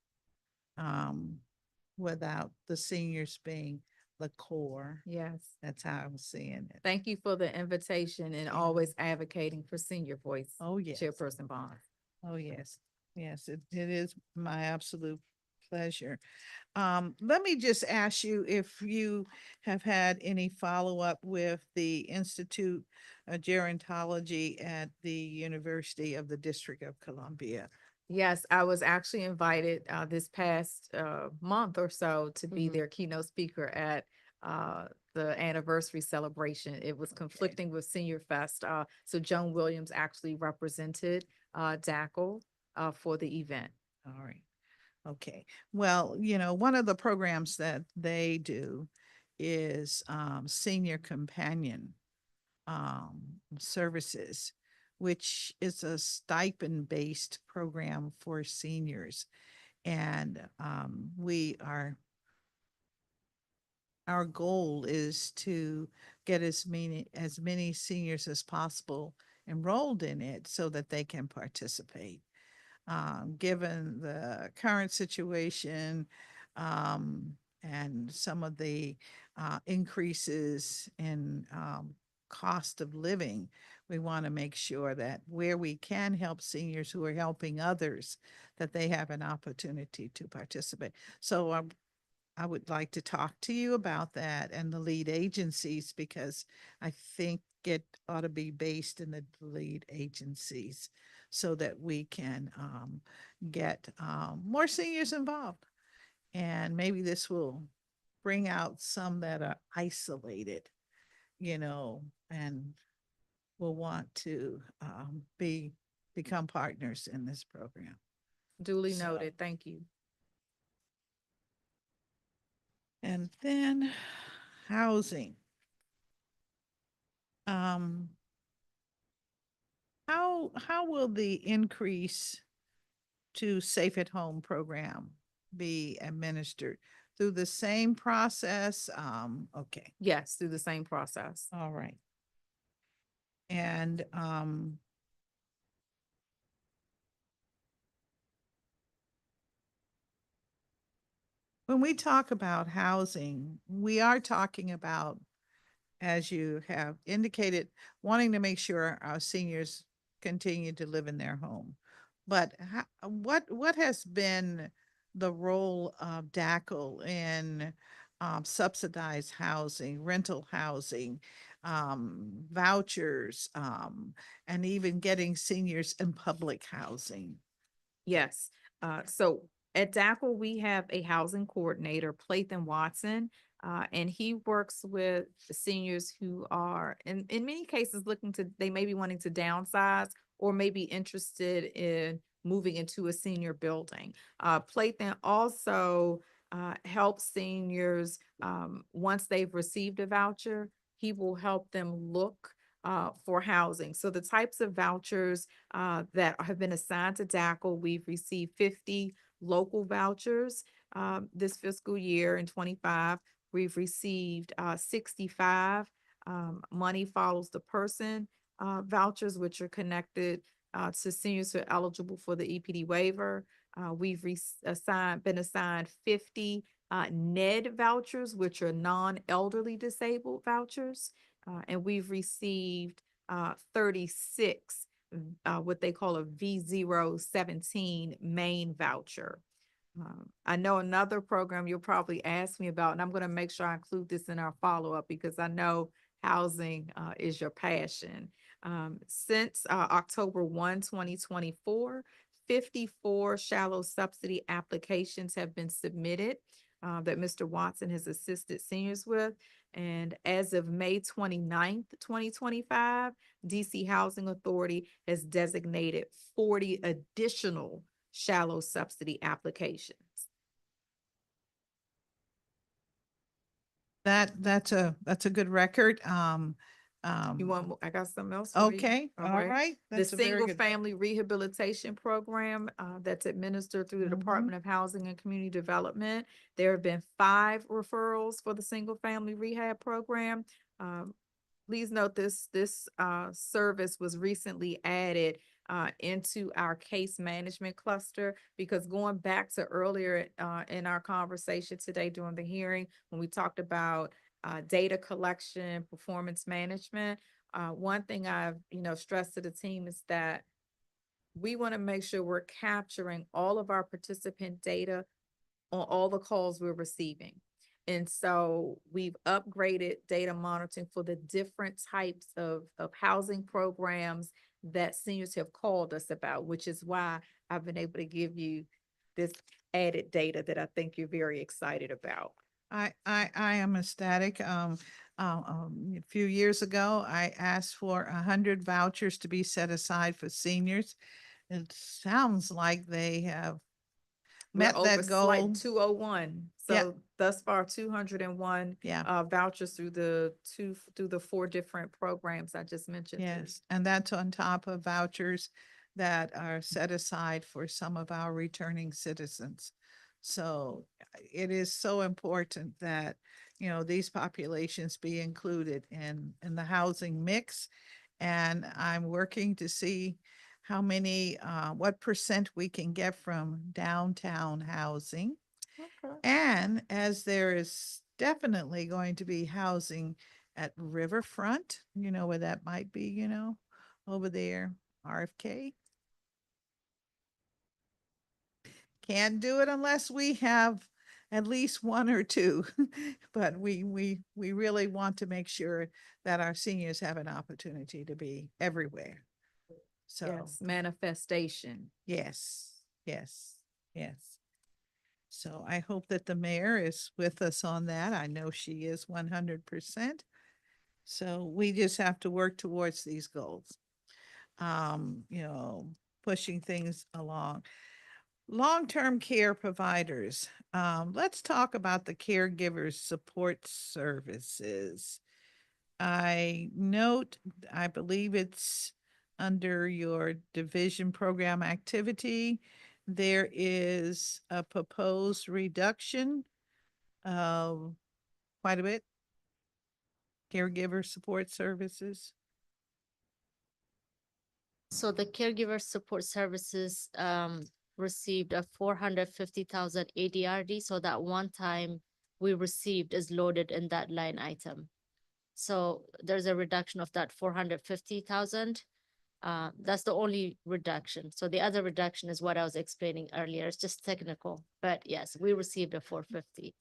without the seniors being the core. Yes. That's how I'm seeing it. Thank you for the invitation and always advocating for senior voice. Oh, yes. Chairperson Bond. Oh, yes. Yes, it is my absolute pleasure. Let me just ask you if you have had any follow-up with the Institute of Gerontology at the University of the District of Columbia. Yes, I was actually invited this past month or so to be Mhm. their keynote speaker at the anniversary celebration. It was conflicting with Senior Fest. So Joan Williams actually represented DACL for the event. All right. Okay. Well, one of the programs that they do is senior companion services, which is a stipend-based program for seniors. And our goal is to get as many seniors as possible enrolled in it so that they can participate. Given the current situation, and some of the increases in cost of living, we want to make sure that where we can help seniors who are helping others, that they have an opportunity to participate. So I would like to talk to you about that and the lead agencies, because I think it ought to be based in the lead agencies so that we can get more seniors involved. And maybe this will bring out some that are isolated, and will want to become partners in this program. Duly So- noted. Thank you. And then housing. How will the increase to Safe at Home program be administered? Through the same process? Okay, Yes, through the same process. all right. And when we talk about housing, we are talking about, as you have indicated, wanting to make sure our seniors continue to live in their home. But what has been the role of DACL in subsidized housing, rental housing, vouchers, and even getting seniors in public housing? Yes. So at DACL, we have a housing coordinator, Plathan Watson, and he works with the seniors who are, in many cases, they may be wanting to downsize or may be interested in moving into a senior building. Plathan also helps seniors, once they've received a voucher, he will help them look for housing. So the types of vouchers that have been assigned to DACL, we've received 50 local vouchers this fiscal year in 25. We've received 65 money follows the person vouchers, which are connected to seniors who are eligible for the EPD waiver. We've been assigned 50 NED vouchers, which are non-elderly disabled vouchers. And we've received 36 what they call a V017 main voucher. I know another program you'll probably ask me about, and I'm going to make sure I include this in our follow-up because I know housing is your passion. Since October 1, 2024, 54 shallow subsidy applications have been submitted that Mr. Watson has assisted seniors with. And as of May 29th, 2025, DC Housing Authority has designated 40 additional shallow subsidy applications. That's a good record. You want, I got something else for you. Okay, all right. The That's a very Single good. Family Rehabilitation Program that's administered through the Mhm. Department of Housing and Community Development. There have been 5 referrals for the Single Family Rehab Program. Please note this service was recently added into our case management cluster, because going back to earlier in our conversation today during the hearing, when we talked about data collection, performance management, one thing I've, stressed to the team is that we want to make sure we're capturing all of our participant data on all the calls we're receiving. And so we've upgraded data monitoring for the different types of housing programs that seniors have called us about, which is why I've been able to give you this added data that I think you're very excited about. I am ecstatic. A few years ago, I asked for 100 vouchers to be set aside for seniors. It sounds like they have met We're over that goal. 201. Yeah. So thus far, 201 Yeah. vouchers through the 4 different programs I just mentioned. to you. Yes, and that's on top of vouchers that are set aside for some of our returning citizens. So it is so important that, these populations be included in the housing mix. And I'm working to see how many, what percent we can get from downtown housing. Okay. And as there is definitely going to be housing at Riverfront, where that might be, over there, RFK. Can't do it unless we have at least 1 or 2. But we really want to make sure that our seniors have an opportunity to be everywhere. So, Yes, manifestation. yes, yes, yes. So I hope that the mayor is with us on that. I know she is 100%. So we just have to work towards these goals. Pushing things along. Long-term care providers. Let's talk about the caregivers support services. I note, I believe it's under your division program activity, there is a proposed reduction of quite a bit. Caregiver support services. So the caregiver support services received a 450,000 ADRD. So that one time we received is loaded in that line item. So there's a reduction of that 450,000. That's the only reduction. So the other reduction is what I was explaining earlier. It's just technical, but yes, we received a 450.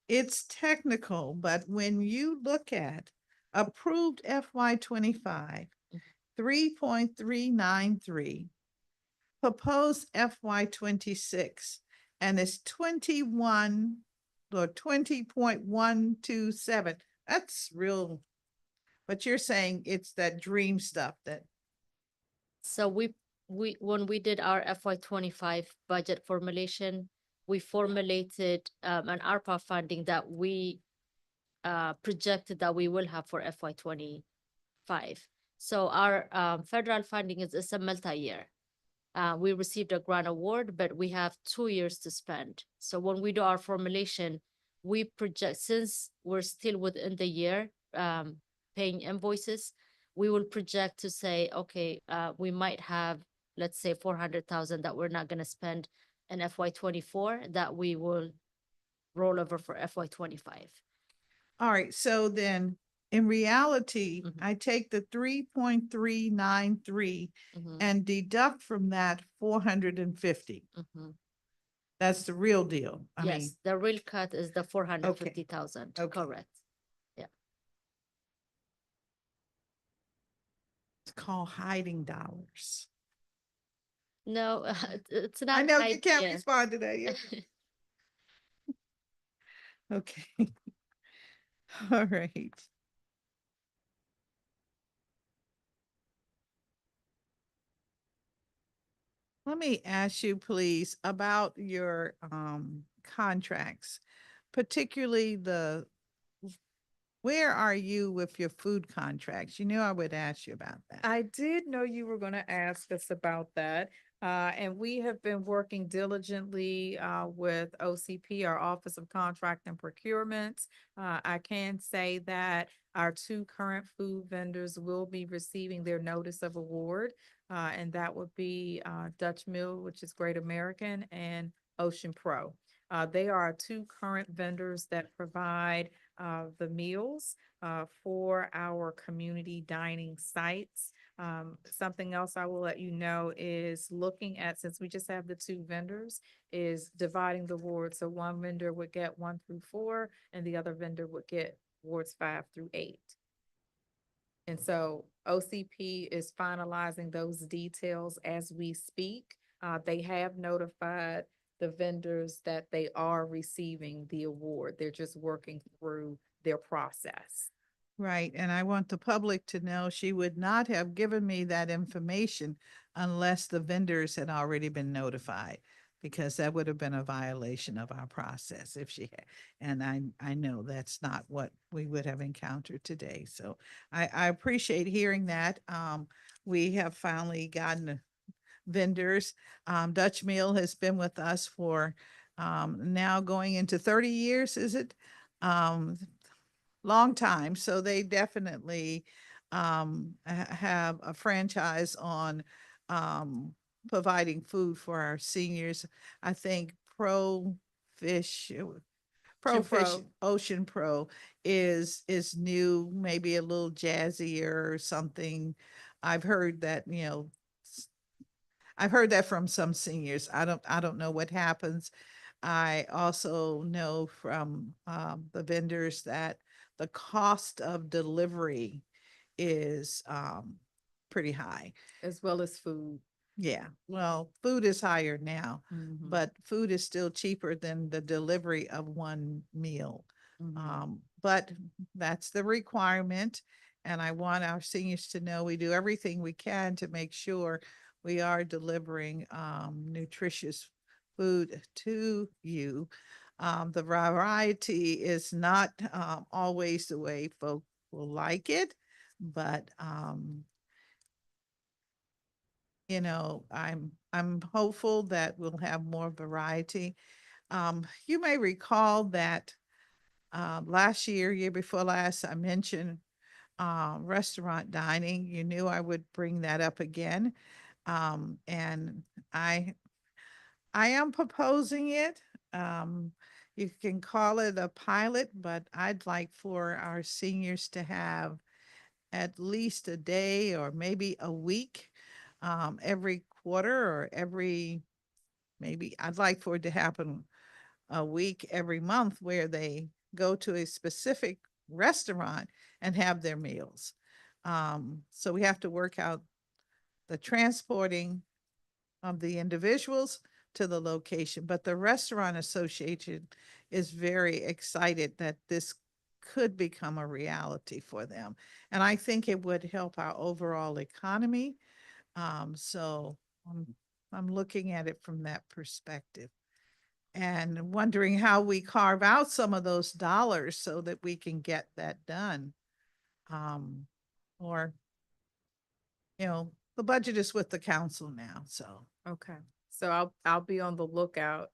It's technical, but when you look at approved FY25, 3.393, proposed FY26, and it's 21 or 20.127. That's real. But you're saying it's that dream stuff that. So we when we did our FY25 budget formulation, we formulated an ARPA funding that we projected that we will have for FY25. So our federal funding is a multi-year. We received a grant award, but we have 2 years to spend. So when we do our formulation, we project, since we're still within the year paying invoices, we will project to say, okay, we might have, let's say 400,000 that we're not going to spend in FY24 that we will roll over for FY25. All right, so then In reality, Mhm. I take the 3.393 Mhm, and deduct from that 450. mhm. That's the real deal. I mean, Yes, the real cut is the 450,000, okay. correct. it's called hiding dollars. No, it's not I know you hide, can't yeah. respond to that yet. Okay. All right. Let me ask you, please, about your contracts, particularly where are you with your food contracts? You knew I would ask you about that. I did know you were going to ask us about that. And we have been working diligently with OCP, our Office of Contract and Procurement. I can say that our two current food vendors will be receiving their notice of award. And that would be Dutch Mill, which is Great American, and Ocean Pro. They are our two current vendors that provide the meals for our community dining sites. Something else I will let you know is looking at, since we just have the two vendors, is dividing the wards. So one vendor would get 1 through 4, and the other vendor would get wards 5 through 8. And so OCP is finalizing those details as we speak. They have notified the vendors that they are receiving the award. They're just working through their process. Right, and I want the public to know she would not have given me that information unless the vendors had already been notified, because that would have been a violation of our process if she had. And I know that's not what we would have encountered today. So I appreciate hearing that. We have finally gotten vendors. Dutch Mill has been with us for now going into 30 years, is it? Long time. So they definitely have a franchise on providing food for our seniors. I think Fish, Pro Fish, Pro. Ocean Pro is new, maybe a little jazzier or something. I've heard that, I've heard that from some seniors. I don't know what happens. I also know from the vendors that the cost of delivery is pretty high. As well as food. Yeah, well, food is higher now, Mhm. but food is still cheaper than the delivery of one meal. Mhm. But that's the requirement. And I want our seniors to know we do everything we can to make sure we are delivering nutritious food to you. The variety is not always the way folk will like it, but I'm hopeful that we'll have more variety. You may recall that last year before last, I mentioned restaurant dining. You knew I would bring that up again. And I am proposing it. You can call it a pilot, but I'd like for our seniors to have at least a day or maybe a week every quarter or maybe I'd like for it to happen a week every month where they go to a specific restaurant and have their meals. So we have to work out the transporting of the individuals to the location, but the restaurant association is very excited that this could become a reality for them. And I think it would help our overall economy. So I'm looking at it from that perspective and wondering how we carve out some of those dollars so that we can get that done. Or, the budget is with the council now, so. Okay. So I'll be on the lookout.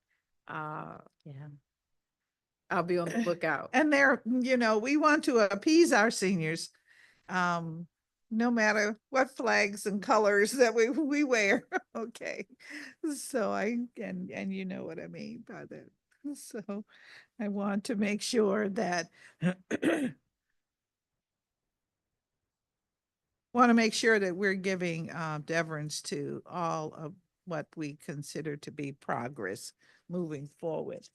Yeah. I'll be on the lookout. And we want to appease our seniors, no matter what flags and colors that we wear. Okay. So and you know what I mean by that. So I want to make sure that want to make sure that we're giving deference to all of what we consider to be progress moving forward.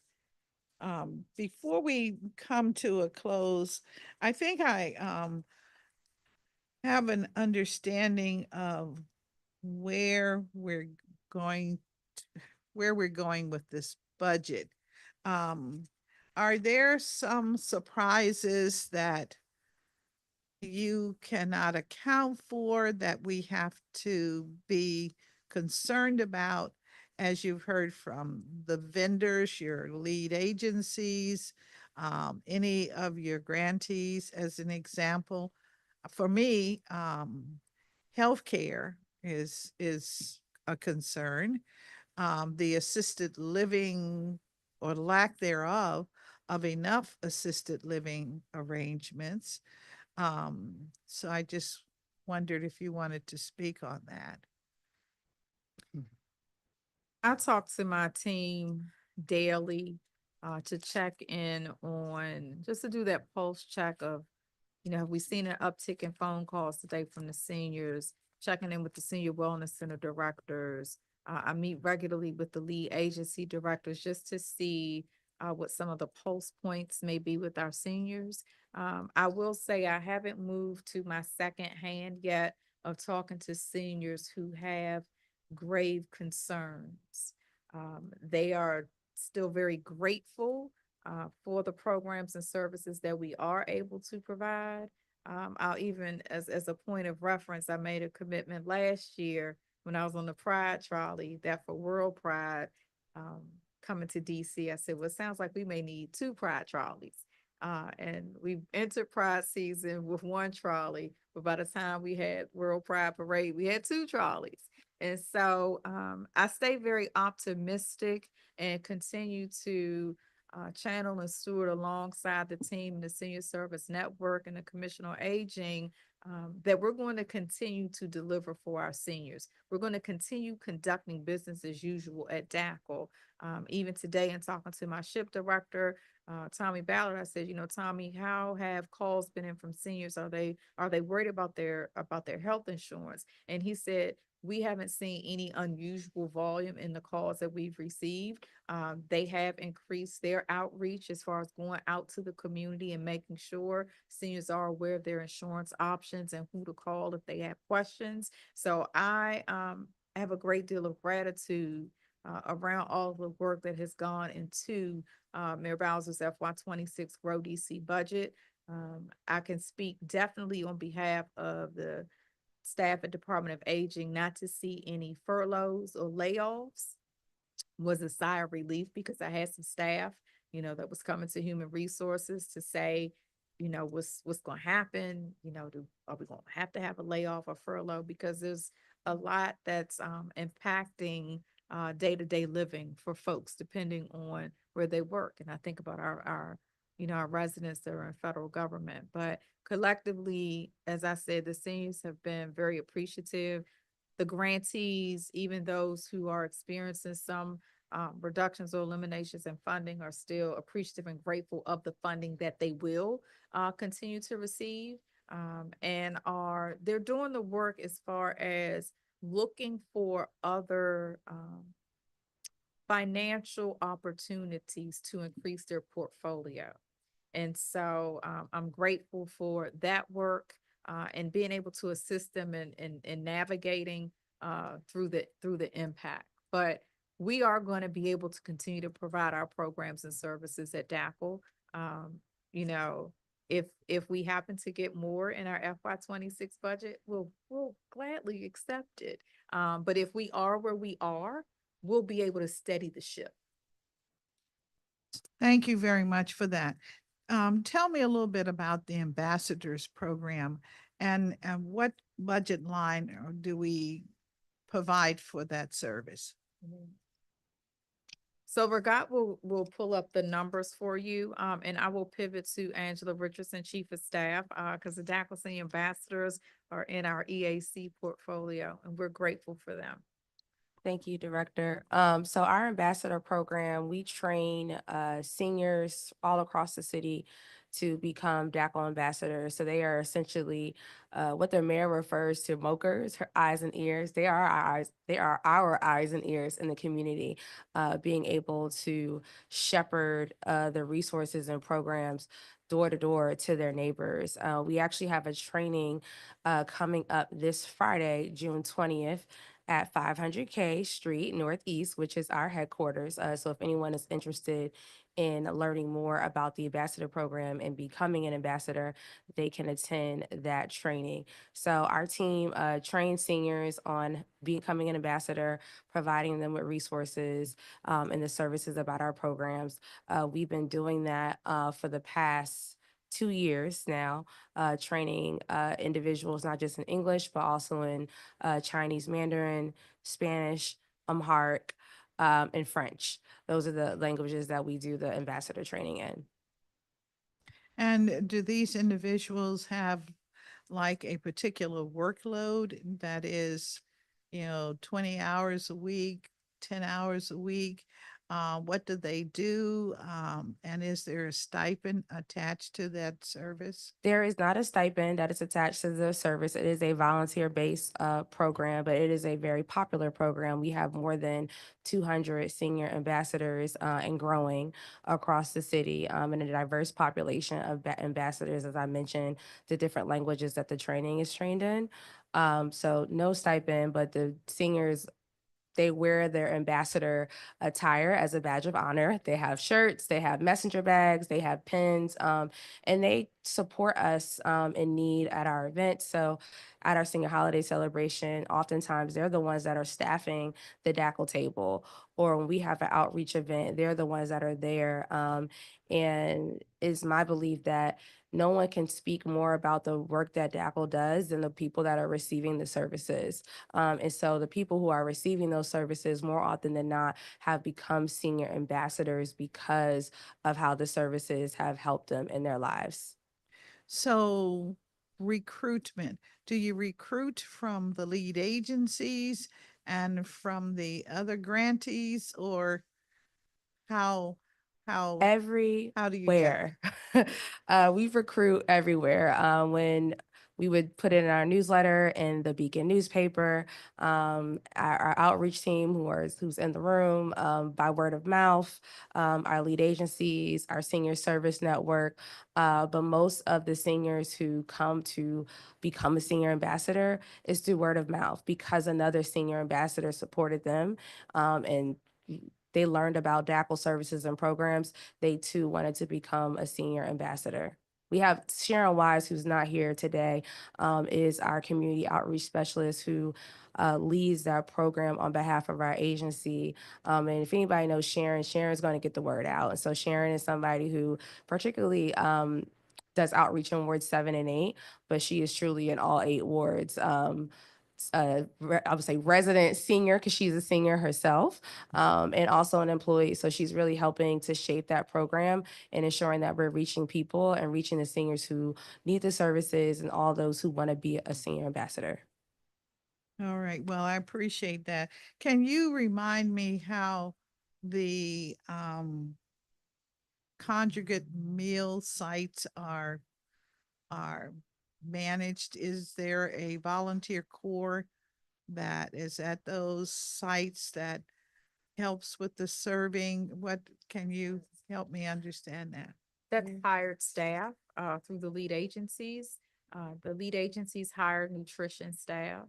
Before we come to a close, I think I have an understanding of where we're going, where we're going with this budget. Are there some surprises that you cannot account for that we have to be concerned about, as you've heard from the vendors, your lead agencies, any of your grantees, as an example? For me, healthcare is a concern. The assisted living or lack thereof of enough assisted living arrangements. So I just wondered if you wanted to speak on that. I talk to my team daily to check in on, just to do that pulse check of, have we seen an uptick in phone calls today from the seniors, checking in with the senior wellness center directors. I meet regularly with the lead agency directors just to see what some of the pulse points may be with our seniors. I will say I haven't moved to my second hand yet of talking to seniors who have grave concerns. They are still very grateful for the programs and services that we are able to provide. I'll even, as a point of reference, I made a commitment last year when I was on the Pride trolley that for World Pride coming to DC, I said, well, it sounds like we may need 2 Pride trolleys. And we entered Pride season with 1 trolley, but by the time we had World Pride Parade, we had 2 trolleys. And so I stay very optimistic and continue to channel and steward alongside the team and the Senior Service Network and the Commission on Aging that we're going to continue to deliver for our seniors. We're going to continue conducting business as usual at DACL. Even today, in talking to my SHIP director, Tommy Ballard, I said, Tommy, how have calls been in from seniors? Are they worried about their health insurance? And he said, we haven't seen any unusual volume in the calls that we've received. They have increased their outreach as far as going out to the community and making sure seniors are aware of their insurance options and who to call if they have questions. So I have a great deal of gratitude around all of the work that has gone into Mayor Bowser's FY26 Grow DC budget. I can speak definitely on behalf of the staff at Department of Aging not to see any furloughs or layoffs was a sigh of relief, because I had some staff, that was coming to Human Resources to say, what's going to happen, are we going to have a layoff or furlough, because there's a lot that's impacting day-to-day living for folks depending on where they work. And I think about our residents that are in federal government. But collectively, as I said, the seniors have been very appreciative. The grantees, even those who are experiencing some reductions or eliminations in funding, are still appreciative and grateful of the funding that they will continue to receive, and they're doing the work as far as looking for other financial opportunities to increase their portfolio. And so I'm grateful for that work and being able to assist them in navigating through the impact. But we are going to be able to continue to provide our programs and services at DACL. If we happen to get more in our FY26 budget, we'll gladly accept it. But if we are where we are, we'll be able to steady the ship. Thank you very much for that. Tell me a little bit about the ambassadors program and what budget line do we provide for that service? So Ragat will pull up the numbers for you, and I will pivot to Angela Richardson, Chief of Staff, because the DACL Senior Ambassadors are in our EAC portfolio, and we're grateful for them. Thank you, Director. So our ambassador program, we train seniors all across the city to become DACL ambassadors. So they are essentially what the mayor refers to mokers, her eyes and ears. They are our eyes. They are our eyes and ears in the community, being able to shepherd the resources and programs door to door to their neighbors. We actually have a training coming up this Friday, June 20th at 500K Street Northeast, which is our headquarters. So if anyone is interested in learning more about the ambassador program and becoming an ambassador, they can attend that training. So our team trains seniors on becoming an ambassador, providing them with resources and the services about our programs. We've been doing that for the past 2 years now, training individuals not just in English, but also in Chinese Mandarin, Spanish, Amharic, and French. Those are the languages that we do the ambassador training in. And do these individuals have like a particular workload that is, 20 hours a week, 10 hours a week? What do they do? And is there a stipend attached to that service? There is not a stipend that is attached to the service. It is a volunteer-based program, but it is a very popular program. We have more than 200 senior ambassadors and growing across the city, and a diverse population of ambassadors, as I mentioned, the different languages that the training is trained in. So no stipend, but the seniors, they wear their ambassador attire as a badge of honor. They have shirts, they have messenger bags, they have pins, and they support us in need at our events. So at our senior holiday celebration, oftentimes they're the ones that are staffing the DACL table, or when we have an outreach event, they're the ones that are there. And it's my belief that no one can speak more about the work that DACL does than the people that are receiving the services. And so the people who are receiving those services more often than not have become senior ambassadors because of how the services have helped them in their lives. So recruitment, do you recruit from the lead agencies and from the other grantees, or how, how, how do you get it? Everywhere. We recruit everywhere. When we would put it in our newsletter in the Beacon newspaper, our outreach team who's in the room, by word of mouth, our lead agencies, our senior service network. But most of the seniors who come to become a senior ambassador is through word of mouth because another senior ambassador supported them, and they learned about DACL services and programs. They too wanted to become a senior ambassador. We have Sharon Wise, who's not here today, is our community outreach specialist who leads that program on behalf of our agency. And if anybody knows Sharon, Sharon's going to get the word out. And so Sharon is somebody who particularly does outreach in wards 7 and 8, but she is truly in all 8 wards. I would say resident senior because she's a senior herself, and also an employee. So she's really helping to shape that program and ensuring that we're reaching people and reaching the seniors who need the services and all those who want to be a senior ambassador. All right, well, I appreciate that. Can you remind me how the conjugate meal sites are managed? Is there a volunteer corps that is at those sites that helps with the serving? What, can you help me understand that? That's hired staff through the lead agencies. The lead agencies hire nutrition staff.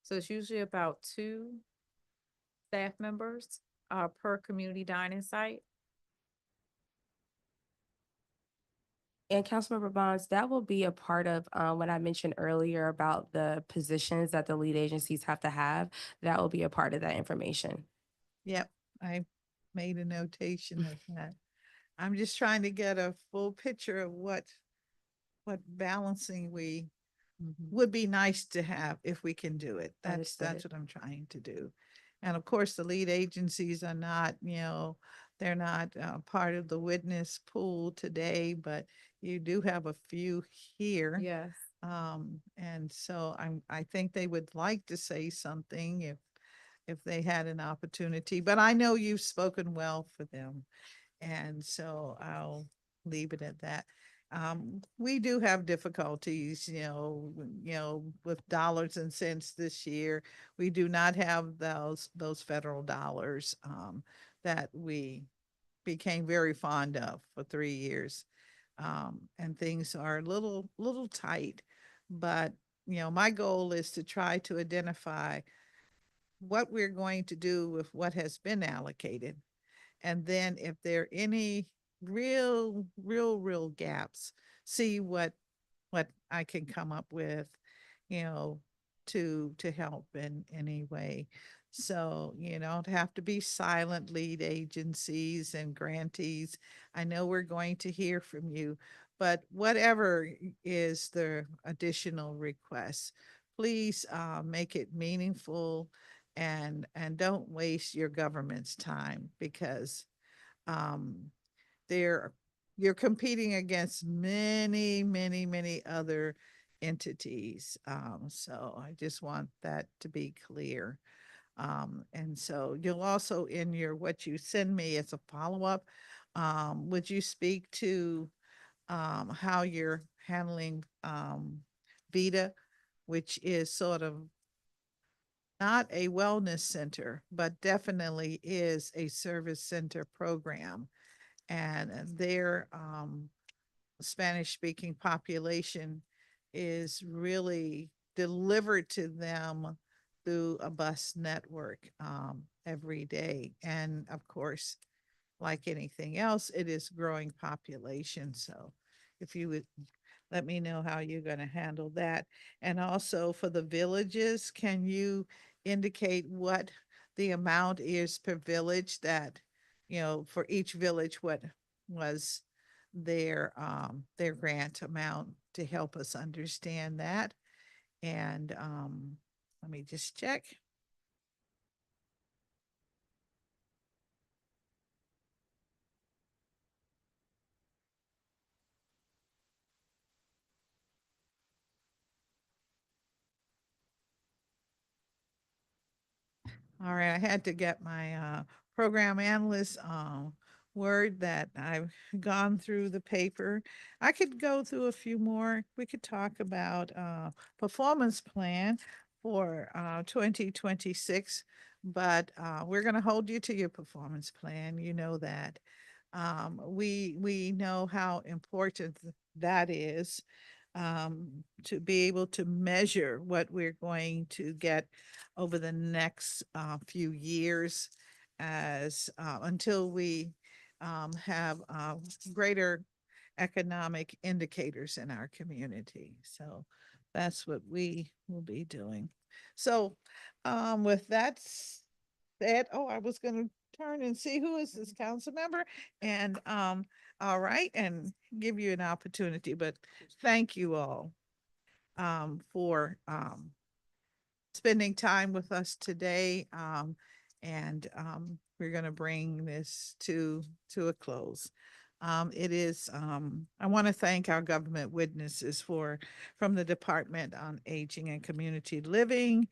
So it's usually about 2 staff members per community dining site. And Councilmember Bonds, that will be a part of what I mentioned earlier about the positions that the lead agencies have to have. That will be a part of that information. Yep, I made a notation of that. I'm just trying to get a full picture of what balancing we would be nice to have if we can do it. That's Understood. what I'm trying to do. And of course, the lead agencies are not, they're not part of the witness pool today, but you do have a few here. Yes. And so I think they would like to say something if they had an opportunity, but I know you've spoken well for them. And so I'll leave it at that. we do have difficulties, with dollars and cents this year. We do not have those federal dollars, that we became very fond of for 3 years. And things are a little tight, but, my goal is to try to identify what we're going to do with what has been allocated. And then if there are any real gaps, see what I can come up with, you know, to help in any way. So, to have to be silent lead agencies and grantees. I know we're going to hear from you, but whatever is the additional request, please make it meaningful and don't waste your government's time, because um, they're you're competing against many other entities. So I just want that to be clear. And so you'll also, in your what you send me as a follow-up, would you speak to how you're handling VITA, which is sort of not a wellness center, but definitely is a service center program. And their Spanish speaking population is really delivered to them through a bus network every day. And of course, like anything else, it is growing population. So if you would let me know how you're going to handle that. And also for the villages, can you indicate what the amount is per village that, for each village, what was their grant amount to help us understand that? And let me just check. All right, I had to get my program analyst word that I've gone through the paper. I could go through a few more. We could talk about performance plan for 2026, but we're going to hold you to your performance plan. You know that. We know how important that is, to be able to measure what we're going to get over the next few years, as until we have greater economic indicators in our community. So that's what we will be doing. So with that said, oh, I was going to turn and see who is this council member, and all right, and give you an opportunity, but thank you all for spending time with us today. And we're going to bring this to a close. I want to thank our government witnesses from the Department on Aging and Community Living.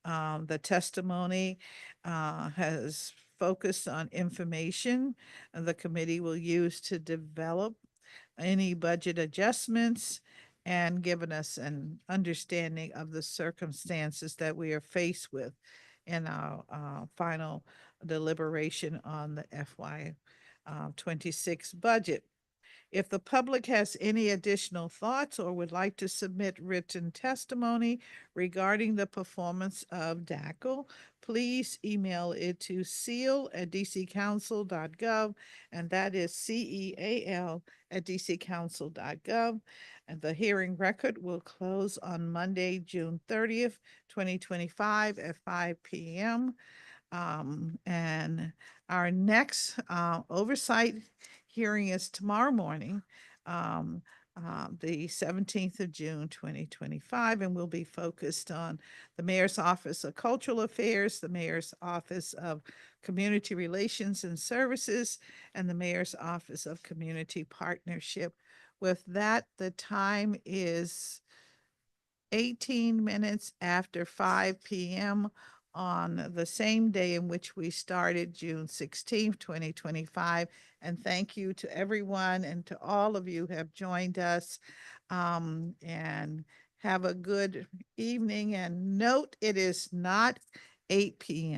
The testimony has focused on information the committee will use to develop any budget adjustments, and given us an understanding of the circumstances that we are faced with in our final deliberation on the FY 26 budget. If the public has any additional thoughts or would like to submit written testimony regarding the performance of DACL, please email it to CEAL@dccouncil.gov, and that is CEAL@dccouncil.gov. And the hearing record will close on Monday, June 30th, 2025 at 5 p.m. And our next oversight hearing is tomorrow morning, the 17th of June, 2025, and we'll be focused on the Mayor's Office of Cultural Affairs, the Mayor's Office of Community Relations and Services, and the Mayor's Office of Community Partnership. With that, the time is 18 minutes after 5 p.m. on the same day in which we started, June 16th, 2025. And thank you to everyone and to all of you who have joined us. And have a good evening. And note, it is not 8 p.m.